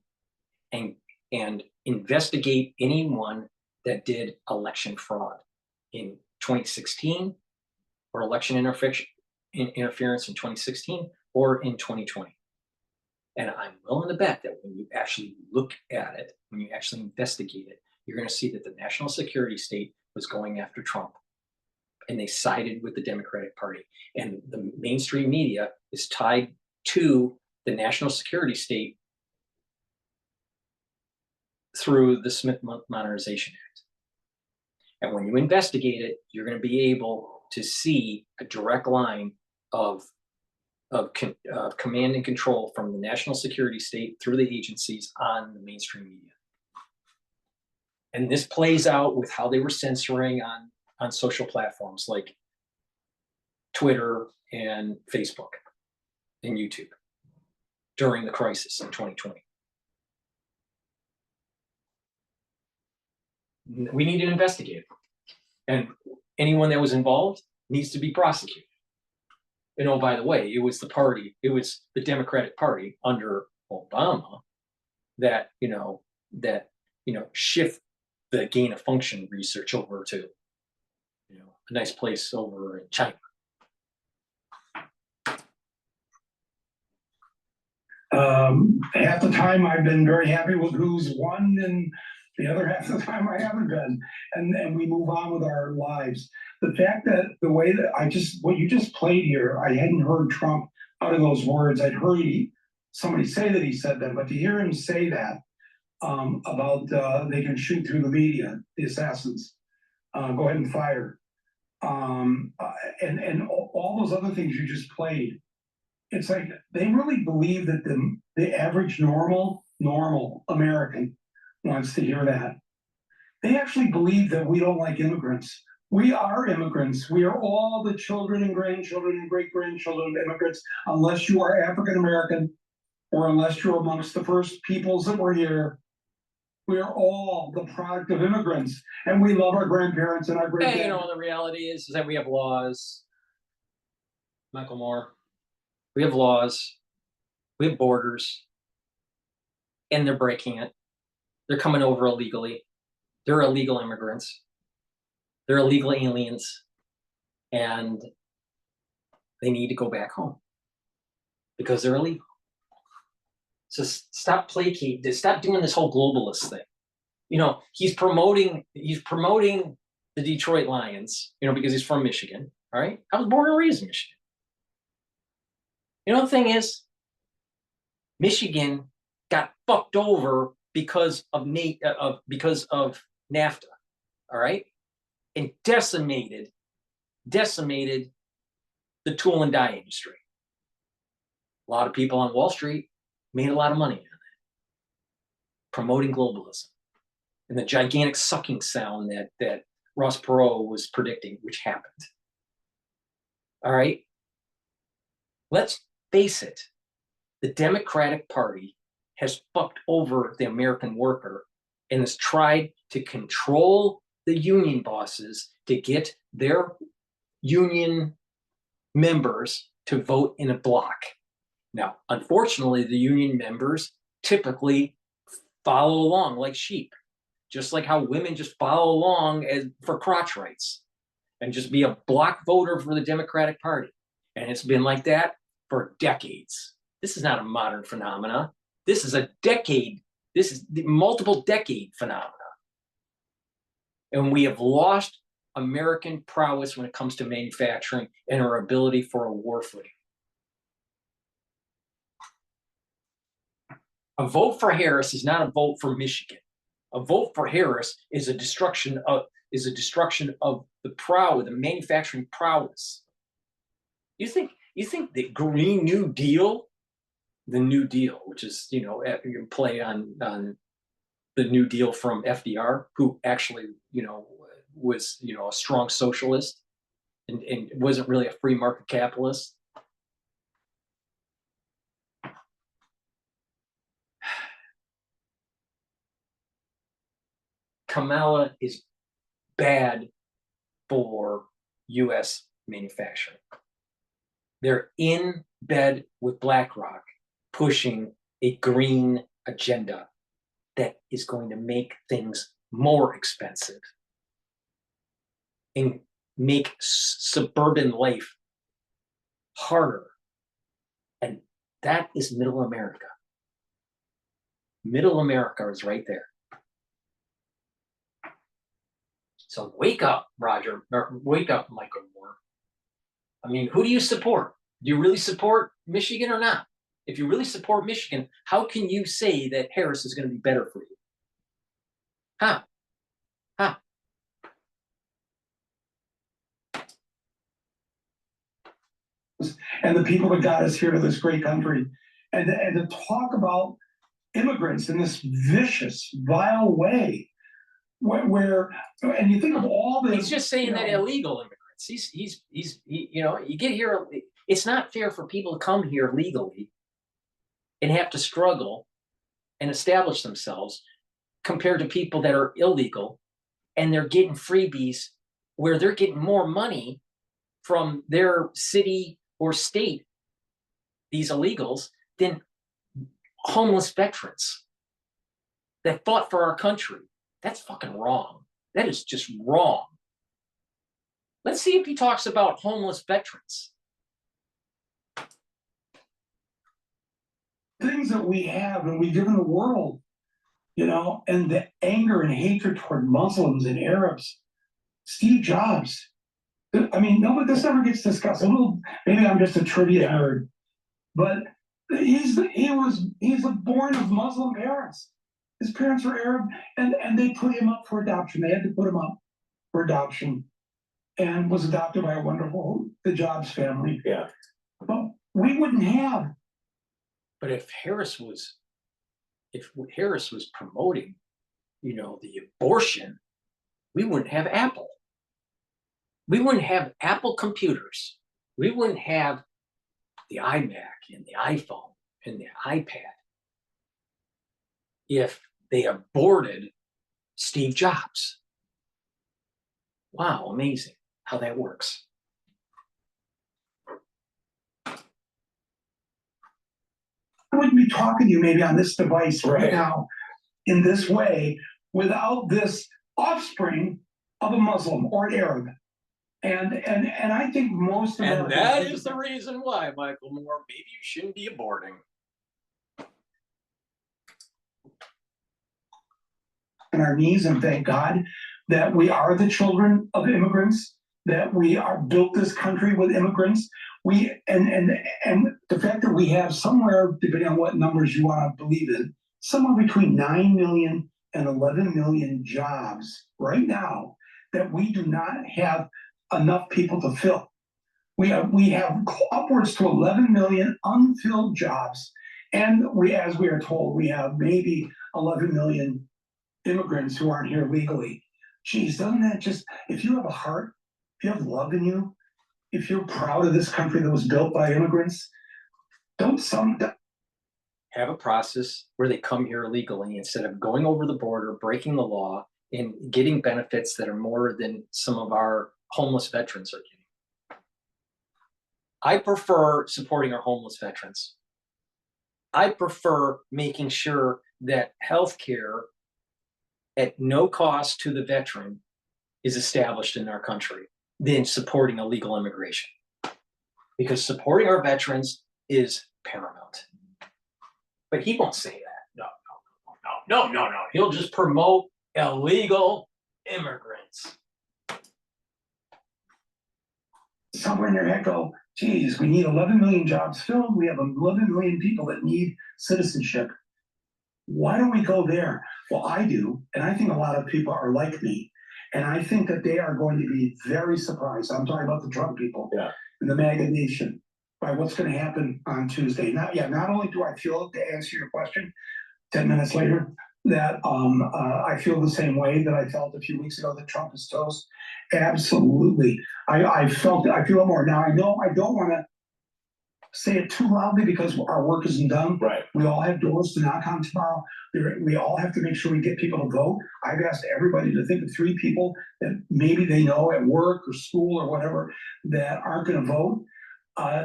and investigate anyone that did election fraud in 2016 or election interference in 2016 or in 2020. And I'm willing to bet that when you actually look at it, when you actually investigate it, you're going to see that the national security state was going after Trump, and they sided with the Democratic Party. And the mainstream media is tied to the national security state through the Smith Modernization Act. And when you investigate it, you're going to be able to see a direct line of command and control from the national security state through the agencies on the mainstream media. And this plays out with how they were censoring on social platforms like Twitter and Facebook and YouTube during the crisis in 2020. We need to investigate it. And anyone that was involved needs to be prosecuted. And oh, by the way, it was the Democratic Party under Obama that shift the gain of function research over to, a nice place over in China. Half the time I've been very happy with who's won, and the other half of the time I haven't been. And we move on with our lives. The fact that the way that what you just played here, I hadn't heard Trump out of those words. I'd heard somebody say that he said that, but to hear him say that about they can shoot through the media, the assassins, go ahead and fire, and all those other things you just played, it's like they really believe that the average normal American wants to hear that. They actually believe that we don't like immigrants. We are immigrants. We are all the children and grandchildren and great-grandchildren of immigrants, unless you are African American or unless you're amongst the first peoples that were here. We are all the product of immigrants, and we love our grandparents and our great-grandparents. The reality is that we have laws. Michael Moore, we have laws, we have borders, and they're breaking it. They're coming over illegally. They're illegal immigrants. They're illegal aliens, and they need to go back home because they're illegal. So stop placating. Stop doing this whole globalist thing. He's promoting the Detroit Lions, because he's from Michigan. All right, I was born and raised in Michigan. The thing is, Michigan got fucked over because of NAFTA. All right, and decimated the tool and die industry. A lot of people on Wall Street made a lot of money on that, promoting globalism and the gigantic sucking sound that Ross Perot was predicting, which happened. All right, let's face it, the Democratic Party has fucked over the American worker and has tried to control the union bosses to get their union members to vote in a block. Now, unfortunately, the union members typically follow along like sheep, just like how women just follow along for crotch rights and just be a block voter for the Democratic Party. And it's been like that for decades. This is not a modern phenomenon. This is a decade This is the multiple decade phenomena. And we have lost American prowess when it comes to manufacturing and our ability for a war footing. A vote for Harris is not a vote for Michigan. A vote for Harris is a destruction of the manufacturing prowess. You think the Green New Deal, the New Deal, which is, you can play on the New Deal from FDR, who actually, was, a strong socialist and wasn't really a free market capitalist. Kamala is bad for U.S. manufacturing. They're in bed with BlackRock, pushing a green agenda that is going to make things more expensive and make suburban life harder. And that is middle America. Middle America is right there. So wake up, Roger, or wake up, Michael Moore. I mean, who do you support? Do you really support Michigan or not? If you really support Michigan, how can you say that Harris is going to be better for you? Huh? Huh? And the people that got us here to this great country, and to talk about immigrants in this vicious, vile way, where and you think of all the. He's just saying that illegal immigrants. He's you get here. It's not fair for people to come here legally and have to struggle and establish themselves compared to people that are illegal and they're getting freebies where they're getting more money from their city or state, these illegals, than homeless veterans that fought for our country. That's fucking wrong. That is just wrong. Let's see if he talks about homeless veterans. Things that we have and we give in the world, and the anger and hatred toward Muslims and Arabs. Steve Jobs. I mean, this never gets discussed. Maybe I'm just a trivia nerd, but he's born of Muslim parents. His parents were Arab, and they put him up for adoption. They had to put him up for adoption, and was adopted by the Jobs family. Yeah. But we wouldn't have. But if Harris was promoting, the abortion, we wouldn't have Apple. We wouldn't have Apple computers. We wouldn't have the iMac and the iPhone and the iPad if they aborted Steve Jobs. Wow, amazing how that works. I wouldn't be talking to you maybe on this device right now in this way without this offspring of a Muslim or an Arab. And I think most of And that is the reason why, Michael Moore, maybe you shouldn't be aborting. On our knees and thank God that we are the children of immigrants, that we are built this country with immigrants. And the fact that we have somewhere, depending on what numbers you want to believe in, somewhere between 9 million and 11 million jobs right now that we do not have enough people to fill. We have upwards to 11 million unfilled jobs, and as we are told, we have maybe 11 million immigrants who aren't here legally. Geez, doesn't that just, if you have a heart, if you have love in you, if you're proud of this country that was built by immigrants, have a process where they come here illegally instead of going over the border, breaking the law, and getting benefits that are more than some of our homeless veterans are getting. I prefer supporting our homeless veterans. I prefer making sure that health care at no cost to the veteran is established in our country than supporting illegal immigration. Because supporting our veterans is paramount. But he won't say that. No. He'll just promote illegal immigrants. Somewhere in their head go, geez, we need 11 million jobs filled. We have 11 million people that need citizenship. Why don't we go there? Well, I do. And I think a lot of people are like me. And I think that they are going to be very surprised. I'm talking about the Trump people and the MAGA nation by what's going to happen on Tuesday. Not only do I feel, to answer your question 10 minutes later, that I feel the same way that I felt a few weeks ago that Trump is toast. Absolutely. I feel it more. Now, I know I don't want to say it too loudly because our work isn't done. Right. We all have doors to knock on tomorrow. We all have to make sure we get people to vote. I've asked everybody to think of 3 people that maybe they know at work or school or whatever that aren't going to vote,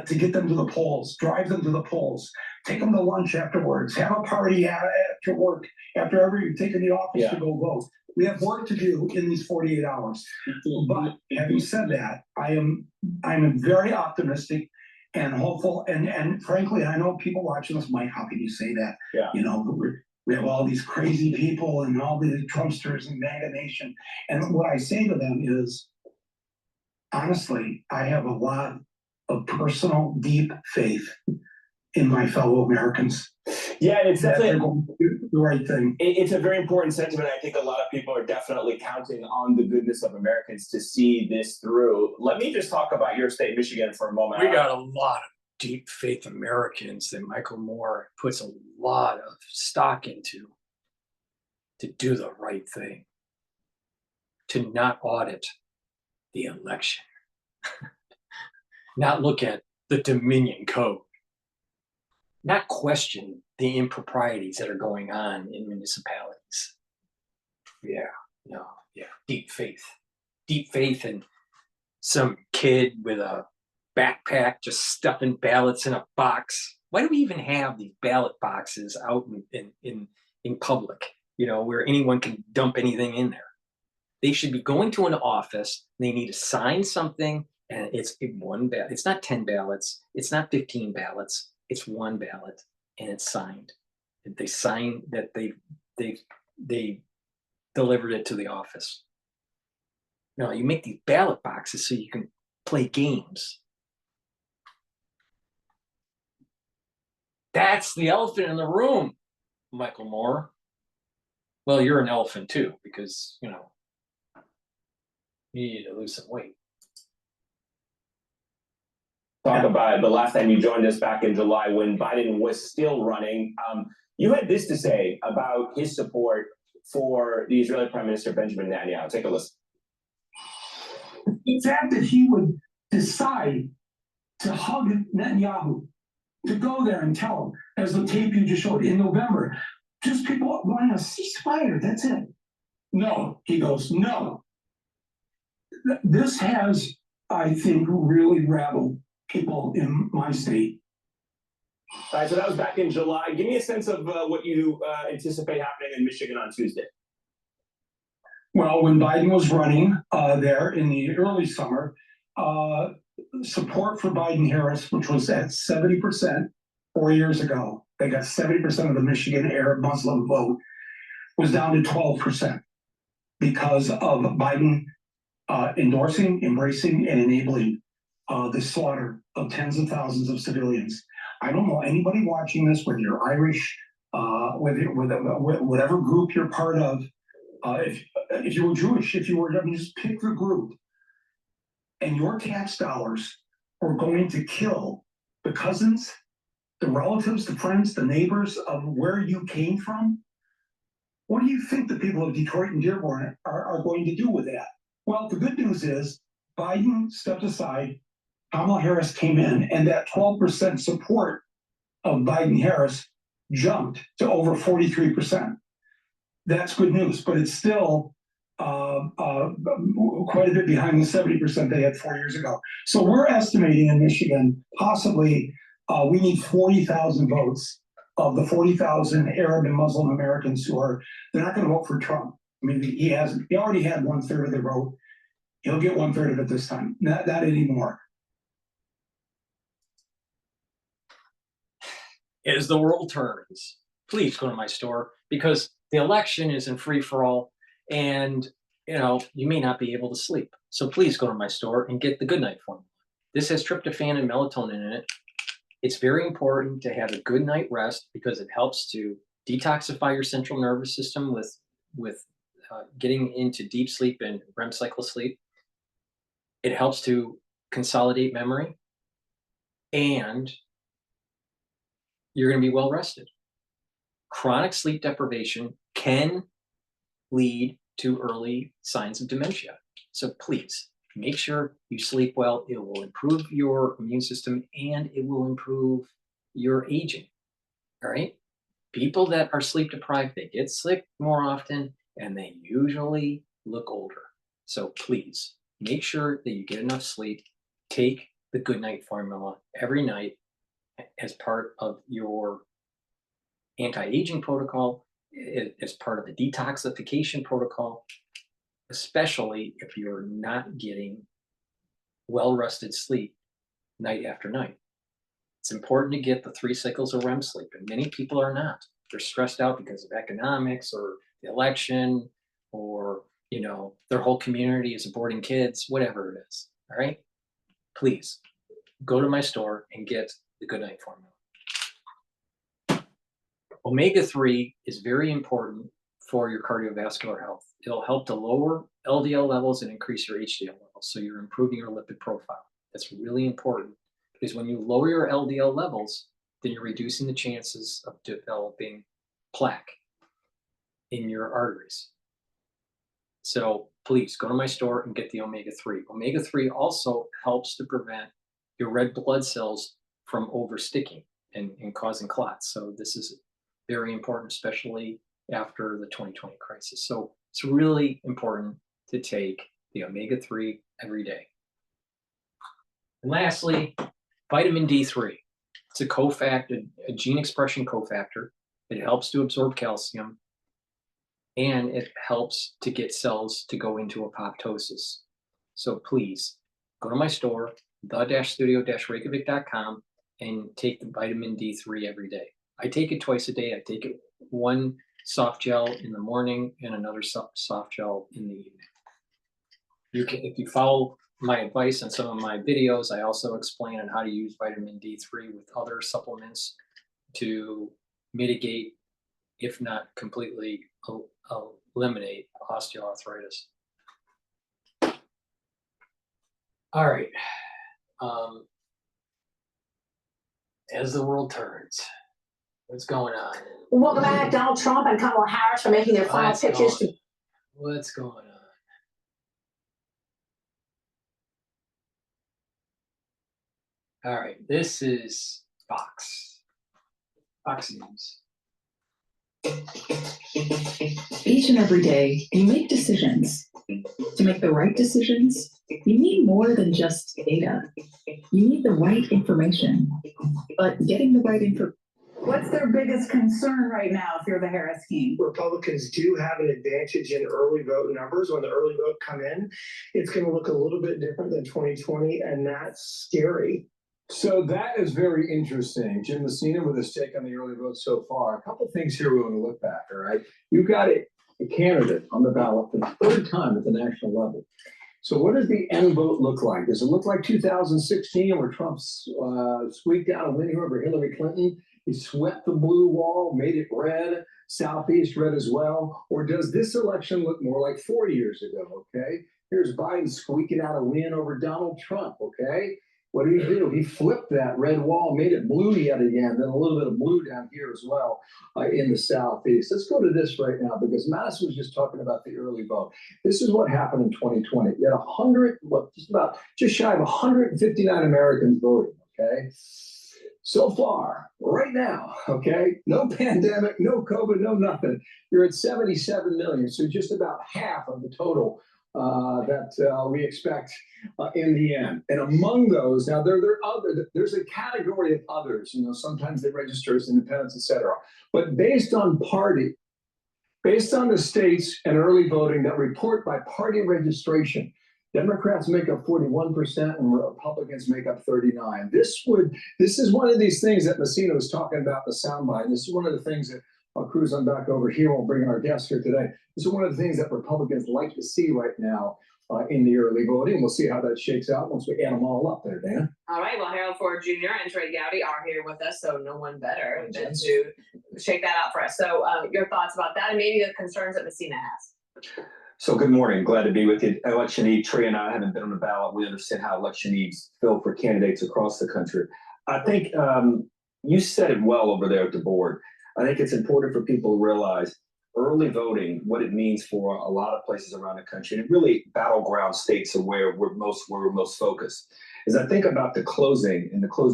to get them to the polls, drive them to the polls, take them to lunch afterwards, have a party after work, after ever you've taken the office to go vote. We have work to do in these 48 hours. But having said that, I'm very optimistic and hopeful, and frankly, I know people watching this, Mike, how can you say that? You know, we have all these crazy people and all these Trumpsters and MAGA Nation. And what I say to them is, honestly, I have a lot of personal, deep faith in my fellow Americans. Yeah, and it's definitely going to do the right thing. It's a very important sentiment. I think a lot of people are definitely counting on the goodness of Americans to see this through. Let me just talk about your state, Michigan, for a moment. We got a lot of deep faith Americans that Michael Moore puts a lot of stock into to do the right thing, to not audit the election, not look at the Dominion Code, not question the improprieties that are going on in municipalities. Deep faith in some kid with a backpack just stuffing ballots in a box. Why do we even have these ballot boxes out in public, where anyone can dump anything in there? They should be going to an office, they need to sign something, and it's one ballot. It's not 10 ballots, it's not 15 ballots, it's one ballot, and it's signed. They sign that they delivered it to the office. No, you make these ballot boxes so you can play games. That's the elephant in the room, Michael Moore. Well, you're an elephant too, because you need to lose some weight. Talk about the last time you joined us back in July when Biden was still running. You had this to say about his support for the Israeli Prime Minister Benjamin Netanyahu. Take a listen. The fact that he would decide to hug Netanyahu, to go there and tell him, as the tape you just showed in November, just people wanting a ceasefire, that's it. No, he goes, no. This has, I think, really rattled people in my state. All right, so that was back in July. Give me a sense of what you anticipate happening in Michigan on Tuesday. Well, when Biden was running there in the early summer, support for Biden-Harris, which was at 70% 4 years ago, they got 70% of the Michigan Arab Muslim vote, was down to 12% because of Biden endorsing, embracing, and enabling the slaughter of tens of thousands of civilians. I don't know anybody watching this, whether you're Irish, whatever group you're part of, if you were Jewish, just pick the group, and your tax dollars are going to kill the cousins, the relatives, the friends, the neighbors of where you came from. What do you think the people of Detroit and Dearborn are going to do with that? Well, the good news is Biden stepped aside, Kamala Harris came in, and that 12% support of Biden-Harris jumped to over 43%. That's good news, but it's still quite a bit behind the 70% they had 4 years ago. So we're estimating in Michigan, possibly we need 40,000 votes of the 40,000 Arab and Muslim Americans they're not going to vote for Trump. I mean, he already had 1/3 of the vote. He'll get 1/3 of it this time, not anymore. As the world turns, please go to my store, because the election is in free for all, and you may not be able to sleep. So please go to my store and get the Good Night formula. This has tryptophan and melatonin in it. It's very important to have a good night rest because it helps to detoxify your central nervous system with getting into deep sleep and REM cycle sleep. It helps to consolidate memory, and you're going to be well rested. Chronic sleep deprivation can lead to early signs of dementia. So please make sure you sleep well. It will improve your immune system and it will improve your aging. All right. People that are sleep deprived, they get sick more often and they usually look older. So please make sure that you get enough sleep. Take the Good Night formula every night as part of your anti-aging protocol, as part of the detoxification protocol, especially if you're not getting well-rested sleep night after night. It's important to get the 3 cycles of REM sleep, and many people are not. They're stressed out because of economics or the election, or their whole community is aborting kids, whatever it is. All right, please go to my store and get the Good Night formula. Omega-3 is very important for your cardiovascular health. It'll help to lower LDL levels and increase your HDL levels, so you're improving your lipid profile. That's really important because when you lower your LDL levels, then you're reducing the chances of developing plaque in your arteries. So please go to my store and get the omega-3. Omega-3 also helps to prevent your red blood cells from oversticking and causing clots. So this is very important, especially after the 2020 crisis. So it's really important to take the omega-3 every day. And lastly, vitamin D3. It's a cofactor, a gene expression cofactor. It helps to absorb calcium, and it helps to get cells to go into apoptosis. So please go to my store, the-studio-reykjavik.com, and take the vitamin D3 every day. I take it twice a day. I take it one soft gel in the morning and another soft gel in the evening. If you follow my advice on some of my videos, I also explain on how to use vitamin D3 with other supplements to mitigate, if not completely eliminate, osteoarthritis. All right. As the world turns, what's going on? Welcome back. Donald Trump and Kamala Harris are making their final pitches. What's going on? All right, this is Fox News. Each and every day, you make decisions. To make the right decisions, you need more than just data. You need the right information. But getting the right information. What's their biggest concern right now if you're the Harris team? Republicans do have an advantage in early vote numbers. When the early vote come in, it's going to look a little bit different than 2020, and that's scary. So that is very interesting. Jim Messina with his take on the early vote so far. A couple of things here we want to look back, all right? You've got a candidate on the ballot for the third time at the national level. So what does the end vote look like? Does it look like 2016 where Trump squeaked out a win here over Hillary Clinton? He swept the blue wall, made it red, Southeast red as well. Or does this election look more like 4 years ago, okay? Here's Biden squeaking out a win over Donald Trump, okay? What did he do? He flipped that red wall, made it blue yet again, then a little bit of blue down here as well in the Southeast. Let's go to this right now because Madison was just talking about the early vote. This is what happened in 2020. You had just shy of 159 Americans voting, okay? So far, right now, okay, no pandemic, no COVID, no nothing. You're at 77 million, so just about half of the total that we expect in the end. And among those, now there's a category of others. Sometimes they register as independents, etc. But based on party, based on the states and early voting that report by party registration, Democrats make up 41% and Republicans make up 39%. This is one of these things that Messina was talking about in the soundbite. This is one of the things that I'll cruise on back over here. We'll bring in our guest here today. This is one of the things that Republicans like to see right now in the early voting. We'll see how that shakes out once we add them all up there, Dana. All right. Well, Harold Ford Jr. and Trey Gowdy are here with us, so no one better than to shake that out for us. So your thoughts about that and maybe the concerns that Messina has. So good morning. Glad to be with you. Election Eve, Trey and I haven't been on the ballot. We understand how election needs feel for candidates across the country. I think you said it well over there at the board. I think it's important for people to realize early voting, what it means for a lot of places around the country, and really battleground states are where we're most focused. As I think about the closing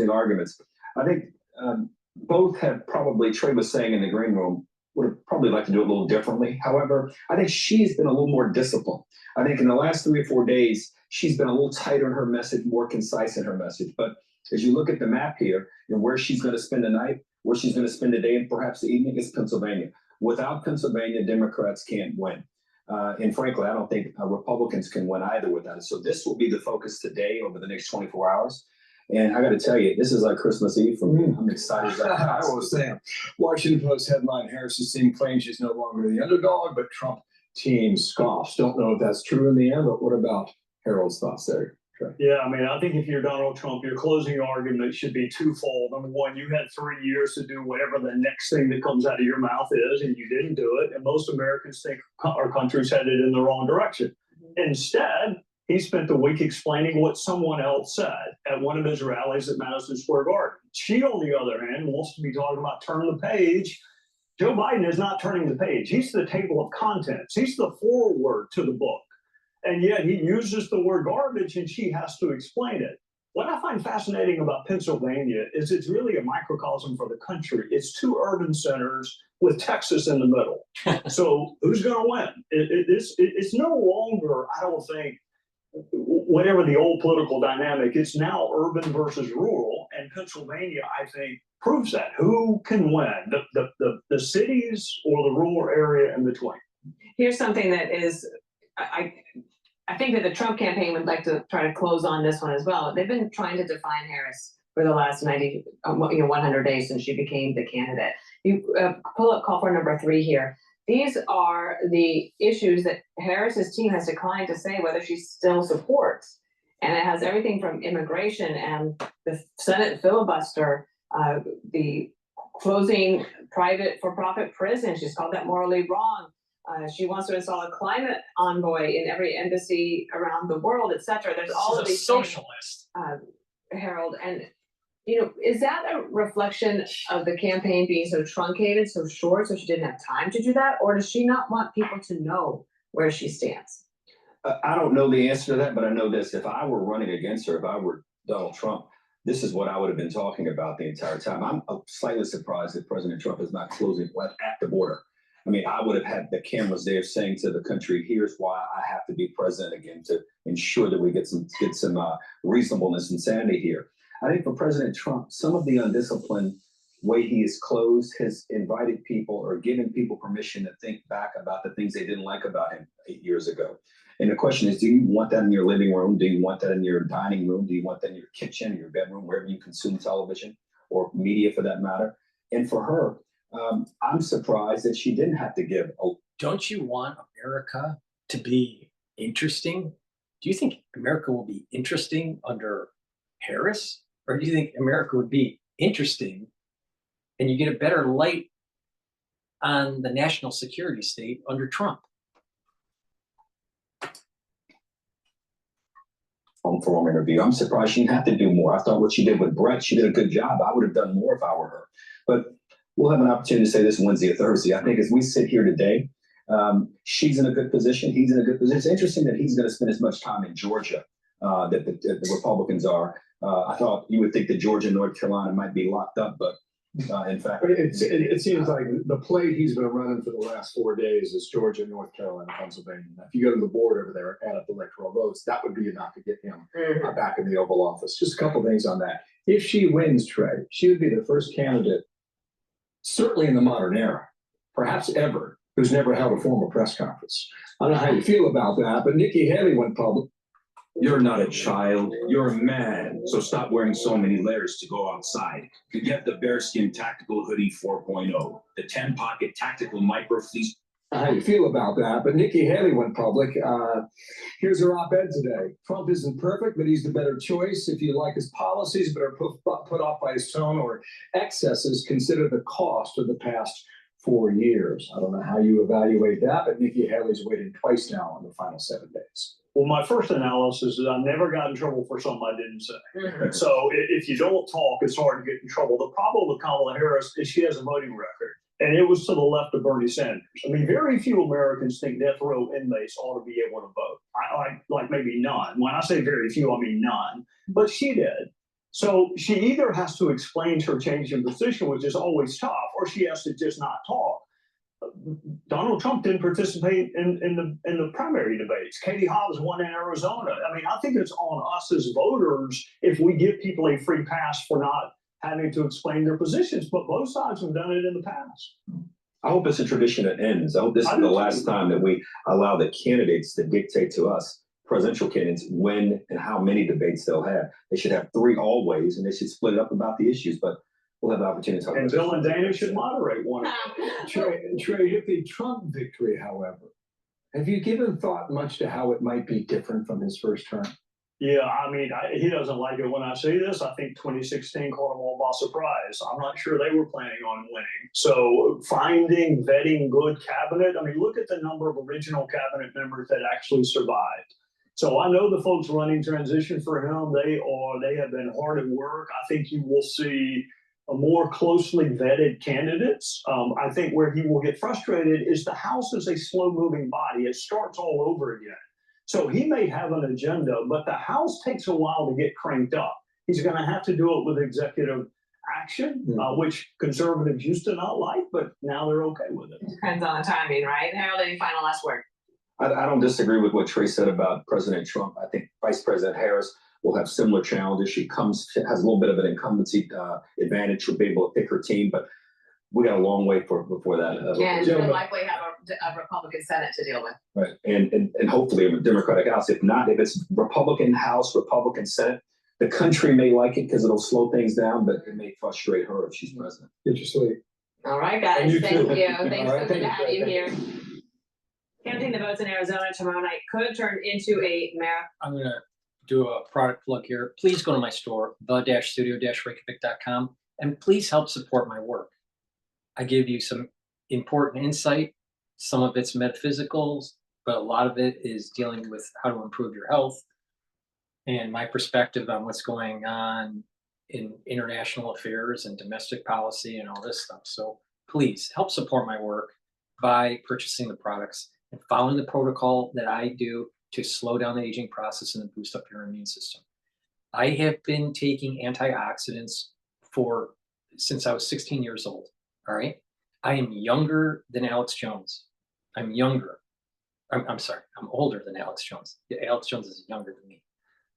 arguments, I think both have probably, Trey was saying in the green room, would have probably liked to do it a little differently. However, I think she's been a little more disciplined. I think in the last 3 or 4 days, she's been a little tighter in her message, more concise in her message. But as you look at the map here, and where she's going to spend the night, where she's going to spend the day, and perhaps the evening, is Pennsylvania. Without Pennsylvania, Democrats can't win. And frankly, I don't think Republicans can win either without it. So this will be the focus today over the next 24 hours. And I got to tell you, this is like Christmas Eve for me. I'm excited. I was saying, Washington Post headline, Harris's team claims she's no longer the underdog, but Trump team scoffs. Don't know if that's true in the end, but what about Harold's thoughts there? Yeah, I mean, I think if you're Donald Trump, your closing argument should be twofold. Number one, you had 3 years to do whatever the next thing that comes out of your mouth is, and you didn't do it. And most Americans think our country's headed in the wrong direction. Instead, he spent the week explaining what someone else said at one of his rallies at Madison Square Garden. She, on the other hand, wants to be talking about turn the page. Joe Biden is not turning the page. He's the table of contents. He's the foreword to the book. And yet he uses the word garbage and she has to explain it. What I find fascinating about Pennsylvania is it's really a microcosm for the country. It's 2 urban centers with Texas in the middle. So who's going to win? It's no longer, I don't think, whatever the old political dynamic, it's now urban versus rural. And Pennsylvania, I think, proves that. Who can win? The cities or the rural area in between? Here's something that is, I think that the Trump campaign would like to try to close on this one as well. They've been trying to define Harris for the last 100 days since she became the candidate. You pull up call for number 3 here. These are the issues that Harris's team has declined to say whether she still supports. And it has everything from immigration and the Senate filibuster, the closing private for-profit prisons. She's called that morally wrong. She wants to install a climate envoy in every embassy around the world, et cetera. There's all of these socialist, Harold. And, is that a reflection of the campaign being so truncated, so short, so she didn't have time to do that? Or does she not want people to know where she stands? I don't know the answer to that, but I know this. If I were running against her, if I were Donald Trump, this is what I would have been talking about the entire time. I'm slightly surprised that President Trump is not closing at the border. I mean, I would have had the cameras there saying to the country, here's why I have to be president again to ensure that we get some reasonableness and sanity here. I think for President Trump, some of the undisciplined way he is closed has invited people or given people permission to think back about the things they didn't like about him 8 years ago. And the question is, do you want that in your living room? Do you want that in your dining room? Do you want that in your kitchen, your bedroom, wherever you consume television or media for that matter? And for her, I'm surprised that she didn't have to give. Don't you want America to be interesting? Do you think America will be interesting under Harris? Or do you think America would be interesting and you get a better light on the national security state under Trump? Forum interview. I'm surprised she didn't have to do more. I thought what she did with Brett, she did a good job. I would have done more if I were her. But we'll have an opportunity to say this Wednesday or Thursday. I think as we sit here today, she's in a good position. He's in a good position. It's interesting that he's going to spend as much time in Georgia that the Republicans are. I thought you would think that Georgia and North Carolina might be locked up, but in fact, it seems like the play he's been running for the last 4 days is Georgia, North Carolina, Pennsylvania. Now, if you go to the board over there and add up electoral votes, that would be enough to get him back in the Oval Office. Just a couple things on that. If she wins, Trey, she would be the first candidate, certainly in the modern era, perhaps ever, who's never held a formal press conference. I don't know how you feel about that, but Nikki Haley went public You're not a child, you're a man. So stop wearing so many layers to go outside. You get the Bearskin Tactical Hoodie 4.0, the 10-pocket tactical micro fleece. How you feel about that? But Nikki Haley went public. Here's her op-ed today. Trump isn't perfect, but he's the better choice. If you like his policies but are put off by his tone or excesses, consider the cost of the past 4 years. I don't know how you evaluate that, but Nikki Haley's waited twice now on the final 7 days. Well, my first analysis is I never got in trouble for something I didn't say. So if you don't talk, it's hard to get in trouble. The problem with Kamala Harris is she has a voting record, and it was to the left of Bernie Sanders. I mean, very few Americans think death row inmates ought to be able to vote. I like maybe none. When I say very few, I mean none. But she did. So she either has to explain her change in position, which is always tough, or she has to just not talk. Donald Trump didn't participate in the primary debates. Katie Hobbs won in Arizona. I mean, I think it's on us as voters if we give people a free pass for not having to explain their positions. But both sides have done it in the past. I hope it's a tradition that ends. I hope this is the last time that we allow the candidates to dictate to us, presidential candidates, when and how many debates they'll have. They should have 3 always, and they should split it up about the issues. But we'll have the opportunity to talk And about Bill and Dana should moderate one. Trey, if the Trump victory, however, have you given thought much to how it might be different from his first term? Yeah, I mean, he doesn't like it when I say this. I think 2016 caught them all by surprise. I'm not sure they were planning on winning. So finding, vetting good cabinet. I mean, look at the number of original cabinet members that actually survived. So I know the folks running transition for him, they have been hard at work. I think you will see a more closely vetted candidates. I think where he will get frustrated is the House is a slow moving body. It starts all over again. So he may have an agenda, but the House takes a while to get cranked up. He's going to have to do it with executive action, which conservatives used to not like, but now they're okay with it. Depends on the timing, right? Harold, any final last word? I don't disagree with what Trey said about President Trump. I think Vice President Harris will have similar challenges. She has a little bit of an incumbency advantage. She'll be able to pick her team, but we got a long way before that. And you'll likely have a Republican Senate to deal with. Right, and hopefully a Democratic House. If not, if it's Republican House, Republican Senate, the country may like it because it'll slow things down, but it may frustrate her if she's president. Get your sleep. All right, guys. Thank you. Thanks All right, so good to have you here. Counting the votes in Arizona tomorrow night could turn into a marathon. I'm going to do a product plug here. Please go to my store, the-studio-reykjavik.com, and please help support my work. I give you some important insight. Some of it's metaphysical, but a lot of it is dealing with how to improve your health and my perspective on what's going on in international affairs and domestic policy and all this stuff. So please help support my work by purchasing the products and following the protocol that I do to slow down the aging process and boost up your immune system. I have been taking antioxidants since I was 16 years old. All right. I am younger than Alex Jones. I'm younger. I'm sorry. I'm older than Alex Jones. Yeah, Alex Jones is younger than me.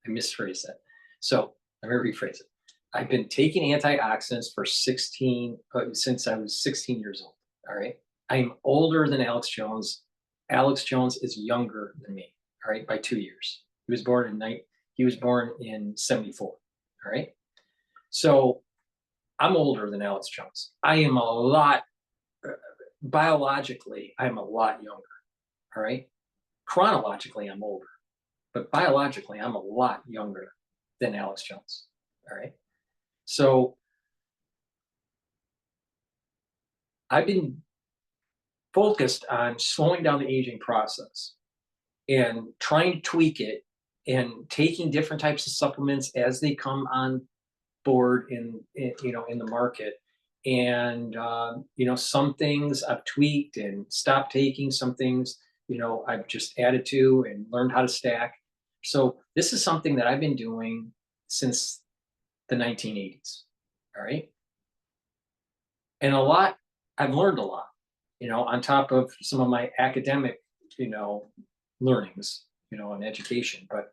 I misphrased that. So let me rephrase it. I've been taking antioxidants for since I was 16 years old. All right. I am older than Alex Jones. Alex Jones is younger than me. All right, by 2 years. He was born in 74. All right. So I'm older than Alex Jones. I am biologically, I'm a lot younger. All right. Chronologically, I'm older, but biologically, I'm a lot younger than Alex Jones. All right. So I've been focused on slowing down the aging process and trying to tweak it and taking different types of supplements as they come on board in the market. And some things I've tweaked and stopped taking. Some things I've just added to and learned how to stack. So this is something that I've been doing since the 1980s. All right. And I've learned a lot, on top of some of my academic, learnings, and education. But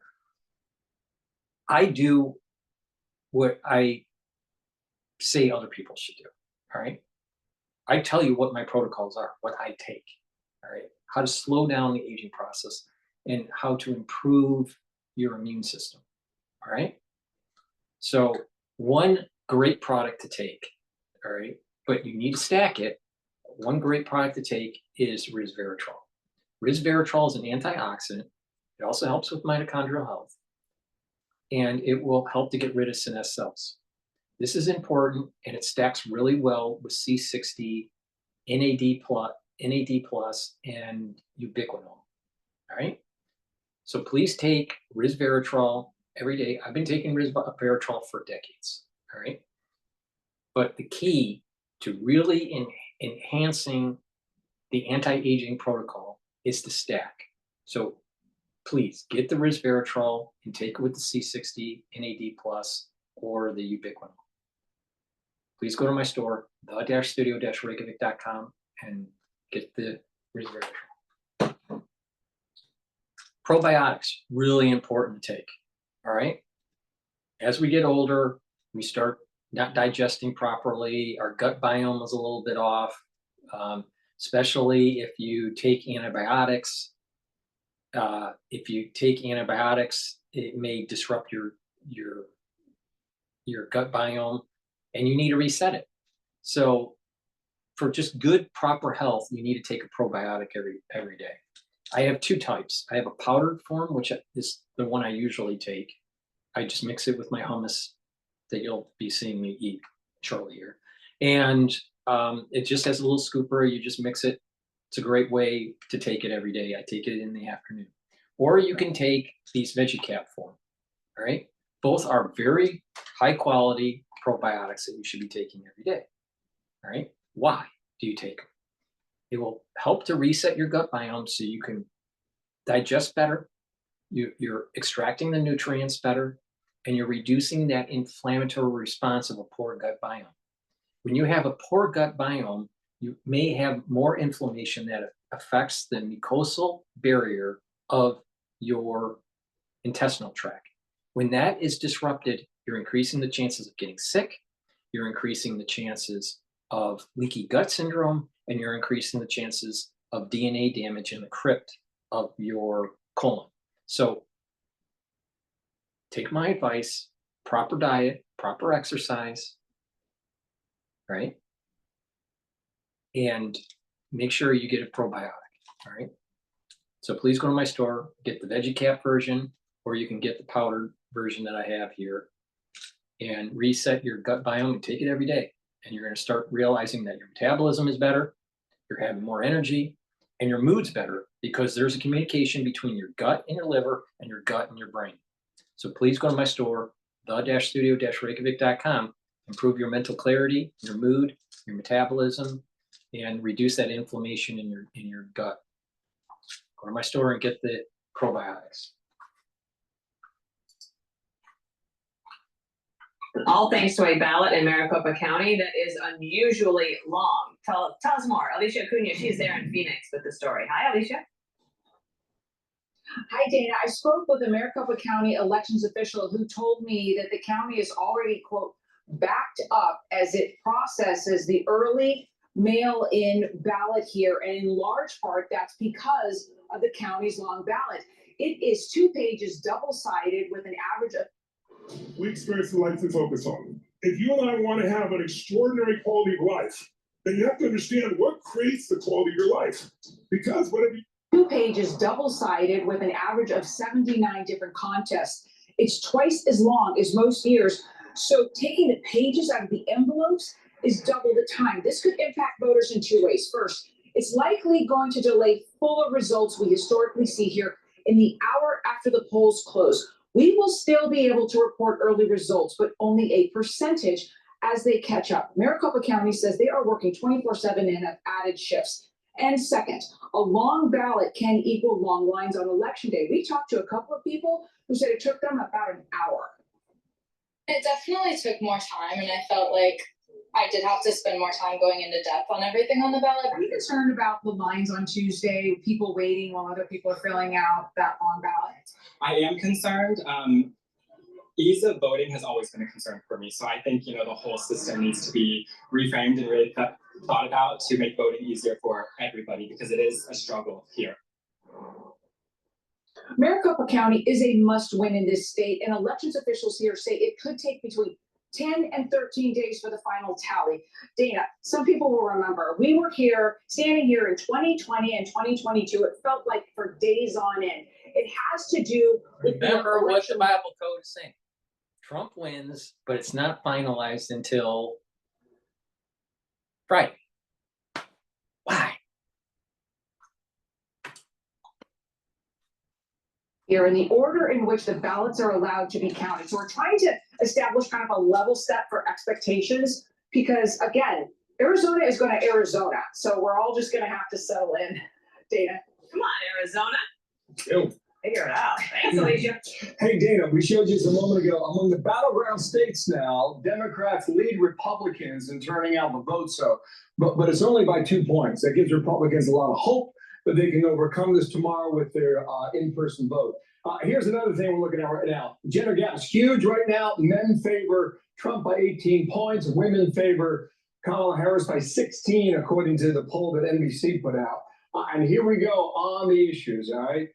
I do what I say other people should do. All right. I tell you what my protocols are, what I take. All right. How to slow down the aging process and how to improve your immune system. All right. So one great product to take, all right, but you need to stack it. One great product to take is resveratrol. Resveratrol is an antioxidant. It also helps with mitochondrial health, and it will help to get rid of senescent cells. This is important, and it stacks really well with C60, NAD+, and ubiquinol. All right. So please take resveratrol every day. I've been taking resveratrol for decades. All right. But the key to really enhancing the anti-aging protocol is to stack. So please get the resveratrol and take it with the C60, NAD+, or the ubiquinol. Please go to my store, the-studio-reykjavik.com, and get the resveratrol. Probiotics, really important to take, all right? As we get older, we start not digesting properly. Our gut biome is a little bit off, especially if you take antibiotics. If you take antibiotics, it may disrupt your gut biome, and you need to reset it. So for just good, proper health, you need to take a probiotic every day. I have two types. I have a powdered form, which is the one I usually take. I just mix it with my hummus that you'll be seeing me eat shortly here. And it just has a little scooper. You just mix it. It's a great way to take it every day. I take it in the afternoon. Or you can take these VeggieCap form, all right? Both are very high quality probiotics that you should be taking every day, all right? Why do you take them? It will help to reset your gut biome so you can digest better, you're extracting the nutrients better, and you're reducing that inflammatory response of a poor gut biome. When you have a poor gut biome, you may have more inflammation that affects the mucosal barrier of your intestinal tract. When that is disrupted, you're increasing the chances of getting sick, you're increasing the chances of leaky gut syndrome, and you're increasing the chances of DNA damage in the crypt of your colon. So take my advice, proper diet, proper exercise, right? And make sure you get a probiotic, all right? So please go to my store, get the VeggieCap version, or you can get the powdered version that I have here, and reset your gut biome and take it every day. And you're going to start realizing that your metabolism is better, you're having more energy, and your mood's better, because there's a communication between your gut and your liver and your gut and your brain. So please go to my store, the-studio-reykjavik.com, improve your mental clarity, your mood, your metabolism, and reduce that inflammation in your gut. Go to my store and get the probiotics. All thanks to a ballot in Maricopa County that is unusually long. Tell us more. Alicia Acuna, she's there in Phoenix with the story. Hi, Alicia. Hi, Dana. I spoke with a Maricopa County elections official who told me that the county is already, quote, backed up as it processes the early mail-in ballot here. And in large part, that's because of the county's long ballot. It is 2 pages, double-sided, with an average of... We experience the life we focus on. If you and I want to have an extraordinary quality of life, then you have to understand what creates the quality of your life. Because whatever you... 2 pages, double-sided, with an average of 79 different contests. It's twice as long as most years. So taking the pages out of the envelopes is double the time. This could impact voters in 2 ways. First, it's likely going to delay fuller results we historically see here in the hour after the polls close. We will still be able to report early results, but only a percentage as they catch up. Maricopa County says they are working 24/7 and have added shifts. And second, a long ballot can equal long lines on election day. We talked to a couple of people who said it took them about an hour. It definitely took more time, and I felt like I did have to spend more time going into depth on everything on the ballot. Are you concerned about the lines on Tuesday, people waiting while other people are filling out that long ballot? I am concerned. Ease of voting has always been a concern for me. So I think, the whole system needs to be reframed and really thought about to make voting easier for everybody, because it is a struggle here. Maricopa County is a must-win in this state, and elections officials here say it could take between 10 and 13 days for the final tally. Dana, some people will remember, we were here, standing here in 2020 and 2022. It felt like for days on end. It has to do with Remember what the Bible code is saying. Trump wins, but it's not finalized until Friday. Why? here in the order in which the ballots are allowed to be counted. So we're trying to establish kind of a level set for expectations because, again, Arizona is going to Arizona. So we're all just going to have to settle in. Dana. Come on, Arizona. Ew. Figure it out. Thanks, Alicia. Hey, Dana, we showed you just a moment ago, among the battleground states now, Democrats lead Republicans in turning out the vote. So, but it's only by 2 points. That gives Republicans a lot of hope that they can overcome this tomorrow with their in-person vote. Here's another thing we're looking at right now. Gender gap is huge right now. Men favor Trump by 18 points. Women favor Kamala Harris by 16, according to the poll that NBC put out. And here we go on the issues, all right?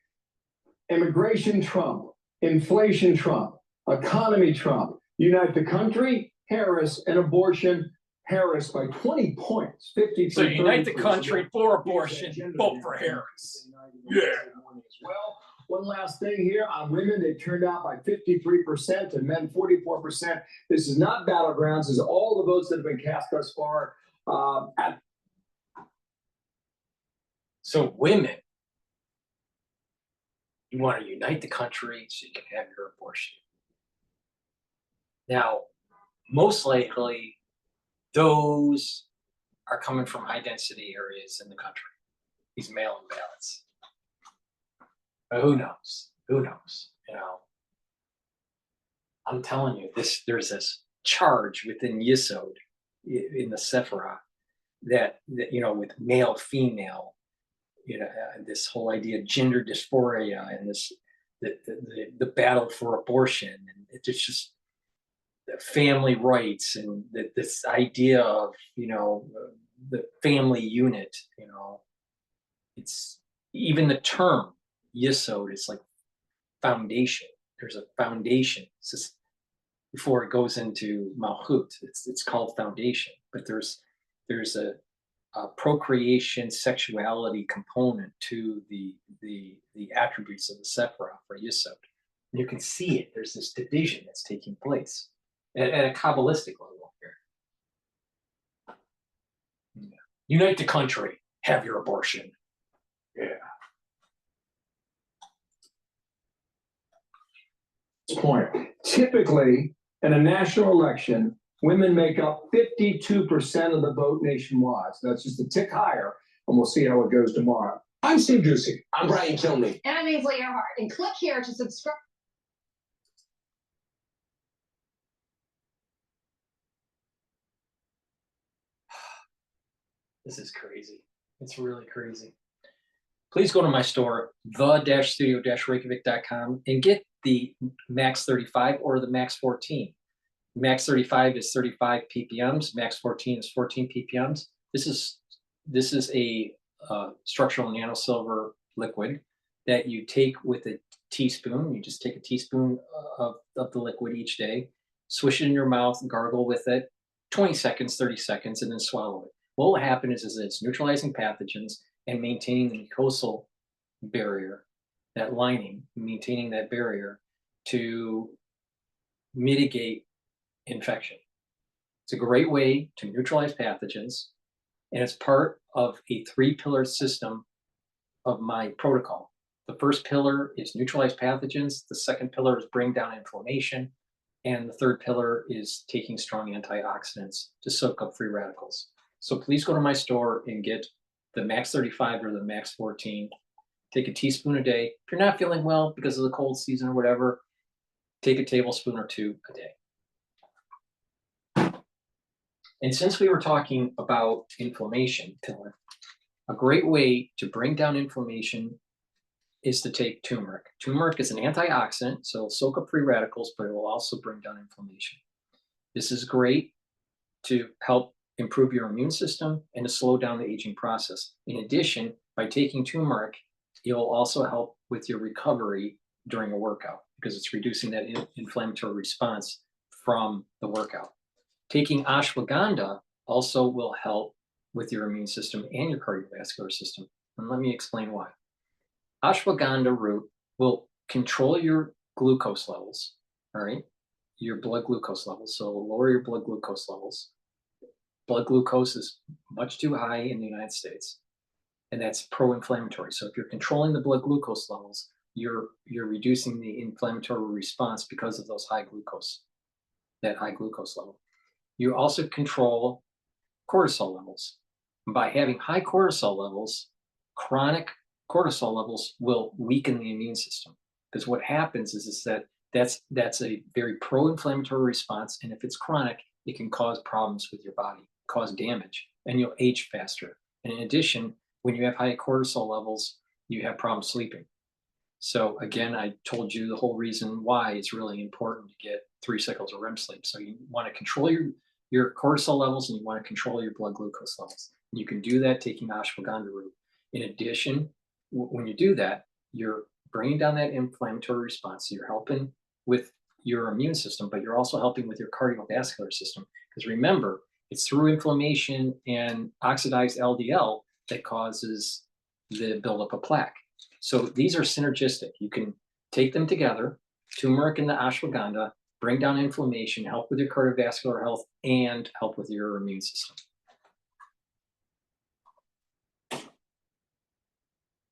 Immigration Trump, inflation Trump, economy Trump, unite the country, Harris, and abortion, Harris by 20 points. 50. So unite the country for abortion, vote for Harris. Yeah. Well, one last thing here on women, they turned out by 53% and men 44%. This is not battlegrounds. This is all the votes that have been cast thus far. So women, you want to unite the country so you can have your abortion. Now, most likely, those are coming from high density areas in the country, these mail-in ballots. But who knows? Who knows? You know, I'm telling you, there's this charge within Yisod, in the Sephirah, that you know, with male, female, you know, this whole idea of gender dysphoria and this the battle for abortion, and it's just the family rights and this idea of, you know, the family unit. You know, it's even the term Yisod is like foundation. There's a foundation. It's just before it goes into Malchut. It's called foundation, but there's a procreation, sexuality component to the attributes of the Sephirah for Yisod. And you can see it. There's this division that's taking place at a Kabbalistic level here. Yeah. Unite the country. Have your abortion. Yeah. Point. Typically, in a national election, women make up 52% of the vote nationwide. So that's just a tick higher, and we'll see how it goes tomorrow. I'm Steve Ducey. I'm Brian Kilney. And I'm Ainsley Earhart. And click here to subscribe. This is crazy. It's really crazy. Please go to my store, the-studio-reykjavik.com, and get the Max 35 or the Max 14. Max 35 is 35 ppms. Max 14 is 14 ppms. This is a structural nanosilver liquid that you take with a teaspoon. You just take a teaspoon of the liquid each day, swish it in your mouth, gargle with it, 20 seconds, 30 seconds, and then swallow it. What will happen is it's neutralizing pathogens and maintaining the mucosal barrier, that lining, maintaining that barrier to mitigate infection. It's a great way to neutralize pathogens, and it's part of a 3-pillar system of my protocol. The first pillar is neutralize pathogens, the second pillar is bring down inflammation, and the third pillar is taking strong antioxidants to soak up free radicals. So please go to my store and get the Max 35 or the Max 14. Take a teaspoon a day. If you're not feeling well because of the cold season or whatever, take a tablespoon or 2 a day. And since we were talking about inflammation, a great way to bring down inflammation is to take turmeric. Turmeric is an antioxidant, so it'll soak up free radicals, but it will also bring down inflammation. This is great to help improve your immune system and to slow down the aging process. In addition, by taking turmeric, it will also help with your recovery during a workout because it's reducing that inflammatory response from the workout. Taking ashwagandha also will help with your immune system and your cardiovascular system. And let me explain why. Ashwagandha root will control your glucose levels, all right? Your blood glucose levels. So lower your blood glucose levels. Blood glucose is much too high in the United States, and that's pro-inflammatory. So if you're controlling the blood glucose levels, you're reducing the inflammatory response because of those high glucose, that high glucose level. You also control cortisol levels. By having high cortisol levels, chronic cortisol levels will weaken the immune system. Because what happens is that that's a very pro-inflammatory response, and if it's chronic, it can cause problems with your body, cause damage, and you'll age faster. And in addition, when you have high cortisol levels, you have problems sleeping. So again, I told you the whole reason why it's really important to get 3 cycles of REM sleep. So you want to control your cortisol levels, and you want to control your blood glucose levels. And you can do that taking ashwagandha root. In addition, when you do that, you're bringing down that inflammatory response. So you're helping with your immune system, but you're also helping with your cardiovascular system. Because remember, it's through inflammation and oxidized LDL that causes the buildup of plaque. So these are synergistic. You can take them together, turmeric and the ashwagandha, bring down inflammation, help with your cardiovascular health, and help with your immune system.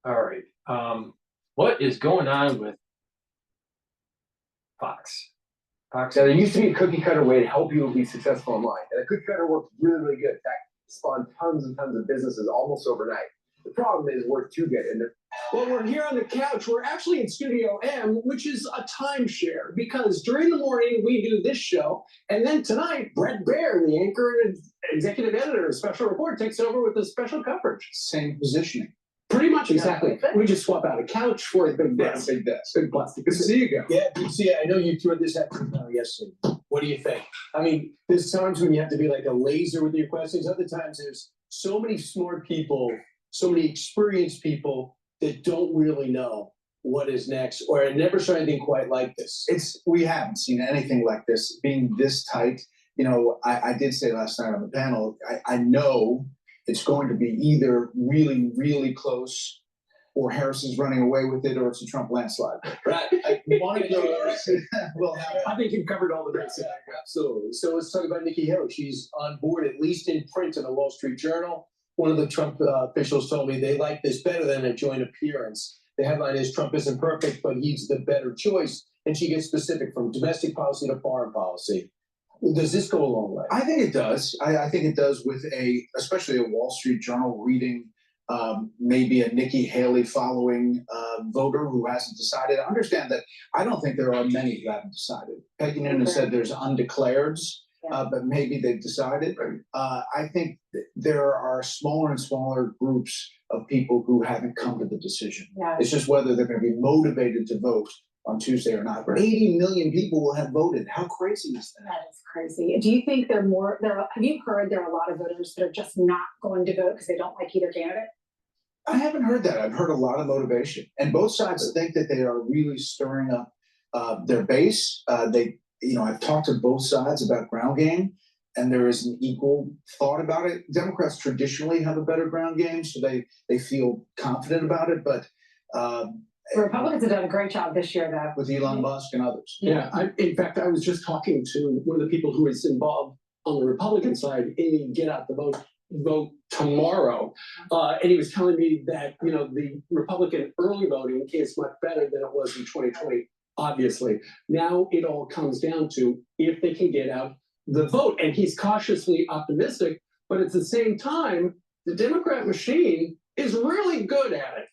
All right. What is going on with Fox? Now, there used to be a cookie cutter way to help you be successful online. And a cookie cutter worked really, really good. In fact, spawned tons and tons of businesses almost overnight. The problem is we're too good. And well, we're here on the couch. We're actually in Studio M, which is a timeshare, because during the morning we do this show, and then tonight, Brett Baer, the anchor and executive editor of Special Report, takes over with the special coverage. Same positioning. Pretty much exactly. We just swap out a couch for a big desk. Big desk. Big plastic. Good to see you, guys. Yeah, good to see you. I know you toured this afternoon yesterday. What do you think? I mean, there's times when you have to be like a laser with your questions. Other times there's so many smart people, so many experienced people that don't really know what is next, or I never saw anything quite like this. We haven't seen anything like this being this tight. You know, I did say last night on the panel, I know it's going to be either really, really close, or Harrison's running away with it, or it's a Trump landslide. Right. One of those will happen. I think you've covered all the bases. Absolutely. So let's talk about Nikki Haley. She's on board, at least in print, in the Wall Street Journal. One of the Trump officials told me they like this better than a joint appearance. The headline is Trump isn't perfect, but he's the better choice. And she gets specific from domestic policy to foreign policy. Does this go a long way? I think it does. I think it does with especially a Wall Street Journal reading, maybe a Nikki Haley following voter who hasn't decided. Understand that I don't think there are many who haven't decided. Peggy Noonan said there's undeclareds, but maybe they've decided. I think there are smaller and smaller groups of people who haven't come to the decision. Yeah. It's just whether they're going to be motivated to vote on Tuesday or not. 80 million people will have voted. How crazy is that? That is crazy. Do you think have you heard there are a lot of voters that are just not going to vote because they don't like either candidate? I haven't heard that. I've heard a lot of motivation, and both sides think that they are really stirring up their base. I've talked to both sides about ground game, and there is an equal thought about it. Democrats traditionally have a better ground game, so they feel confident about it, but the Republicans have done a great job this year, though. With Elon Musk and others. Yeah. In fact, I was just talking to one of the people who is involved on the Republican side in the Get Out the Vote tomorrow. And he was telling me that, the Republican early voting is much better than it was in 2020, obviously. Now it all comes down to if they can get out the vote. And he's cautiously optimistic, but at the same time, the Democrat machine is really good at it.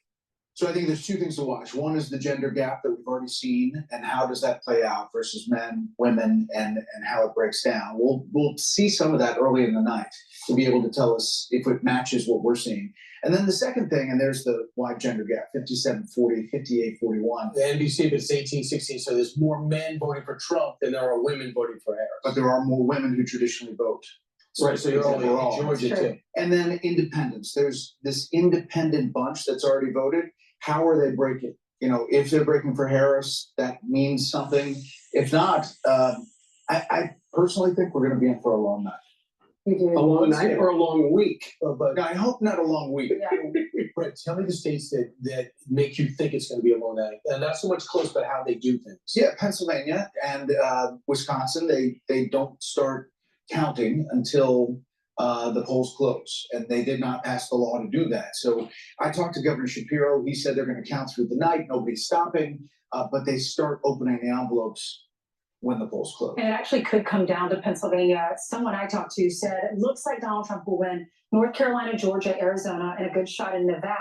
So I think there's two things to watch. One is the gender gap that we've already seen, and how does that play out versus men, women, and how it breaks down. We'll see some of that early in the night to be able to tell us if it matches what we're seeing. And then the second thing, and there's the wide gender gap, 57-40, 58-41. The NBC, but it's 18-16, so there's more men voting for Trump than there are women voting for Harris. But there are more women who traditionally vote. Right, so you're only in Georgia too. And then independents. There's this independent bunch that's already voted. How are they breaking? if they're breaking for Harris, that means something. If not, I personally think we're going to be in for a long night. A long night or a long week? But I hope not a long week. Right, tell me the states that make you think it's gonna be a long night, and not so much close, but how they do things. Yeah, Pennsylvania and Wisconsin, they don't start counting until the polls close, and they did not pass the law to do that. So I talked to Governor Shapiro. He said they're going to count through the night. Nobody's stopping, but they start opening the envelopes when the polls close. And it actually could come down to Pennsylvania. Someone I talked to said it looks like Donald Trump will win North Carolina, Georgia, Arizona, and a good shot in Nevada.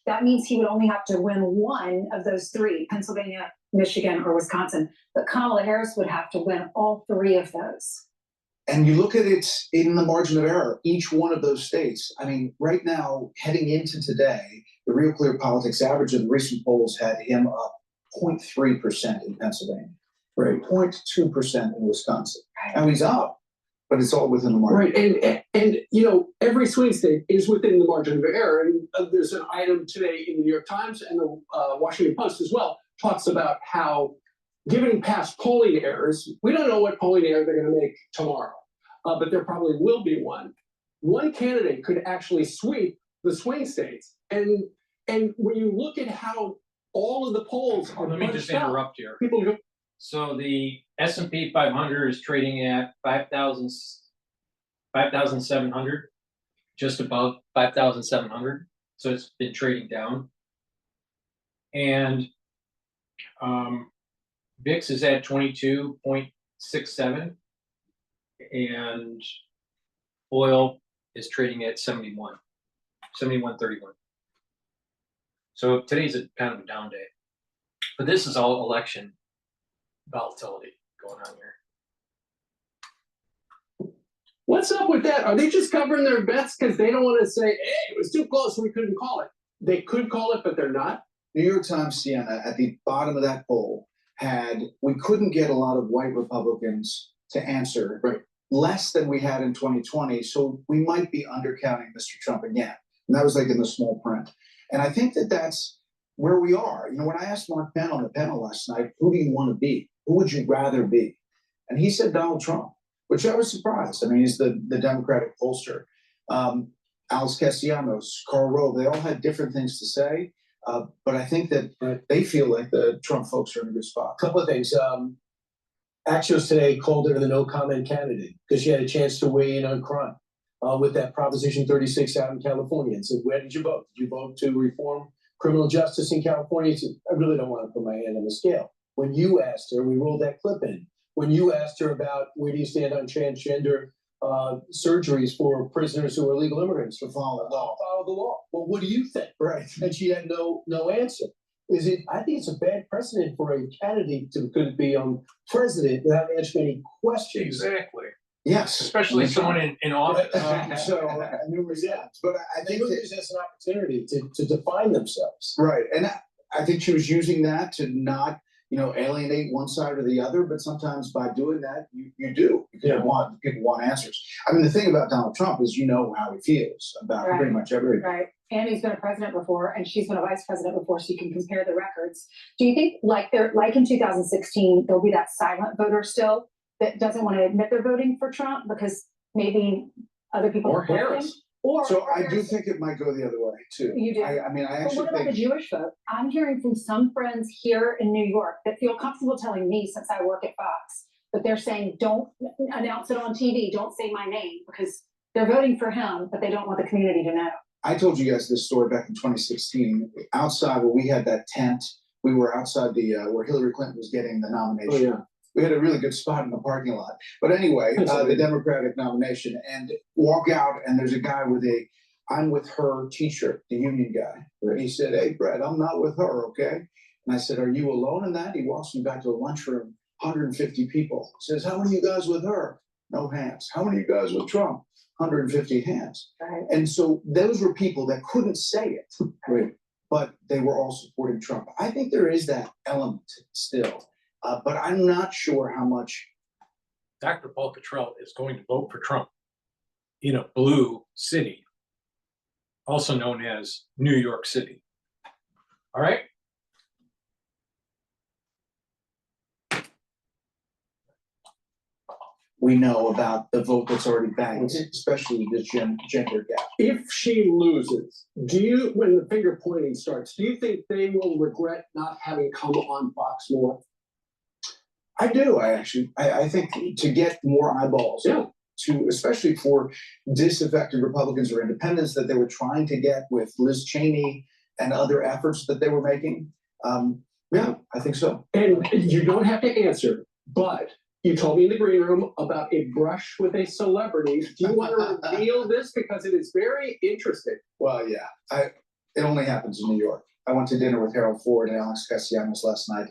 That means he would only have to win one of those three, Pennsylvania, Michigan, or Wisconsin. But Kamala Harris would have to win all three of those. And you look at it in the margin of error, each one of those states. I mean, right now, heading into today, the Real Clear Politics average of the recent polls had him up 0.3% in Pennsylvania. Right, 0.2% in Wisconsin. Now he's up, but it's all within the margin. Right, and every swing state is within the margin of error. And there's an item today in the New York Times and the Washington Post as well, talks about how, given past polling errors, we don't know what polling error they're going to make tomorrow, but there probably will be one. One candidate could actually sweep the swing states. And when you look at how all of the polls are, let me just interrupt here. People go. So the S&P 500 is trading at 5,700, just above 5,700. So it's been trading down. And VIX is at 22.67, and oil is trading at 71.31. So today's a kind of a down day, but this is all election volatility going on here. What's up with that? Are they just covering their bets because they don't want to say, hey, it was too close, we couldn't call it? They could call it, but they're not. New York Times, Sienna, at the bottom of that poll we couldn't get a lot of white Republicans to answer, less than we had in 2020. So we might be undercounting Mr. Trump again. And that was like in the small print. And I think that's where we are. When I asked Mark Penn on the panel last night, who do you want to be? Who would you rather be? And he said Donald Trump, which I was surprised. I mean, he's the Democratic pollster. Alice Castellanos, Karl Rove, they all had different things to say. But I think that they feel like the Trump folks are in a good spot. A couple of things. Axios today called her the no comment candidate because she had a chance to weigh in on crime with that Proposition 36 out in California and said, where did you vote? Did you vote to reform criminal justice in California? She said, I really don't want to put my hand on the scale. When you asked her, we rolled that clip in. When you asked her about where do you stand on transgender surgeries for prisoners who are legal immigrants, to follow the law. Well, what do you think? Right. And she had no answer. I think it's a bad precedent for a candidate to could be president without answering any questions. Exactly. Yes. Especially someone in office. Numerous times. But I think they use this as an opportunity to define themselves. Right. And I think she was using that to not alienate one side or the other, but sometimes by doing that, you do. People want answers. I mean, the thing about Donald Trump is how he feels about pretty much everything. Right. And he's been a president before, and she's been a vice president before, so you can compare the records. Do you think, like in 2016, there'll be that silent voter still that doesn't want to admit they're voting for Trump because maybe other people or Harris? So I do Harris. think it might go the other way too. You do. I mean, I actually But what about think the Jewish vote? I'm hearing from some friends here in New York that feel comfortable telling me, since I work at Fox, that they're saying, don't announce it on TV, don't say my name, because they're voting for him, but they don't want the community to know. I told you guys this story back in 2016. Outside where we had that tent, we were outside where Hillary Clinton was getting the nomination. Oh, yeah. We had a really good spot in the parking lot. But anyway, the Democratic nomination, and walk out, and there's a guy with a "I'm with her" t-shirt, the union guy. And he said, "Hey, Brett, I'm not with her, okay?" And I said, "Are you alone in that?" He walks me back to the lunchroom, 150 people. He says, "How many of you guys with her?" No hands. "How many of you guys with Trump?" 150 hands. Right. And so those were people that couldn't say it, but they were all supporting Trump. I think there is that element still, but I'm not sure how much. Dr. Paul Cottrell is going to vote for Trump in a blue city, also known as New York City. All right? we know about the vote that's already banked, especially the gender gap. If she loses, when the finger pointing starts, do you think they will regret not having come on Fox more? I do. I think to get more eyeballs, to especially for disaffected Republicans or independents that they were trying to get with Liz Cheney and other efforts that they were making. Yeah, I think so. And you don't have to answer, but you told me in the green room about a brush with a celebrity. Do you want to reveal this? Because it is very interesting. Well, yeah. It only happens in New York. I went to dinner with Harold Ford and Alex Castellanos last night,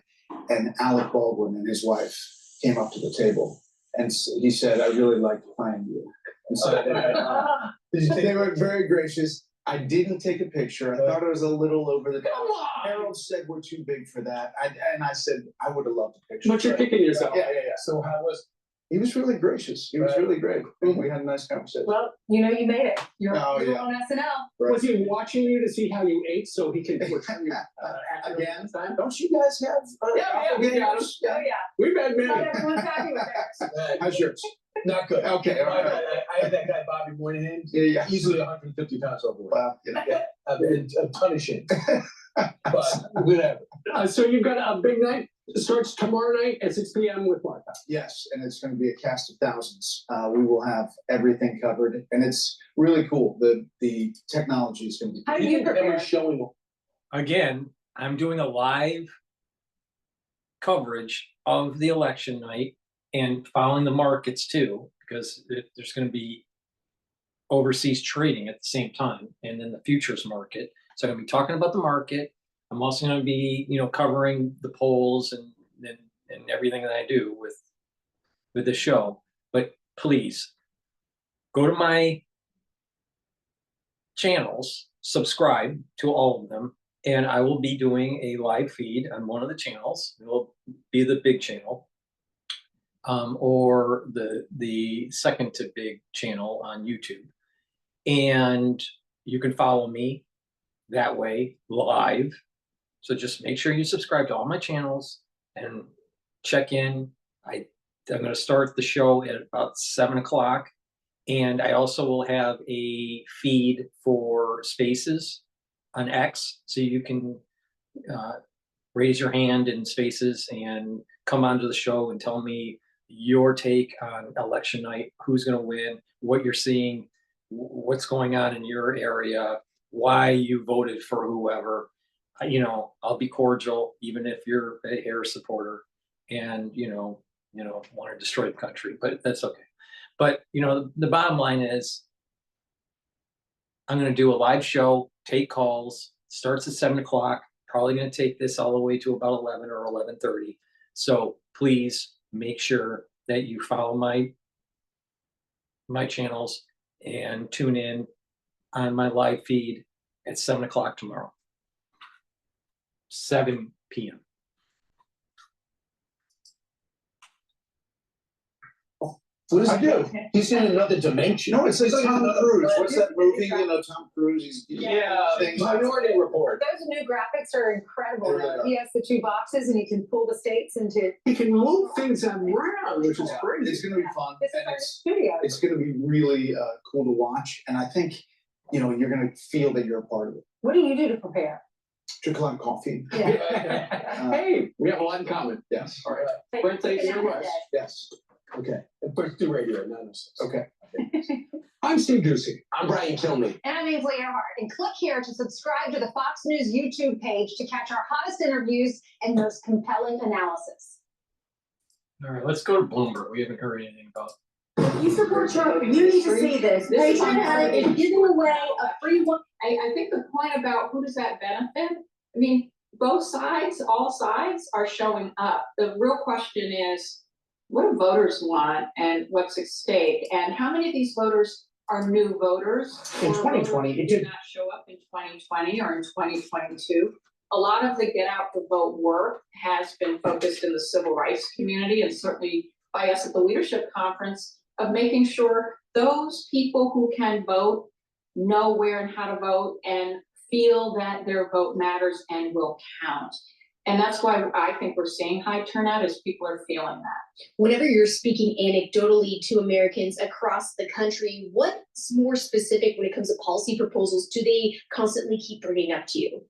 and Alec Baldwin and his wife came up to the table, and he said, "I really liked playing you." And so they were very gracious. I didn't take a picture. I thought it was a little over the top. Harold said we're too big for that. And I said I would have loved a picture. But you're kicking yourself. Yeah. So how was he? Was really gracious. He was really great. We had a nice conversation. Well, you know you made it. You're on SNL. Right. Was he watching you to see how you ate so he can portray you again? Don't you guys have? We got him. Oh, yeah. We've had many. Not everyone's happy with theirs. How's yours? not good? Okay, all right. I had that guy Bobby Moynihan. Yeah. Easily 150 pounds overweight. Wow. A ton of shit. But whatever. So you've got a big night. It starts tomorrow night at 6 p.m. with Martha. Yes, and it's going to be a cast of thousands. We will have everything covered, and it's really cool. The technology is going to be. How do you prepare? Showing Again, I'm doing a live coverage of the election night and following the markets too, because there's going to be overseas trading at the same time, and then the futures market. So I'm going to be talking about the market. I'm also going to be, covering the polls and everything that I do with the show. But please go to my channels, subscribe to all of them, and I will be doing a live feed on one of the channels. It will be the big channel, or the second to big channel on YouTube. And you can follow me that way live. So just make sure you subscribe to all my channels and check in. I'm going to start the show at about 7 o'clock. And I also will have a feed for Spaces on X. So you can raise your hand in Spaces and come onto the show and tell me your take on election night, who's going to win, what you're seeing, what's going on in your area, why you voted for whoever. I'll be cordial, even if you're a Harris supporter and, want to destroy the country, but that's okay. But, the bottom line is I'm going to do a live show, take calls, starts at 7 o'clock, probably going to take this all the way to about 11 or 11:30. So please make sure that you follow my channels and tune in on my live feed at 7 o'clock tomorrow. 7 p.m. What does he do? He's in another dimension. No, it's like Tom Cruise. What's that movie? Tom Cruise. Minority Report. Those new graphics are incredible. He has the two boxes, and he can pull the states into. He can move things around, which is great. It's going to be fun. This is our studio. It's going to be really cool to watch, and I think you're going to feel that you're a part of it. What do you do to prepare? Drink a lot of coffee. Yeah. Hey, we have a lot in common. Yes. All right. Brent, thank you very much. Yes. Okay. And first do radio, 906. Okay. I'm Steve Ducey. I'm Brian Kilmeade. And I'm Ainsley Earhart. And click here to subscribe to the Fox News YouTube page to catch our hottest interviews and most compelling analysis. All right, let's go to Bloomberg. We haven't heard anything about. If you support Trump, you need to see this. Brighteon Channel is giving away a free one. I think the point about who does that benefit? I mean, both sides, all sides are showing up. The real question is, what do voters want and what's at stake? And how many of these voters are new voters? In 2020, it did not show up in 2020 or in 2022. A lot of the get out the vote work has been focused in the civil rights community, and certainly by us at the leadership conference, of making sure those people who can vote know where and how to vote and feel that their vote matters and will count. And that's why I think we're seeing high turnout, is people are feeling that. Whenever you're speaking anecdotally to Americans across the country, what's more specific when it comes to policy proposals do they constantly keep bringing up to you?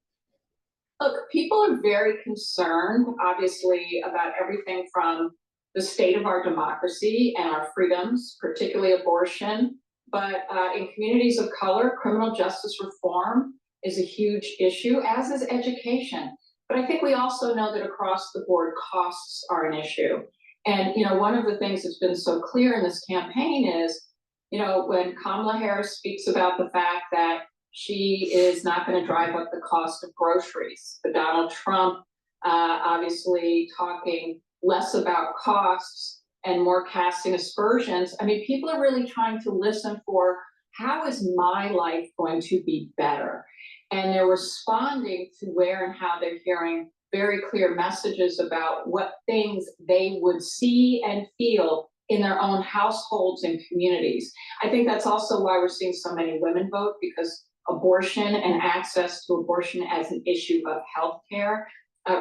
Look, people are very concerned, obviously, about everything from the state of our democracy and our freedoms, particularly abortion. But in communities of color, criminal justice reform is a huge issue, as is education. But I think we also know that across the board, costs are an issue. And, one of the things that's been so clear in this campaign is, when Kamala Harris speaks about the fact that she is not going to drive up the cost of groceries, but Donald Trump obviously talking less about costs and more casting aspersions. I mean, people are really trying to listen for, how is my life going to be better? And they're responding to where and how they're hearing very clear messages about what things they would see and feel in their own households and communities. I think that's also why we're seeing so many women vote, because abortion and access to abortion as an issue of healthcare.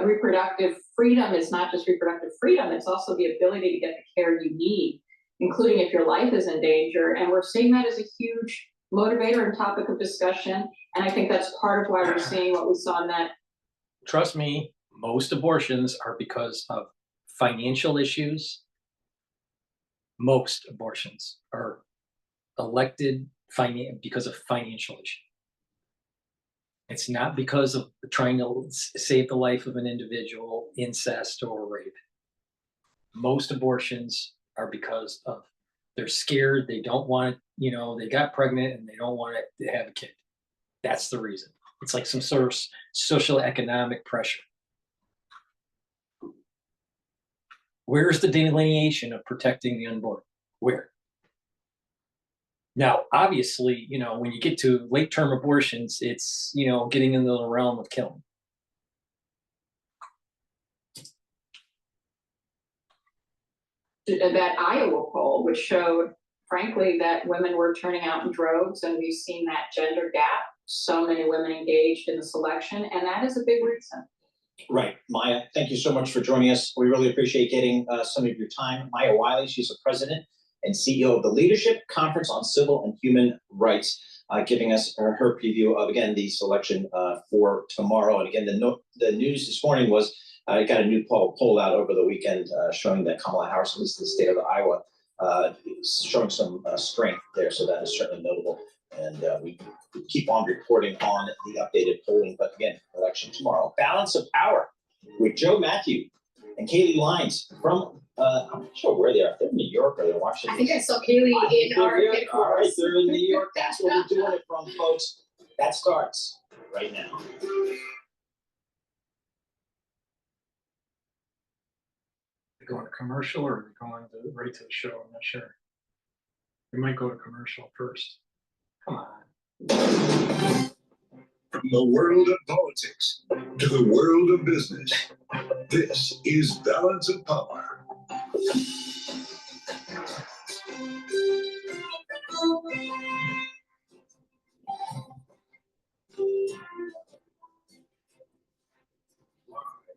Reproductive freedom is not just reproductive freedom, it's also the ability to get the care you need, including if your life is in danger. And we're seeing that as a huge motivator and topic of discussion. And I think that's part of why we're seeing what we saw in that. Trust me, most abortions are because of financial issues. Most abortions are elected because of financial issues. It's not because of trying to save the life of an individual, incest, or rape. Most abortions are because of they're scared, they don't want it, they got pregnant and they don't want to have a kid. That's the reason. It's like some sort of social economic pressure. Where's the delineation of protecting the unborn? Where? Now, obviously, when you get to late-term abortions, it's, getting into the realm of killing. That Iowa poll, which showed, frankly, that women were turning out in droves, and we've seen that gender gap. So many women engaged in this election, and that is a big reason. Right. Maya, thank you so much for joining us. We really appreciate getting some of your time. Maya Wiley, she's the president and CEO of the Leadership Conference on Civil and Human Rights, giving us her preview of, again, the selection for tomorrow. And again, the news this morning was, I got a new poll out over the weekend showing that Kamala Harris, at least in the state of Iowa, is showing some strength there. So that is certainly notable. And we keep on reporting on the updated polling. But again, election tomorrow. Balance of Power with Joe Matthew and Kaylee Lines from, I'm not sure where they are. If they're in New York or they're Washington. I think I saw Kaylee in our headquarters. All right, they're in New York. That's where we're doing it from, folks. That starts right now. They're going to commercial, or are they going right to the show? I'm not sure. We might go to commercial first. Come on. From the world of politics to the world of business, this is Balance of Power.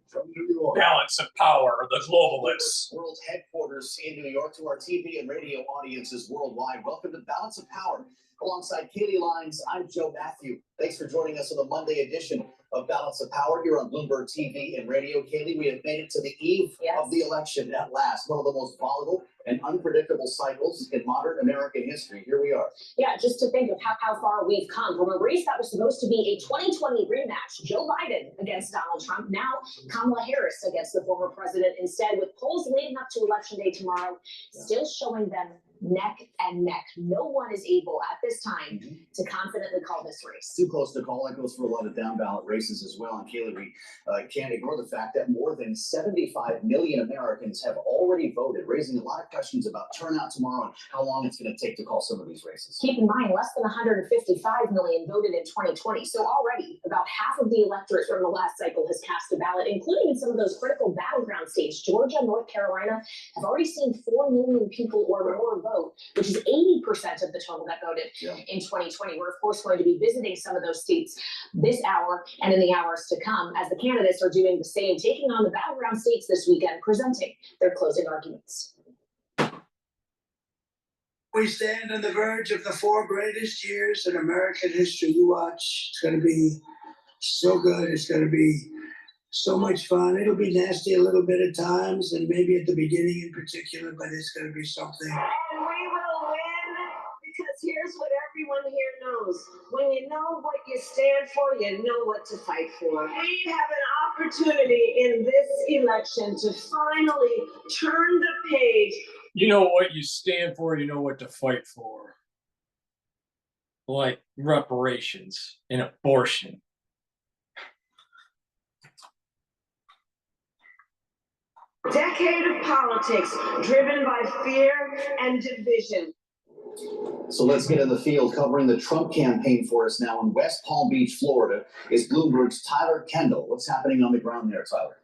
From New York. Balance of Power, the globalists. World headquarters in New York, to our TV and radio audiences worldwide. Welcome to Balance of Power. Alongside Kaylee Lines, I'm Joe Matthew. Thanks for joining us on the Monday edition of Balance of Power here on Bloomberg TV and radio. Kaylee, we have made it to the eve of the election at last. One of the most volatile and unpredictable cycles in modern American history. Here we are. Yeah, just to think of how far we've come from a race that was supposed to be a 2020 rematch. Joe Biden against Donald Trump. Now Kamala Harris against the former president. Instead, with polls leading up to Election Day tomorrow, still showing them neck and neck. No one is able at this time to confidently call this race. Too close to call. That goes for a lot of down ballot races as well. And Kaylee, we can't ignore the fact that more than 75 million Americans have already voted, raising a lot of questions about turnout tomorrow and how long it's going to take to call some of these races. Keep in mind, less than 155 million voted in 2020. So already about half of the electorate from the last cycle has cast a ballot, including in some of those critical battleground states. Georgia, North Carolina have already seen 4 million people or more vote, which is 80% of the total that voted in 2020. We're of course going to be visiting some of those states this hour and in the hours to come as the candidates are doing the same, taking on the battleground states this weekend, presenting their closing arguments. We stand on the verge of the 4 greatest years in American history. You watch. It's going to be so good. It's going to be so much fun. It'll be nasty a little bit at times, and maybe at the beginning in particular, but it's going to be something. And we will win, because here's what everyone here knows. When you know what you stand for, you know what to fight for. We have an opportunity in this election to finally turn the page. You know what you stand for, you know what to fight for. Like reparations and abortion. Decade of politics driven by fear and division. So let's get in the field. Covering the Trump campaign for us now in West Palm Beach, Florida, is Bloomberg's Tyler Kendall. What's happening on the ground there, Tyler?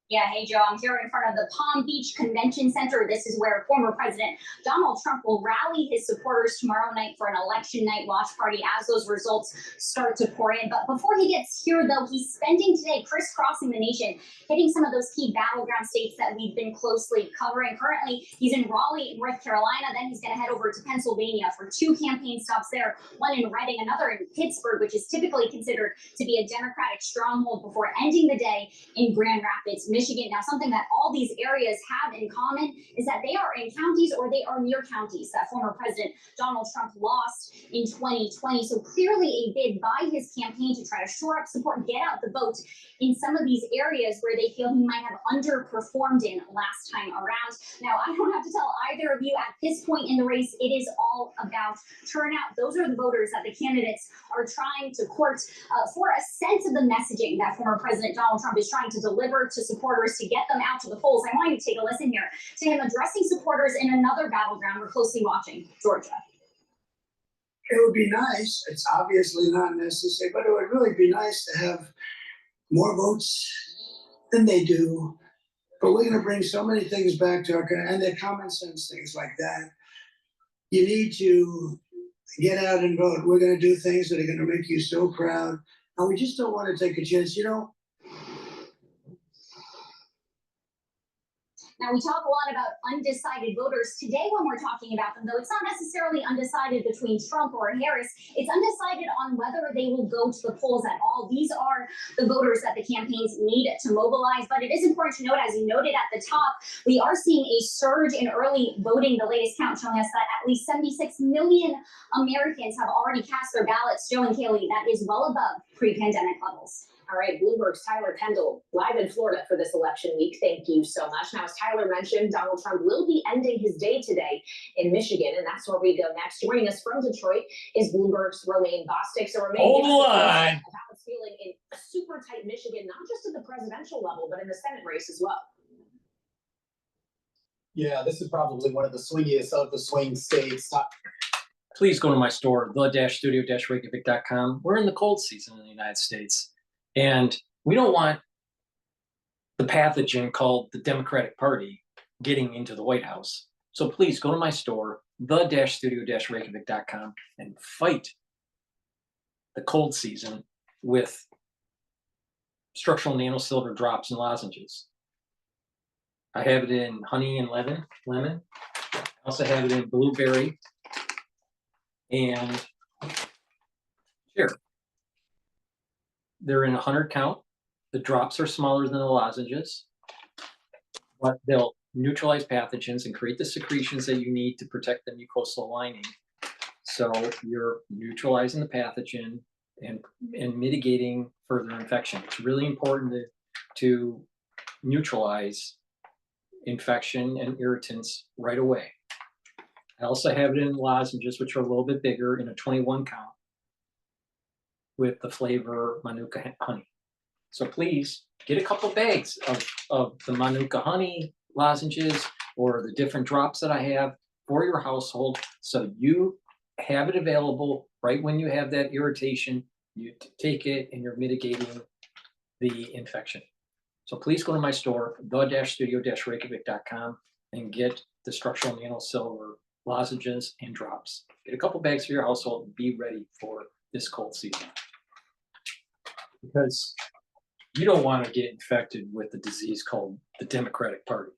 Yeah, hey, Joe, I'm here in front of the Palm Beach Convention Center. This is where former President Donald Trump will rally his supporters tomorrow night for an election night watch party as those results start to pour in. But before he gets here, though, he's spending today crisscrossing the nation, hitting some of those key battleground states that we've been closely covering. Currently, he's in Raleigh, North Carolina. Then he's going to head over to Pennsylvania for 2 campaign stops there, one in Reading, another in Pittsburgh, which is typically considered to be a Democratic stronghold, before ending the day in Grand Rapids, Michigan. Now, something that all these areas have in common is that they are in counties or they are near counties that former President Donald Trump lost in 2020. So clearly a bid by his campaign to try to shore up support, get out the vote in some of these areas where they feel he might have underperformed in last time around. Now, I don't have to tell either of you at this point in the race, it is all about turnout. Those are the voters that the candidates are trying to court for a sense of the messaging that former President Donald Trump is trying to deliver to supporters to get them out to the polls. I want you to take a listen here to him addressing supporters in another battleground we're closely watching, Georgia. It would be nice. It's obviously not necessary, but it would really be nice to have more votes than they do. But we're going to bring so many things back to our country, and they're common sense things like that. You need to get out and vote. We're going to do things that are going to make you so proud. And we just don't want to take a chance. You know, now, we talk a lot about undecided voters. Today, when we're talking about them, though, it's not necessarily undecided between Trump or Harris. It's undecided on whether they will go to the polls at all. These are the voters that the campaigns need to mobilize. But it is important to note, as you noted at the top, we are seeing a surge in early voting. The latest count showing us that at least 76 million Americans have already cast their ballots. Joe and Kaylee, that is well above pre-pandemic levels. All right, Bloomberg's Tyler Kendall, live in Florida for this election week. Thank you so much. Now, as Tyler mentioned, Donald Trump will be ending his day today in Michigan, and that's where we go next. Joining us from Detroit is Bloomberg's Romaine Bostic. So, Romaine, Hold give us a on. sense of how it's feeling in a super tight Michigan, not just at the presidential level, but in the Senate race as well. Yeah, this is probably one of the swingiest of the swing states. Please go to my store, the-studio-reykjavik.com. We're in the cold season in the United States, and we don't want the pathogen called the Democratic Party getting into the White House. So please go to my store, the-studio-reykjavik.com, and fight the cold season with structural nanosilver drops and lozenges. I have it in honey and lemon. I also have it in blueberry and cherry. They're in 100 count. The drops are smaller than the lozenges, but they'll neutralize pathogens and create the secretions that you need to protect the mucosal lining. So you're neutralizing the pathogen and mitigating further infection. It's really important to neutralize infection and irritants right away. I also have it in lozenges, which are a little bit bigger, in a 21 count with the flavor Manuka honey. So please get a couple bags of the Manuka honey lozenges or the different drops that I have for your household, so you have it available right when you have that irritation. You take it and you're mitigating the infection. So please go to my store, the-studio-reykjavik.com, and get the structural nanosilver lozenges and drops. Get a couple bags for your household and be ready for this cold season. Because you don't want to get infected with the disease called the Democratic Party.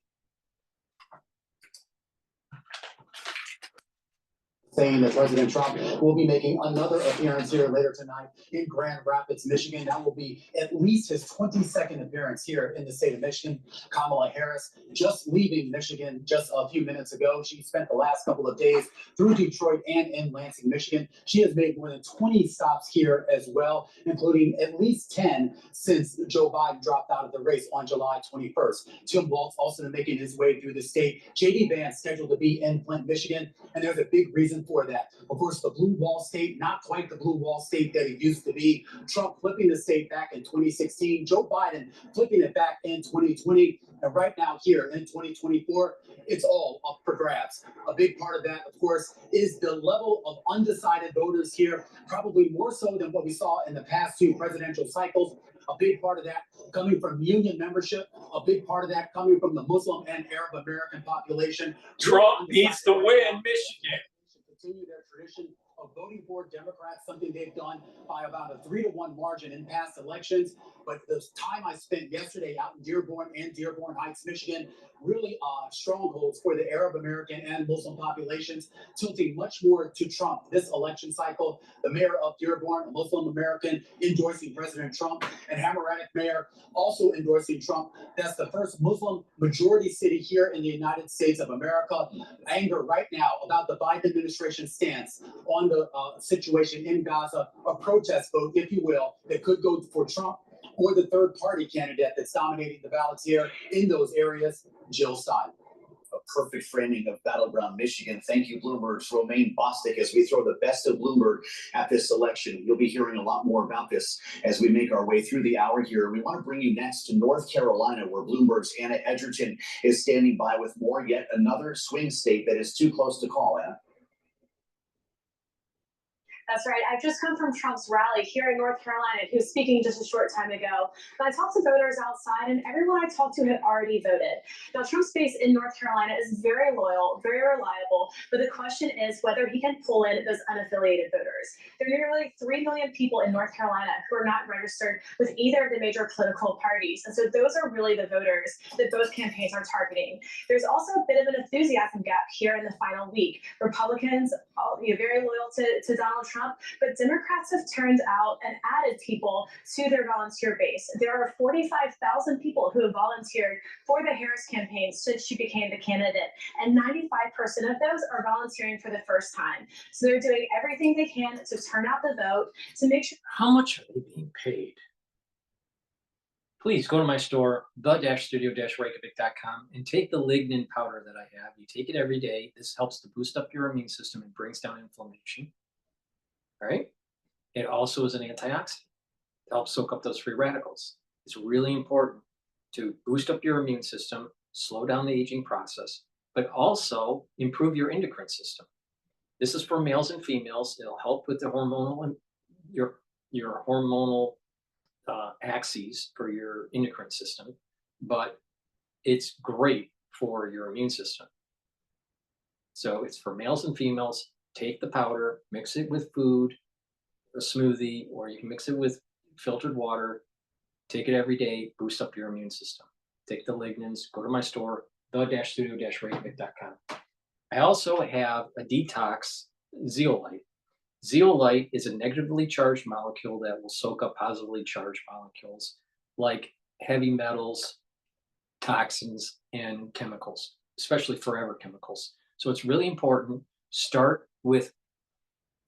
Saying that President Trump will be making another appearance here later tonight in Grand Rapids, Michigan. That will be at least his 22nd appearance here in the state of Michigan. Kamala Harris just leaving Michigan just a few minutes ago. She spent the last couple of days through Detroit and in Lansing, Michigan. She has made more than 20 stops here as well, including at least 10 since Joe Biden dropped out of the race on July 21st. Tim Walz also making his way through the state. J.D. Vance scheduled to be in Flint, Michigan, and there's a big reason for that. Of course, the blue wall state, not quite the blue wall state that it used to be. Trump flipping the state back in 2016, Joe Biden flipping it back in 2020, and right now here in 2024, it's all up for grabs. A big part of that, of course, is the level of undecided voters here, probably more so than what we saw in the past two presidential cycles. A big part of that coming from union membership, a big part of that coming from the Muslim and Arab American population. Trump needs to win Michigan. Continue their tradition of voting for Democrats, something they've done by about a 3-to-1 margin in past elections. But the time I spent yesterday out in Dearborn and Dearborn Heights, Michigan, really strongholds for the Arab American and Muslim populations, tilting much more to Trump this election cycle. The mayor of Dearborn, a Muslim American, endorsing President Trump, and Hammerattic mayor also endorsing Trump. That's the first Muslim majority city here in the United States of America. Anger right now about the Biden administration stance on the situation in Gaza, a protest vote, if you will, that could go for Trump or the third party candidate that's dominating the ballots here in those areas, Jill Stein. A perfect framing of battleground Michigan. Thank you, Bloomberg's Romaine Bostic, as we throw the best of Bloomberg at this election. You'll be hearing a lot more about this as we make our way through the hour here. We want to bring you next to North Carolina, where Bloomberg's Anna Edgerton is standing by with more, yet another swing state that is too close to call, Anna. That's right. I've just come from Trump's rally here in North Carolina. He was speaking just a short time ago. But I talked to voters outside, and everyone I talked to had already voted. Now, Trump's base in North Carolina is very loyal, very reliable. But the question is whether he can pull in those unaffiliated voters. There are nearly 3 million people in North Carolina who are not registered with either of the major political parties. And so those are really the voters that both campaigns are targeting. There's also a bit of an enthusiasm gap here in the final week. Republicans, very loyal to Donald Trump, but Democrats have turned out and added people to their volunteer base. There are 45,000 people who have volunteered for the Harris campaign since she became the candidate, and 95% of those are volunteering for the first time. So they're doing everything they can to turn out the vote, to make sure. How much are they being paid? Please go to my store, the-studio-reykjavik.com, and take the lignin powder that I have. You take it every day. This helps to boost up your immune system and brings down inflammation. All right? It also is an antioxidant. It helps soak up those free radicals. It's really important to boost up your immune system, slow down the aging process, but also improve your endocrine system. This is for males and females. It'll help with the hormonal and your hormonal axes for your endocrine system, but it's great for your immune system. So it's for males and females. Take the powder, mix it with food, a smoothie, or you can mix it with filtered water. Take it every day, boost up your immune system. Take the lignins, go to my store, the-studio-reykjavik.com. I also have a detox zeolite. Zeolite is a negatively charged molecule that will soak up positively charged molecules like heavy metals, toxins, and chemicals, especially forever chemicals. So it's really important. Start with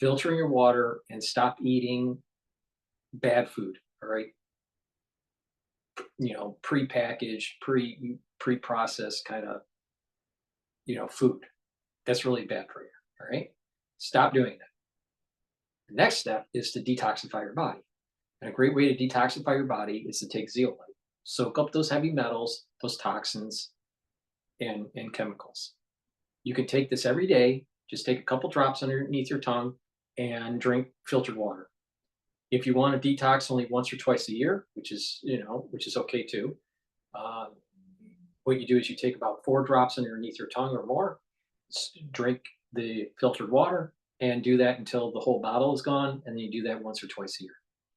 filtering your water and stop eating bad food, all right? Pre-packaged, pre-processed kind of, food. That's really bad for you, all right? Stop doing that. The next step is to detoxify your body. And a great way to detoxify your body is to take zeolite. Soak up those heavy metals, those toxins, and chemicals. You can take this every day. Just take a couple drops underneath your tongue and drink filtered water. If you want to detox only once or twice a year, which is okay too, what you do is you take about 4 drops underneath your tongue or more, drink the filtered water, and do that until the whole bottle is gone, and then you do that once or twice a year.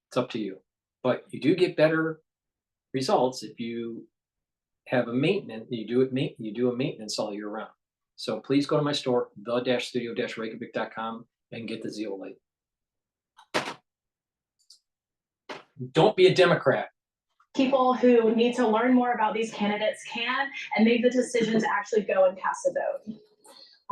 It's up to you. But you do get better results if you have a maintenance, you do a maintenance all year round. So please go to my store, the-studio-reykjavik.com, and get the zeolite. Don't be a Democrat. People who need to learn more about these candidates can and make the decision to actually go and cast a vote.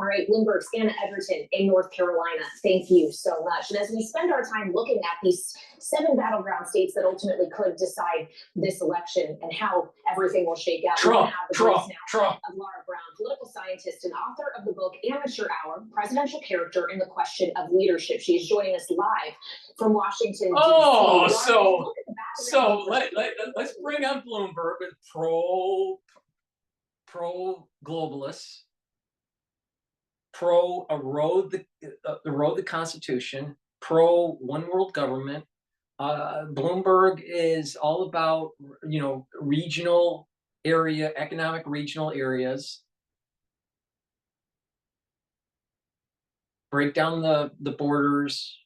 All right, Bloomberg, Anna Edgerton in North Carolina, thank you so much. And as we spend our time looking at these 7 battleground states that ultimately could decide this election and how everything will shake out, we're gonna have the voice now of Laura Brown, political scientist and author of the book Amateur Hour, Presidential Character and the Question of Leadership. She is joining us live from Washington, D.C. Oh, Laura, so let's bring up Bloomberg with pro-globalists, pro-erode the Constitution, pro-one world government. Bloomberg is all about, regional area, economic regional areas. Break down the borders,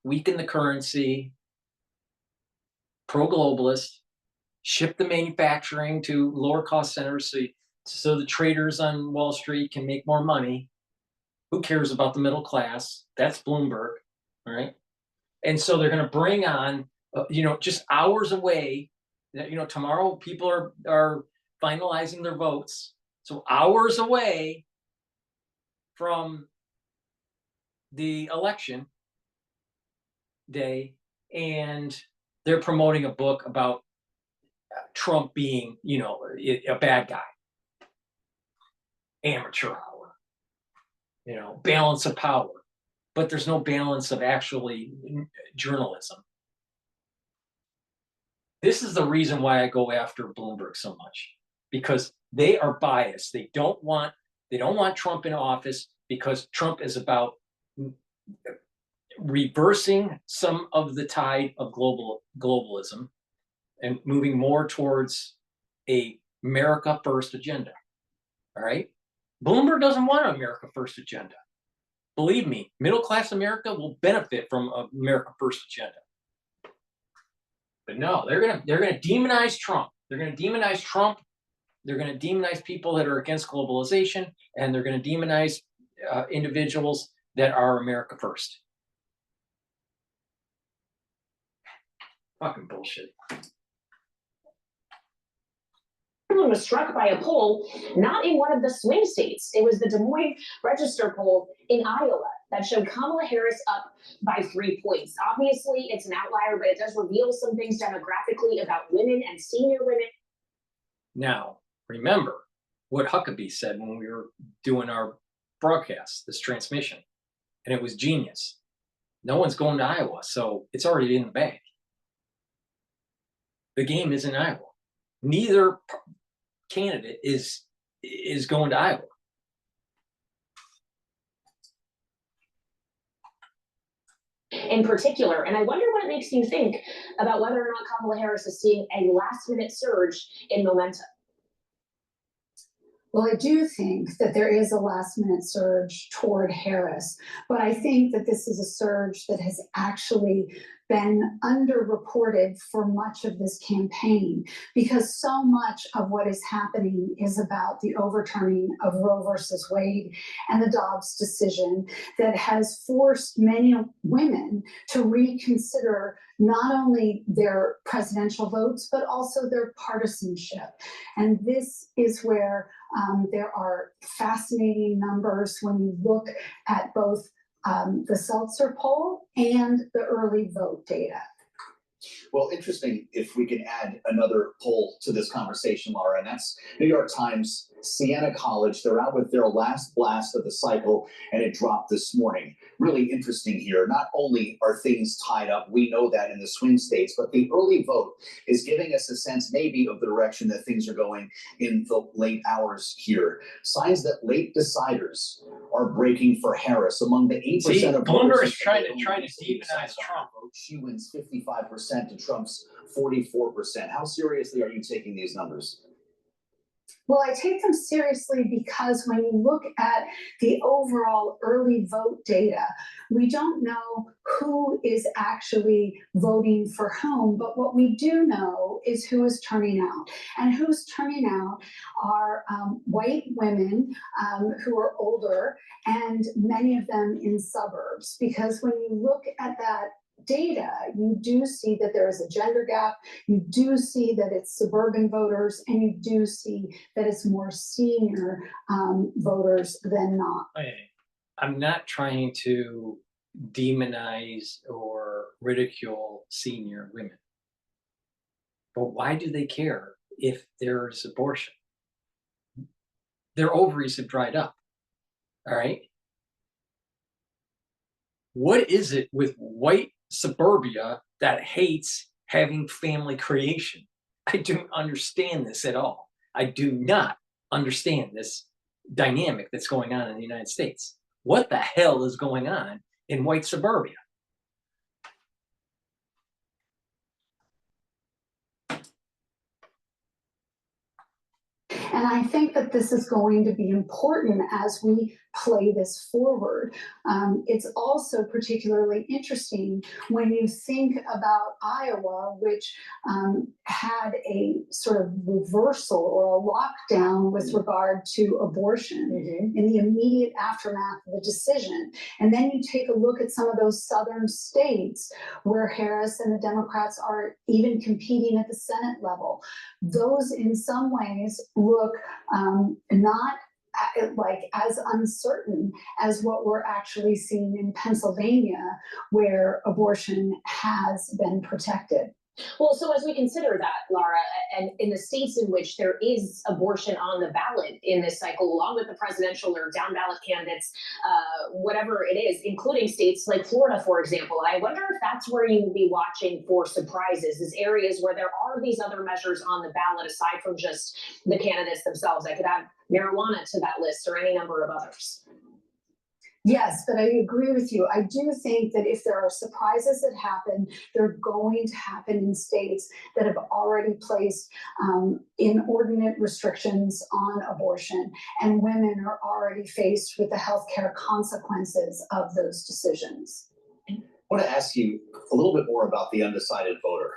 weaken the currency, pro-globalist, ship the manufacturing to lower cost centers so the traders on Wall Street can make more money. Who cares about the middle class? That's Bloomberg, all right? And so they're going to bring on, just hours away. Tomorrow people are finalizing their votes. So hours away from the election day, and they're promoting a book about Trump being, a bad guy. Amateur hour. Balance of power, but there's no balance of actually journalism. This is the reason why I go after Bloomberg so much, because they are biased. They don't want Trump in office because Trump is about reversing some of the tide of globalism and moving more towards a America First agenda. All right? Bloomberg doesn't want an America First agenda. Believe me, middle-class America will benefit from an America First agenda. But no, they're gonna demonize Trump. They're gonna demonize Trump. They're gonna demonize people that are against globalization, and they're gonna demonize individuals that are America First. Fucking bullshit. Everyone was struck by a poll not in one of the swing states. It was the Des Moines Register poll in Iowa that showed Kamala Harris up by 3 points. Obviously, it's an outlier, but it does reveal some things demographically about women and senior women. Now, remember what Huckabee said when we were doing our broadcast, this transmission, and it was genius. No one's going to Iowa, so it's already in the bag. The game is in Iowa. Neither candidate is going to Iowa. In particular, and I wonder what it makes you think about whether or not Kamala Harris is seeing a last-minute surge in momentum. Well, I do think that there is a last-minute surge toward Harris, but I think that this is a surge that has actually been underreported for much of this campaign, because so much of what is happening is about the overturning of Roe versus Wade and the Dobbs decision that has forced many women to reconsider not only their presidential votes, but also their partisanship. And this is where there are fascinating numbers when you look at both the Seltzer poll and the early vote data. Well, interesting if we can add another poll to this conversation, Laura, and that's New York Times, Siena College. They're out with their last blast of the cycle, and it dropped this morning. Really interesting here. Not only are things tied up, we know that in the swing states, but the early vote is giving us a sense maybe of the direction that things are going in the late hours here. Signs that late deciders are breaking for Harris. Among the 8% of Bloomberg voters is trying to demonize Trump. She wins 55% to Trump's 44%. How seriously are you taking these numbers? Well, I take them seriously because when you look at the overall early vote data, we don't know who is actually voting for whom, but what we do know is who is turning out. And who's turning out are white women who are older, and many of them in suburbs. Because when you look at that data, you do see that there is a gender gap, you do see that it's suburban voters, and you do see that it's more senior voters than not. I'm not trying to demonize or ridicule senior women, but why do they care if there's abortion? Their ovaries have dried up, all right? What is it with white suburbia that hates having family creation? I don't understand this at all. I do not understand this dynamic that's going on in the United States. What the hell is going on in white suburbia? And I think that this is going to be important as we play this forward. It's also particularly interesting when you think about Iowa, which had a sort of reversal or a lockdown with regard to abortion in the immediate aftermath of the decision. And then you take a look at some of those southern states where Harris and the Democrats are even competing at the Senate level. Those in some ways look not like as uncertain as what we're actually seeing in Pennsylvania, where abortion has been protected. Well, so as we consider that, Laura, and in the states in which there is abortion on the ballot in this cycle, along with the presidential or down ballot candidates, whatever it is, including states like Florida, for example, I wonder if that's where you will be watching for surprises, is areas where there are these other measures on the ballot aside from just the candidates themselves. I could add marijuana to that list or any number of others. Yes, but I agree with you. I do think that if there are surprises that happen, they're going to happen in states that have already placed inordinate restrictions on abortion, and women are already faced with the healthcare consequences of those decisions. I want to ask you a little bit more about the undecided voter,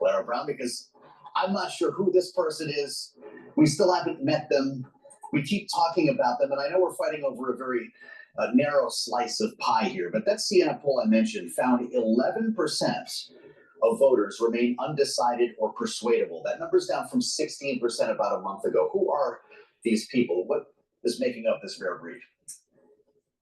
Lara Brown, because I'm not sure who this person is. We still haven't met them. We keep talking about them, and I know we're fighting over a very narrow slice of pie here, but that Siena poll I mentioned found 11% of voters remain undecided or persuadable. That number's down from 16% about a month ago. Who are these people? What is making up this rare breed?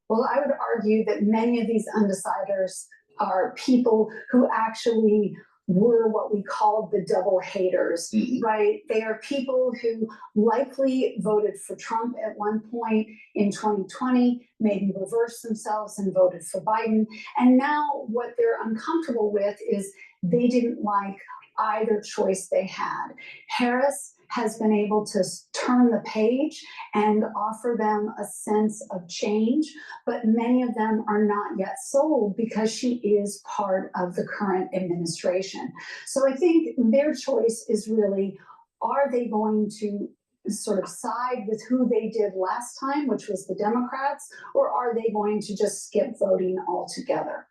Well, I would argue that many of these undeciders are people who actually were what we called the double haters, right? They are people who likely voted for Trump at one point in 2020, maybe reversed themselves and voted for Biden. And now what they're uncomfortable with is they didn't like either choice they had. Harris has been able to turn the page and offer them a sense of change, but many of them are not yet sold because she is part of the current administration. So I think their choice is really, are they going to sort of side with who they did last time, which was the Democrats, or are they going to just skip voting altogether?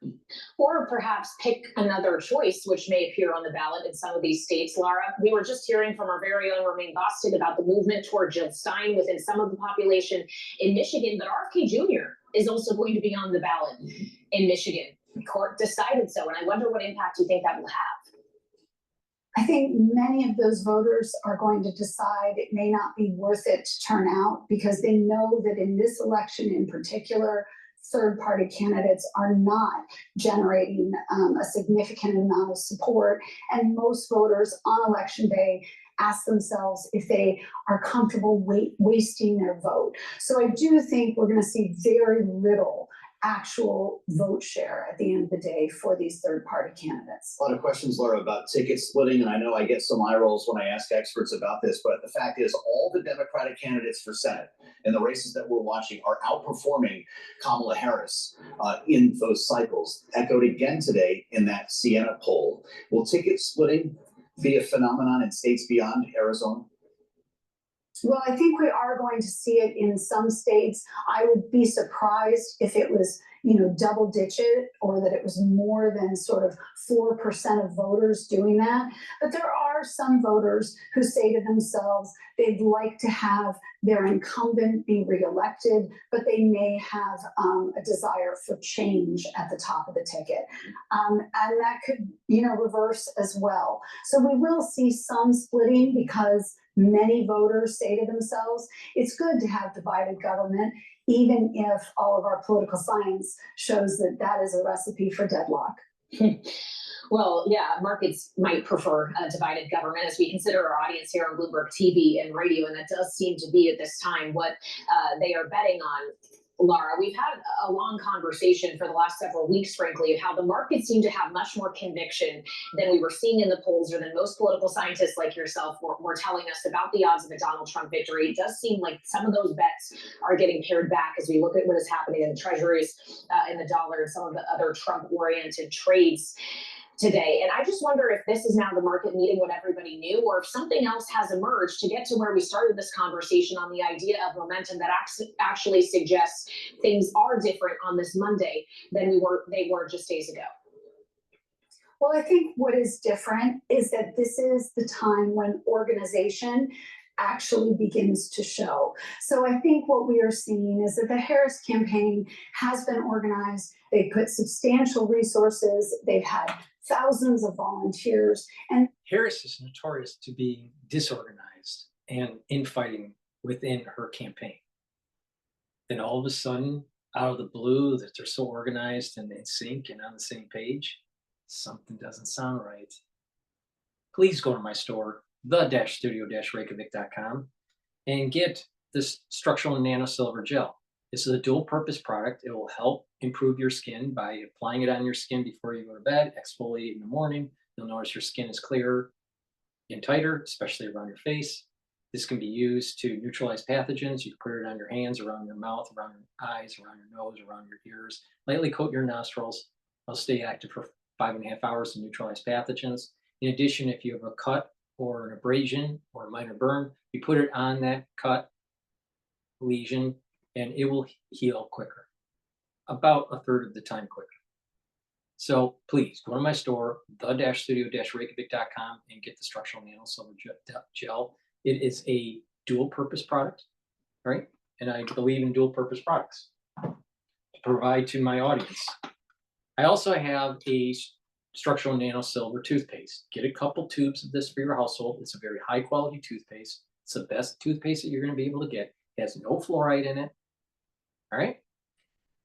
Or perhaps pick another choice, which may appear on the ballot in some of these states. Laura, we were just hearing from our very own Romaine Boston about the movement toward Jill Stein within some of the population in Michigan, but RFK Jr. is also going to be on the ballot in Michigan. The court decided so, and I wonder what impact you think that will have. I think many of those voters are going to decide it may not be worth it to turn out because they know that in this election in particular, third-party candidates are not generating a significant amount of support. And most voters on election day ask themselves if they are comfortable wasting their vote. So I do think we're going to see very little actual vote share at the end of the day for these third-party candidates. A lot of questions, Laura, about ticket splitting, and I know I get some eye rolls when I ask experts about this, but the fact is all the Democratic candidates for Senate in the races that we're watching are outperforming Kamala Harris in those cycles, echoed again today in that Siena poll. Will ticket splitting be a phenomenon in states beyond Arizona? Well, I think we are going to see it in some states. I would be surprised if it was, double digit or that it was more than sort of 4% of voters doing that. But there are some voters who say to themselves they'd like to have their incumbent be reelected, but they may have a desire for change at the top of the ticket. And that could, reverse as well. So we will see some splitting because many voters say to themselves, it's good to have divided government, even if all of our political science shows that that is a recipe for deadlock. Well, yeah, markets might prefer a divided government as we consider our audience here on Bloomberg TV and radio, and that does seem to be at this time what they are betting on. Laura, we've had a long conversation for the last several weeks, frankly, of how the markets seem to have much more conviction than we were seeing in the polls or than most political scientists like yourself were telling us about the odds of a Donald Trump victory. It does seem like some of those bets are getting pared back as we look at what is happening in treasuries, in the dollar, and some of the other Trump-oriented trades today. And I just wonder if this is now the market meeting what everybody knew, or if something else has emerged to get to where we started this conversation on the idea of momentum that actually suggests things are different on this Monday than they were just days ago. Well, I think what is different is that this is the time when organization actually begins to show. So I think what we are seeing is that the Harris campaign has been organized. They put substantial resources. They've had thousands of volunteers. And Harris is notorious to being disorganized and infighting within her campaign. Then all of a sudden, out of the blue, that they're so organized and in sync and on the same page, something doesn't sound right. Please go to my store, the-studio-reykjavik.com, and get this structural nanosilver gel. This is a dual purpose product. It will help improve your skin by applying it on your skin before you go to bed, exfoliate in the morning. You'll notice your skin is clearer and tighter, especially around your face. This can be used to neutralize pathogens. You can put it on your hands, around your mouth, around your eyes, around your nose, around your ears. Lightly coat your nostrils. It'll stay active for 5.5 hours to neutralize pathogens. In addition, if you have a cut or an abrasion or a minor burn, you put it on that cut, lesion, and it will heal quicker, about a third of the time quicker. So please go to my store, the-studio-reykjavik.com, and get the structural nanosilver gel. It is a dual purpose product, right? And I believe in dual purpose products to provide to my audience. I also have a structural nanosilver toothpaste. Get a couple tubes of this for your household. It's a very high quality toothpaste. It's the best toothpaste that you're going to be able to get. It has no fluoride in it. All right.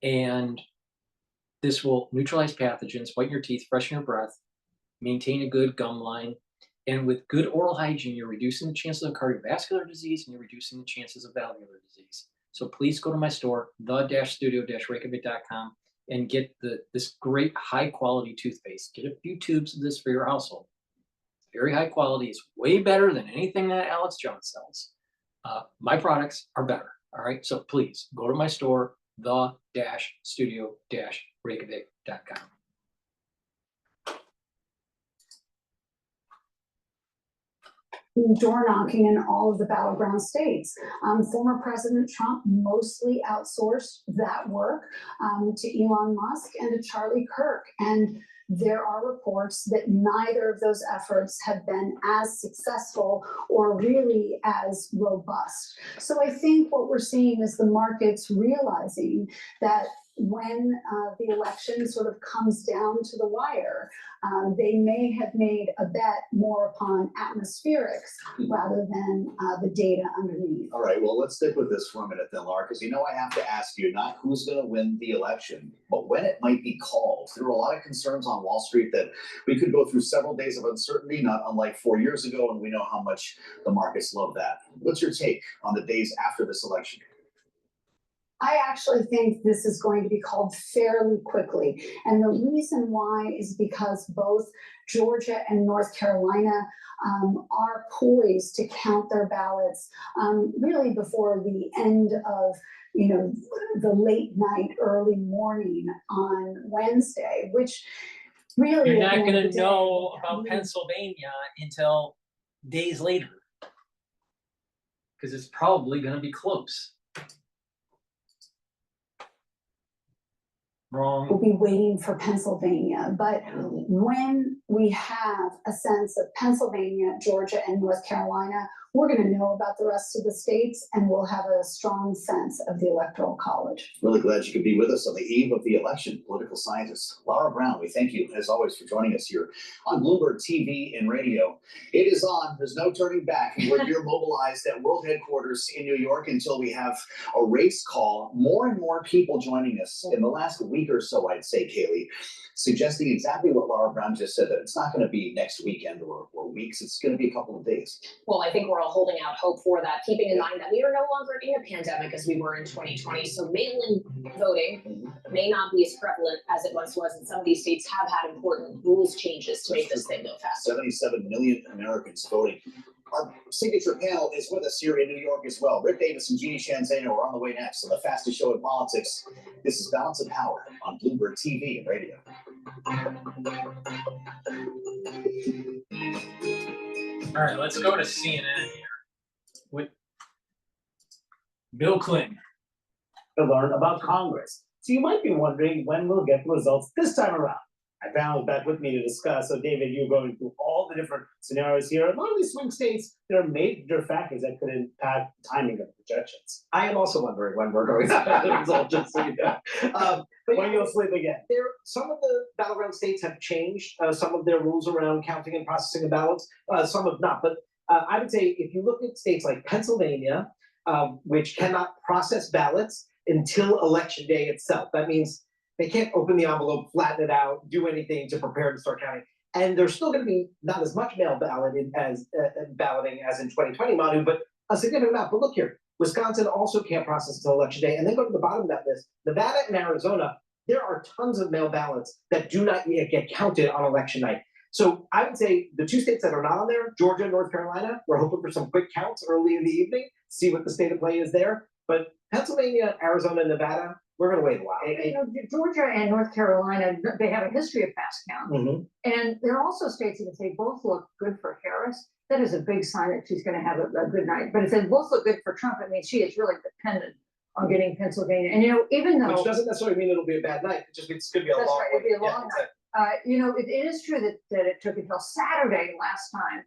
And this will neutralize pathogens, whiten your teeth, freshen your breath, maintain a good gum line. And with good oral hygiene, you're reducing the chances of cardiovascular disease and you're reducing the chances of valvular disease. So please go to my store, the-studio-reykjavik.com, and get this great high quality toothpaste. Get a few tubes of this for your household. Very high quality. It's way better than anything that Alex Jones sells. My products are better. All right. So please go to my store, the-studio-reykjavik.com. Door knocking in all of the battleground states. Former President Trump mostly outsourced that work to Elon Musk and to Charlie Kirk. And there are reports that neither of those efforts have been as successful or really as robust. So I think what we're seeing is the markets realizing that when the election sort of comes down to the wire, they may have made a bet more upon atmospherics rather than the data underneath. All right, well, let's stick with this for a minute then, Laura, because I have to ask you not who's going to win the election, but when it might be called. There were a lot of concerns on Wall Street that we could go through several days of uncertainty, not unlike 4 years ago, and we know how much the markets love that. What's your take on the days after this election? I actually think this is going to be called fairly quickly. And the reason why is because both Georgia and North Carolina are poised to count their ballots really before the end of the late night, early morning on Wednesday, which really— You're not going to know about Pennsylvania until days later. because it's probably going to be close. Wrong. We'll be waiting for Pennsylvania, but when we have a sense of Pennsylvania, Georgia, and North Carolina, we're going to know about the rest of the states, and we'll have a strong sense of the Electoral College. Really glad you could be with us on the eve of the election. Political scientist Laura Brown, we thank you, as always, for joining us here on Bloomberg TV and radio. It is on. There's no turning back. We're here mobilized at World Headquarters in New York until we have a race call. More and more people joining us in the last week or so, I'd say, Kaylee, suggesting exactly what Laura Brown just said, that it's not going to be next weekend or weeks. It's going to be a couple of days. Well, I think we're all holding out hope for that, keeping in mind that we are no longer in a pandemic as we were in 2020. So mail-in voting may not be as prevalent as it once was, and some of these states have had important rules changes to make this thing go faster. 77 million Americans voting. Our signature panel is with us here in New York as well. Rick Davis and Jeannie Shanzano are on the way next on the fastest show in politics. This is Balance of Power on Bloomberg TV and radio. All right, let's go to CNN here with Bill Clinton. To learn about Congress. So you might be wondering when we'll get the results this time around. I found back with me to discuss. So David, you're going through all the different scenarios here. A lot of these swing states, there are major factors that could impact timing of projections. I am also wondering when we're going to have the result, just so you know. But when you'll sleep again. Some of the battleground states have changed some of their rules around counting and processing of ballots. Some have not. But I would say if you look at states like Pennsylvania, which cannot process ballots until election day itself. That means they can't open the envelope, flatten it out, do anything to prepare to start counting. And there's still going to be not as much mail balloting as in 2020, Manu, but a significant amount. But look here, Wisconsin also can't process until election day. And then go to the bottom of that list, Nevada and Arizona, there are tons of mail ballots that do not yet get counted on election night. So I would say the two states that are not on there, Georgia and North Carolina, we're hoping for some quick counts early in the evening, see what the state of play is there. But Pennsylvania, Arizona, and Nevada, we're going to wait a while. You know, Georgia and North Carolina, they have a history of fast count. And there are also states that if they both look good for Harris, that is a big sign that she's going to have a good night. But if they both look good for Trump, it means she is really dependent on getting Pennsylvania. And, you know, even though— Which doesn't necessarily mean it'll be a bad night. It just means it's going to be a long right, it'll be a long night. You know, it is true that it took until Saturday last time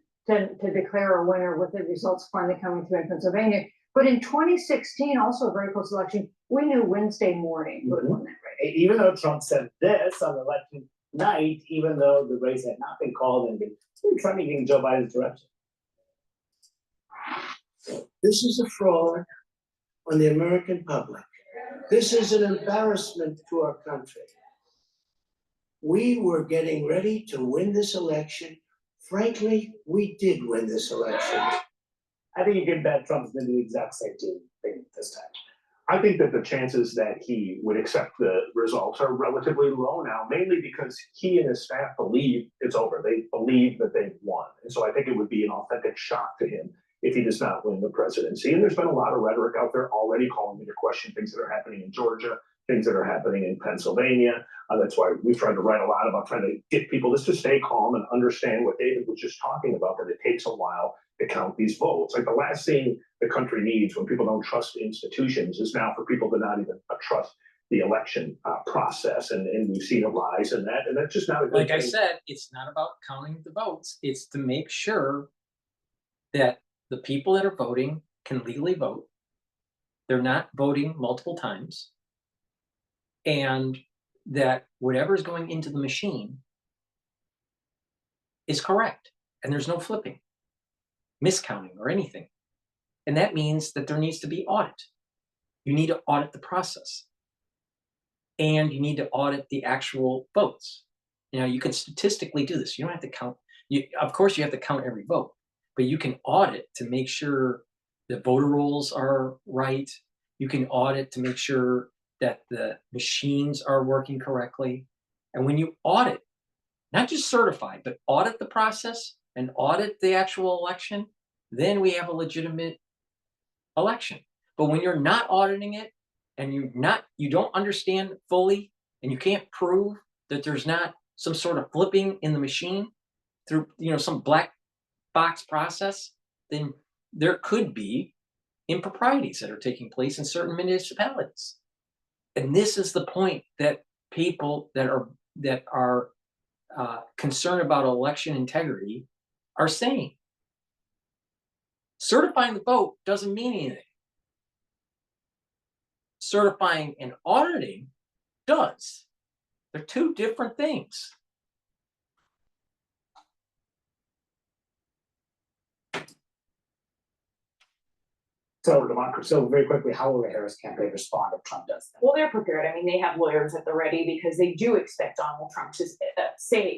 to declare a winner with the results finally coming through in Pennsylvania. But in 2016, also a very close election, we knew Wednesday morning who had won that race. Even though Trump said this on election night, even though the race had not been called and been trending in Joe Biden's direction. This is a fraud on the American public. This is an embarrassment to our country. We were getting ready to win this election. Frankly, we did win this election. I think you can bet Trump's going to do the exact same thing this time. I think that the chances that he would accept the results are relatively low now, mainly because he and his staff believe it's over. They believe that they've won. And so I think it would be an authentic shock to him if he does not win the presidency. And there's been a lot of rhetoric out there already calling into question things that are happening in Georgia, things that are happening in Pennsylvania. That's why we've tried to write a lot about trying to get people just to stay calm and understand what David was just talking about, that it takes a while to count these votes. Like the last thing the country needs when people don't trust institutions is now for people to not even trust the election process. And we've seen a rise in that. And that's just not a good Like thing. I said, it's not about counting the votes. It's to make sure that the people that are voting can legally vote. They're not voting multiple times. And that whatever's going into the machine is correct. And there's no flipping, miscounting, or anything. And that means that there needs to be audit. You need to audit the process. And you need to audit the actual votes. You know, you can statistically do this. You don't have to count. Of course, you have to count every vote. But you can audit to make sure the voter rolls are right. You can audit to make sure that the machines are working correctly. And when you audit, not just certify, but audit the process and audit the actual election, then we have a legitimate election. But when you're not auditing it and you don't understand fully and you can't prove that there's not some sort of flipping in the machine through, some black box process, then there could be improprieties that are taking place in certain municipalities. And this is the point that people that are concerned about election integrity are saying. Certifying the vote doesn't mean anything. Certifying and auditing does. They're two different things. So, democracy. So, very quickly, how will the Harris campaign respond if Trump does that? Well, they're prepared. I mean, they have lawyers at the ready because they do expect Donald Trump to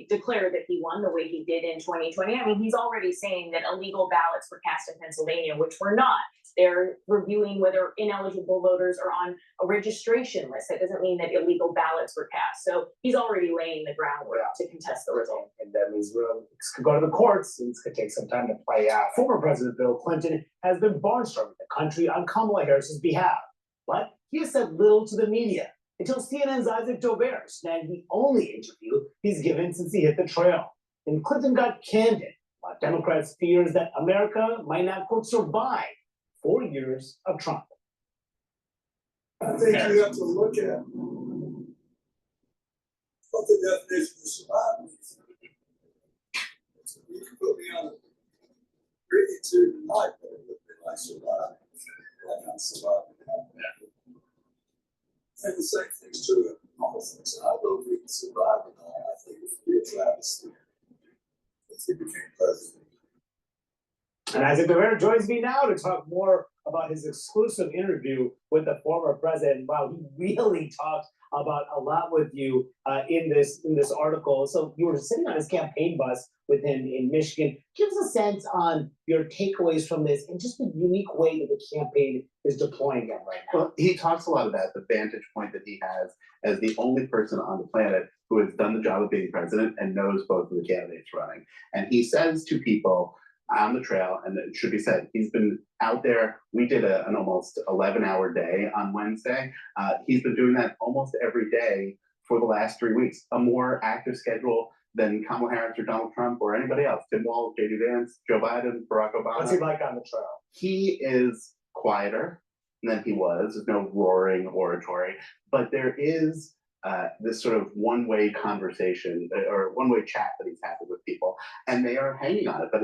declare that he won the way he did in 2020. I mean, he's already saying that illegal ballots were cast in Pennsylvania, which were not. They're reviewing whether ineligible voters are on a registration list. That doesn't mean that illegal ballots were cast. So he's already laying the groundwork to contest the result. And that means this could go to the courts, and it's going to take some time to play out. Former President Bill Clinton has been barnstorming the country on Kamala Harris's behalf, but he has said little to the media until CNN's Isaac Dover snagged the only interview he's given since he hit the trail. And Clinton got candid about Democrats' fears that America might not, quote, survive 4 years of Trump. I think you have to look at what the definition of survival is. You can put me on a really to tonight, but it would be like survive. Like I'm surviving. And the same thing's true of all things. I don't know if we can survive or not. I think it would be a travesty if he became president. And Isaac Dover joins me now to talk more about his exclusive interview with the former president. Wow, he really talked about a lot with you in this article. So you were sitting on his campaign bus with him in Michigan. Give us a sense on your takeaways from this and just the unique way that the campaign is deploying them right now. Well, he talks a lot about the vantage point that he has as the only person on the planet who has done the job of being president and knows both of the candidates running. And he says to people on the trail, and it should be said, he's been out there. We did an almost 11-hour day on Wednesday. He's been doing that almost every day for the last 3 weeks, a more active schedule than Kamala Harris or Donald Trump or anybody else. Tim Walz, J.D. Vance, Joe Biden, Barack Obama. What's he like on the trail? He is quieter than he was. There's no roaring oratory, but there is this sort of one-way conversation or one-way chat that he's having with people, and they are hanging on it. But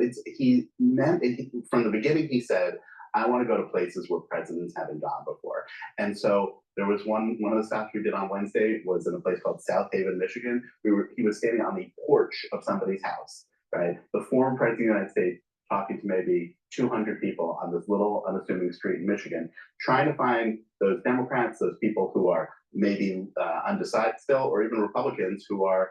from the beginning, he said, I want to go to places where presidents haven't gone before. And so there was one of the stops we did on Wednesday was in a place called South Haven, Michigan. He was standing on the porch of somebody's house, right? The former president of the United States talking to maybe 200 people on this little unassuming street in Michigan, trying to find those Democrats, those people who are maybe undecided still, or even Republicans who are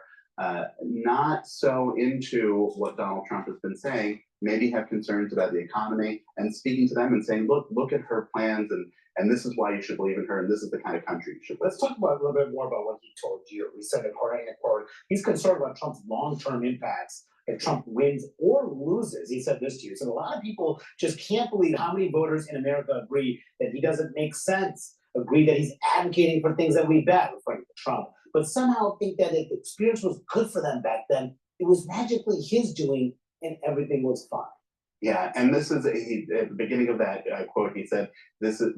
not so into what Donald Trump has been saying, maybe have concerns about the economy, and speaking to them and saying, look at her plans, and this is why you should believe in her, and this is the kind of country you should live in. Let's talk about a little bit more about what he told you. He said, according to quote, he's concerned about Trump's long-term impacts if Trump wins or loses. He said this to you. So a lot of people just can't believe how many voters in America agree that he doesn't make sense, agree that he's advocating for things that we bet, referring to Trump, but somehow think that if the experience was good for them back then, it was magically his doing and everything was fine. Yeah, and this is at the beginning of that quote. He said, "This is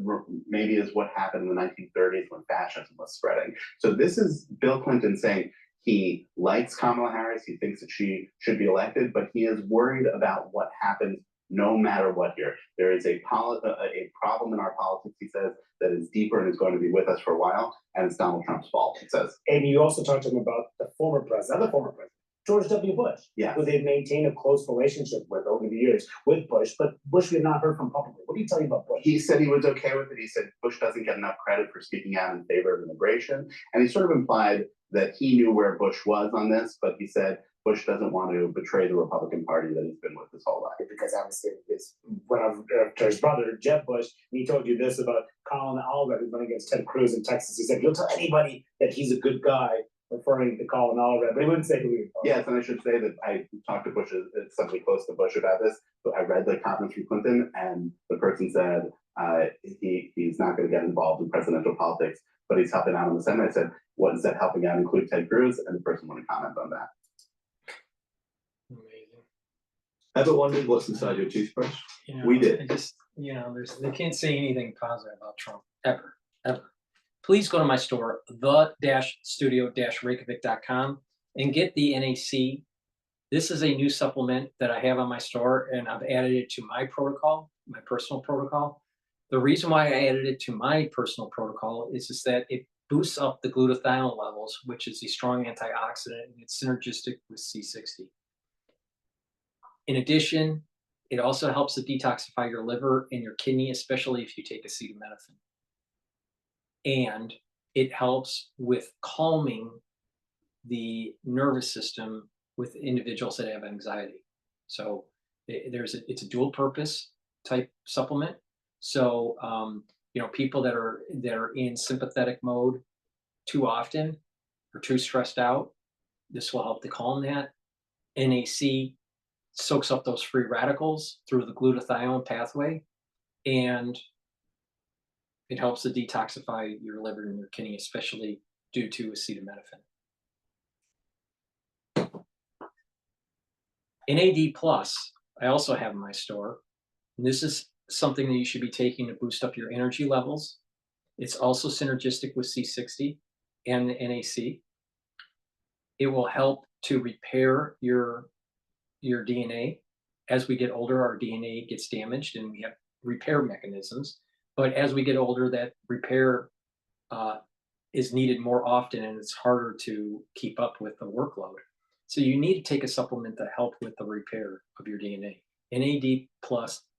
maybe is what happened in the 1930s when fascism was spreading." So this is Bill Clinton saying he likes Kamala Harris. He thinks that she should be elected, but he is worried about what happens no matter what here. There is a problem in our politics, he says, that is deeper and is going to be with us for a while, and it's Donald Trump's fault, he says. And you also talked to him about the former president, George W. Bush, who they've maintained a close relationship with over the years with Bush, but Bush we have not heard from publicly. What do you tell you about Bush? He said he was okay with it. He said Bush doesn't get enough credit for speaking out in favor of immigration. And he sort of implied that he knew where Bush was on this, but he said Bush doesn't want to betray the Republican Party that he's been with his whole life. Because obviously it's one of his brother, Jeb Bush, and he told you this about Colin Allred, who's running against Ted Cruz in Texas. He said, you'll tell anybody that he's a good guy, referring to Colin Allred, but he wouldn't say who he was. Yes, and I should say that I talked to Bush, somebody close to Bush about this, but I read the comments from Clinton, and the person said he's not going to get involved in presidential politics, but he's helping out in the Senate. I said, what does that helping out include Ted Cruz? And the person wouldn't comment on that. Amazing. Ever wondered what's inside your toothbrush? You know, We did. I just you know, they can't say anything positive about Trump ever. Please go to my store, the-studio-reykjavik.com, and get the NAC. This is a new supplement that I have on my store, and I've added it to my protocol, my personal protocol. The reason why I added it to my personal protocol is that it boosts up the glutathione levels, which is a strong antioxidant, and it's synergistic with C60. In addition, it also helps to detoxify your liver and your kidney, especially if you take acetaminophen. And it helps with calming the nervous system with individuals that have anxiety. So it's a dual purpose type supplement. So you know, people that are in sympathetic mode too often or too stressed out, this will help to calm that. NAC soaks up those free radicals through the glutathione pathway, and it helps to detoxify your liver and your kidney, especially due to acetaminophen. NAD+, I also have in my store. And this is something that you should be taking to boost up your energy levels. It's also synergistic with C60 and the NAC. It will help to repair your DNA. As we get older, our DNA gets damaged and we have repair mechanisms. But as we get older, that repair is needed more often, and it's harder to keep up with the workload. So you need to take a supplement to help with the repair of your DNA. NAD+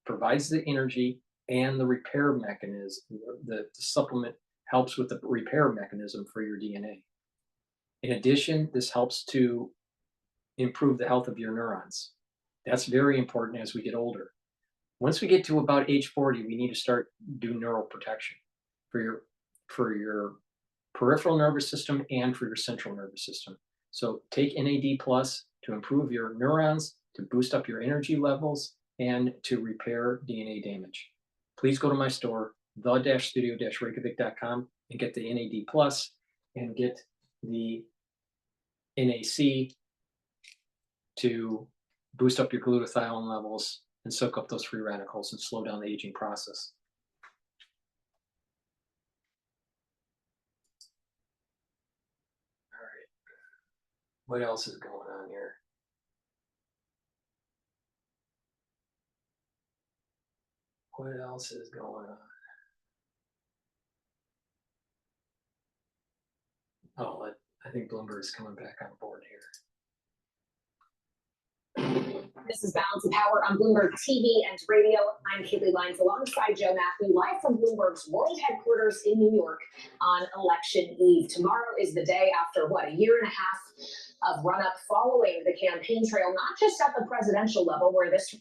provides the energy and the repair mechanism. The supplement helps with the repair mechanism for your DNA. In addition, this helps to improve the health of your neurons. That's very important as we get older. Once we get to about age 40, we need to start doing neural protection for your peripheral nervous system and for your central nervous system. So take NAD+ to improve your neurons, to boost up your energy levels, and to repair DNA damage. Please go to my store, the-studio-reykjavik.com, and get the NAD+ and get the NAC to boost up your glutathione levels and soak up those free radicals and slow down the aging process. All right. What else is going on here? What else is going on? Oh, I think Bloomberg's coming back on board here. This is Balance of Power on Bloomberg TV and radio. I'm Kaylee Lyons alongside Joe Matthew, live from Bloomberg's world headquarters in New York on election eve. Tomorrow is the day after, a year and a half of run-up following the campaign trail, not just at the presidential level, where this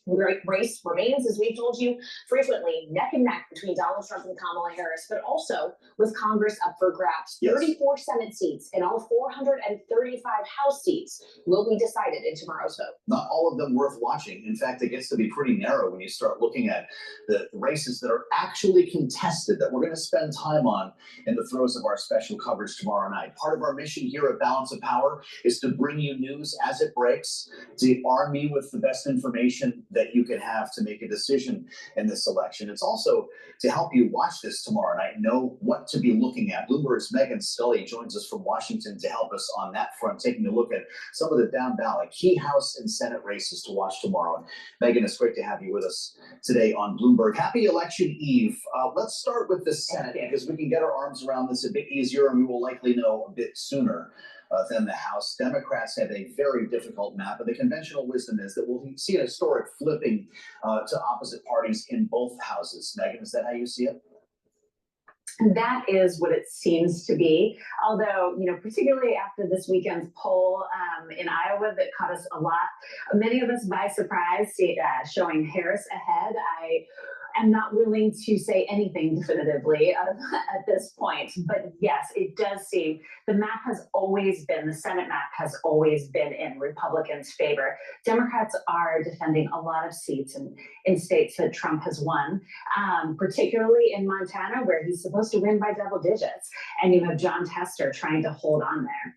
race remains, as we've told you, frequently neck and neck between Donald Trump and Kamala Harris, but also with Congress up for grabs. Yes. 34 Senate seats and all 435 House seats will be decided in tomorrow's vote. Not all of them worth watching. In fact, it gets to be pretty narrow when you start looking at the races that are actually contested, that we're going to spend time on in the throes of our special coverage tomorrow night. Part of our mission here at Balance of Power is to bring you news as it breaks, to arm you with the best information that you can have to make a decision in this election. It's also to help you watch this tomorrow night, know what to be looking at. Bloomberg's Megan Scully joins us from Washington to help us on that front, taking a look at some of the down ballot key House and Senate races to watch tomorrow. And Megan, it's great to have you with us today on Bloomberg. Happy election eve. Let's start with the Senate, because we can get our arms around this a bit easier, and we will likely know a bit sooner than the House. Democrats have a very difficult map, but the conventional wisdom is that we'll see a historic flipping to opposite parties in both houses. Megan, is that how you see it? That is what it seems to be. Although, particularly after this weekend's poll in Iowa that caught us many of us by surprise, showing Harris ahead, I am not willing to say anything definitively at this point. But yes, it does seem the Senate map has always been in Republicans' favor. Democrats are defending a lot of seats in states that Trump has won, particularly in Montana, where he's supposed to win by double digits. And you have John Tester trying to hold on there.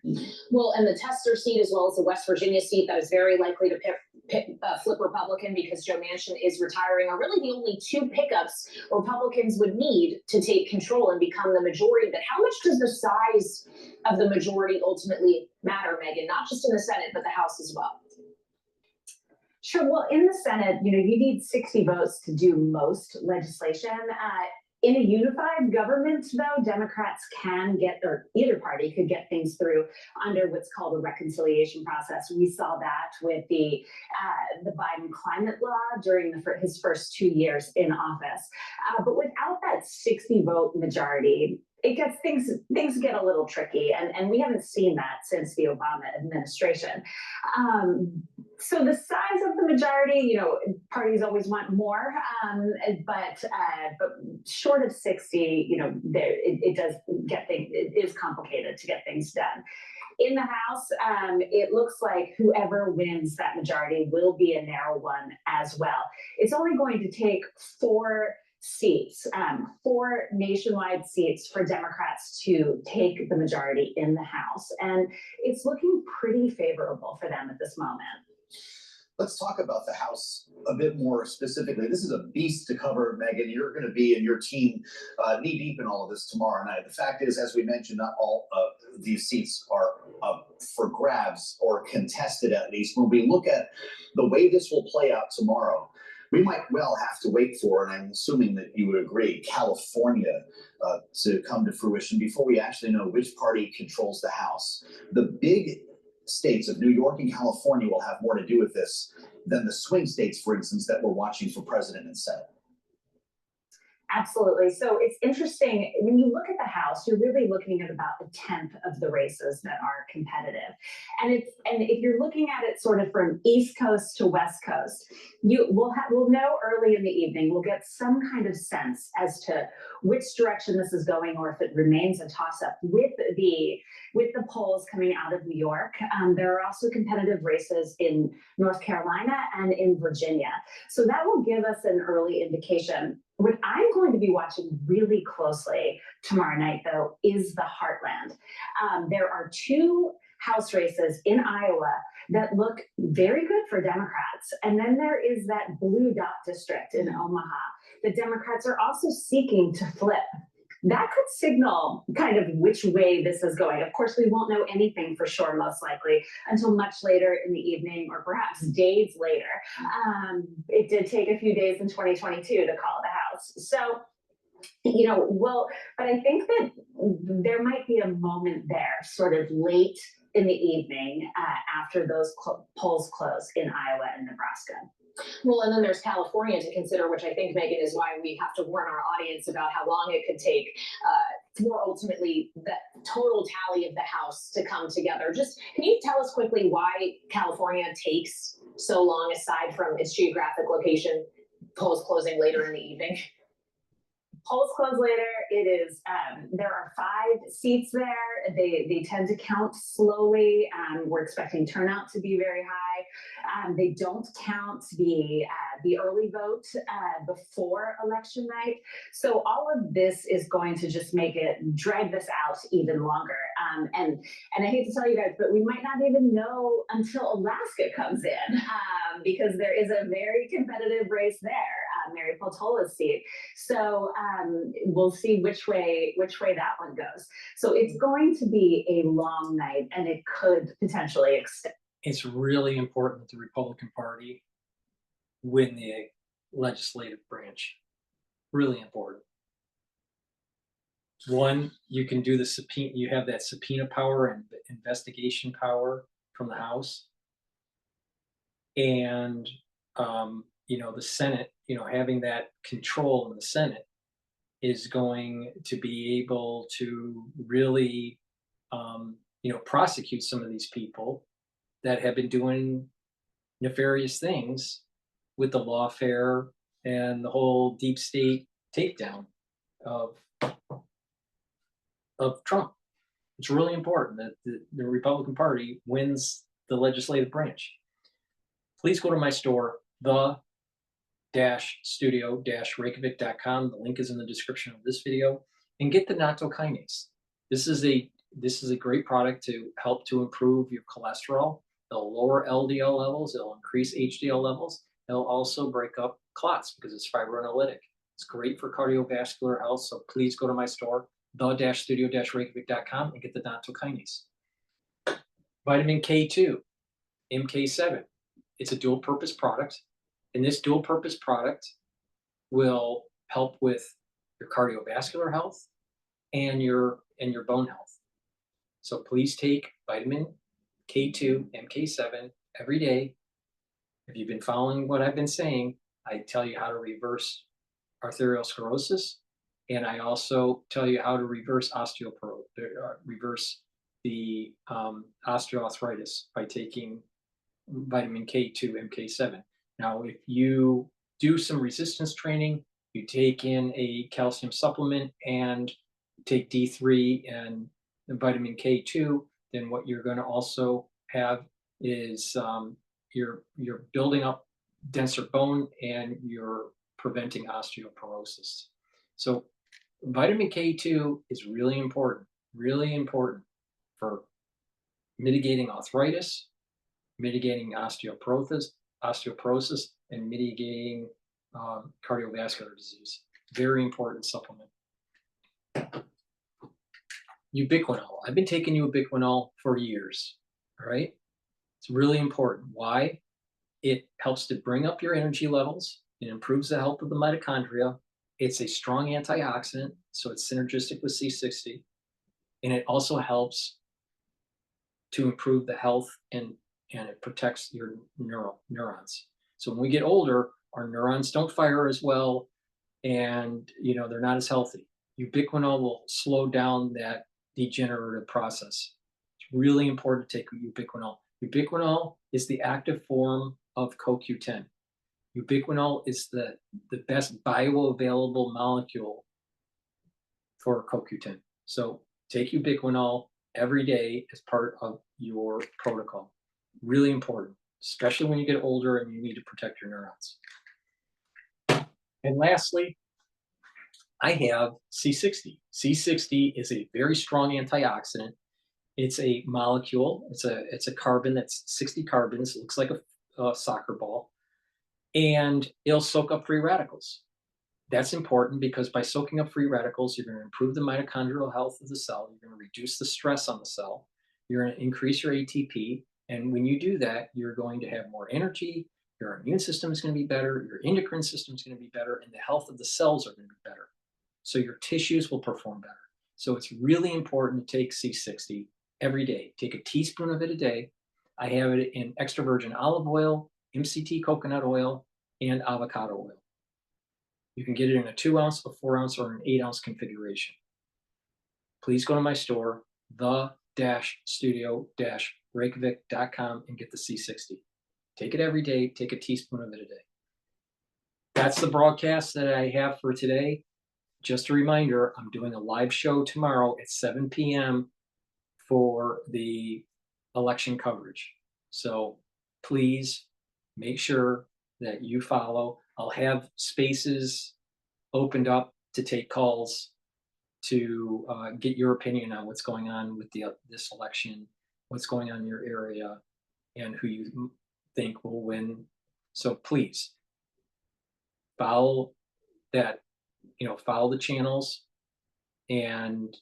Well, and the Tester seat, as well as the West Virginia seat that is very likely to flip Republican because Joe Manchin is retiring are really the only two pickups Republicans would need to take control and become the majority. But how much does the size of the majority ultimately matter, Megan? Not just in the Senate, but the House as well. Sure. Well, in the Senate, you need 60 votes to do most legislation. In a unified government, though, Democrats can get, or either party could get things through under what's called a reconciliation process. We saw that with the Biden climate law during his first 2 years in office. But without that 60-vote majority, it gets things get a little tricky, and we haven't seen that since the Obama administration. So the size of the majority, parties always want more, but short of 60, it does get things. It is complicated to get things done. In the House, it looks like whoever wins that majority will be a narrow one as well. It's only going to take 4 seats, 4 nationwide seats for Democrats to take the majority in the House. And it's looking pretty favorable for them at this moment. Let's talk about the House a bit more specifically. This is a beast to cover, Megan. You're going to be and your team knee deep in all of this tomorrow night. The fact is, as we mentioned, not all of these seats are up for grabs or contested, at least. When we look at the way this will play out tomorrow, we might well have to wait for, and I'm assuming that you would agree, California to come to fruition before we actually know which party controls the House. The big states of New York and California will have more to do with this than the swing states, for instance, that we're watching for president and Senate. Absolutely. So it's interesting, when you look at the House, you're really looking at about a 10th of the races that are competitive. And if you're looking at it sort of from East Coast to West Coast, we'll know early in the evening, we'll get some kind of sense as to which direction this is going, or if it remains a toss-up with the polls coming out of New York. There are also competitive races in North Carolina and in Virginia. So that will give us an early indication. What I'm going to be watching really closely tomorrow night, though, is the heartland. There are 2 House races in Iowa that look very good for Democrats. And then there is that blue dot district in Omaha that Democrats are also seeking to flip. That could signal kind of which way this is going. Of course, we won't know anything for sure, most likely, until much later in the evening, or perhaps days later. It did take a few days in 2022 to call the House. So, but I think that there might be a moment there, sort of late in the evening, after those polls close in Iowa and Nebraska. Well, and then there's California to consider, which I think, Megan, is why we have to warn our audience about how long it could take for ultimately the total tally of the House to come together. Just, can you tell us quickly why California takes so long, aside from its geographic location, polls closing later in the evening? Polls close later. It is, there are 5 seats there. They tend to count slowly. We're expecting turnout to be very high. They don't count the early vote before election night. So all of this is going to just drag this out even longer. And I hate to tell you guys, but we might not even know until Alaska comes in, because there is a very competitive race there, Mary Peltola's seat. So we'll see which way that one goes. So it's going to be a long night, and it could potentially extend. It's really important that the Republican Party win the legislative branch. Really important. One, you can do the subpoena, you have that subpoena power and investigation power from the House. And, the Senate, having that control in the Senate is going to be able to really, prosecute some of these people that have been doing nefarious things with the lawfare and the whole deep state takedown of Trump. It's really important that the Republican Party wins the legislative branch. Please go to my store, the-studio-reykjavik.com. The link is in the description of this video, and get the noctokinase. This is a great product to help to improve your cholesterol, It'll lower LDL levels, it'll increase HDL levels, it'll also break up clots because it's fibrinolytic. It's great for cardiovascular health, so please go to my store, the-studio-reykjavik.com, and get the Dantokinase. Vitamin K2, MK7. It's a dual purpose product, and this dual purpose product will help with your cardiovascular health and your bone health. So please take vitamin K2, MK7 every day. If you've been following what I've been saying, I tell you how to reverse arteriosclerosis, and I also tell you how to reverse the osteoarthritis by taking vitamin K2, MK7. Now, if you do some resistance training, you take in a calcium supplement and take D3 and vitamin K2, then what you're going to also have is you're building up denser bone and you're preventing osteoporosis. So vitamin K2 is really important for mitigating arthritis, mitigating osteoporosis, and mitigating cardiovascular disease. Very important supplement. Ubiquinol. I've been taking ubiquinol for years, all right? It's really important. Why? It helps to bring up your energy levels. It improves the health of the mitochondria. It's a strong antioxidant, so it's synergistic with C60. And it also helps to improve the health and it protects your neurons. So when we get older, our neurons don't fire as well, and they're not as healthy. Ubiquinol will slow down that degenerative process. It's really important to take ubiquinol. Ubiquinol is the active form of CoQ10. Ubiquinol is the best bioavailable molecule for CoQ10. So take ubiquinol every day as part of your protocol. Really important, especially when you get older and you need to protect your neurons. And lastly, I have C60. C60 is a very strong antioxidant. It's a molecule. It's a carbon that's 60 carbons. It looks like a soccer ball, and it'll soak up free radicals. That's important because by soaking up free radicals, you're going to improve the mitochondrial health of the cell. You're going to reduce the stress on the cell. You're going to increase your ATP, and when you do that, you're going to have more energy. Your immune system is going to be better. Your endocrine system is going to be better, and the health of the cells are going to be better. So your tissues will perform better. So it's really important to take C60 every day. Take a teaspoon of it a day. I have it in extra virgin olive oil, MCT coconut oil, and avocado oil. You can get it in a 2 ounce, a 4 ounce, or an 8 ounce configuration. Please go to my store, the-studio-reykjavik.com, and get the C60. Take it every day. Take a teaspoon of it a day. That's the broadcast that I have for today. Just a reminder, I'm doing a live show tomorrow at 7 p.m. for the election coverage. So please make sure that you follow. I'll have spaces opened up to take calls to get your opinion on what's going on with this election, what's going on in your area, and who you think will win. So please follow that, follow the channels and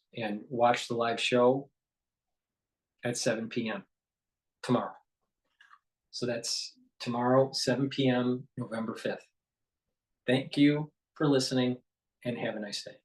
watch the live show at 7 p.m. tomorrow. So that's tomorrow, 7 p.m., November 5th. Thank you for listening and have a nice day.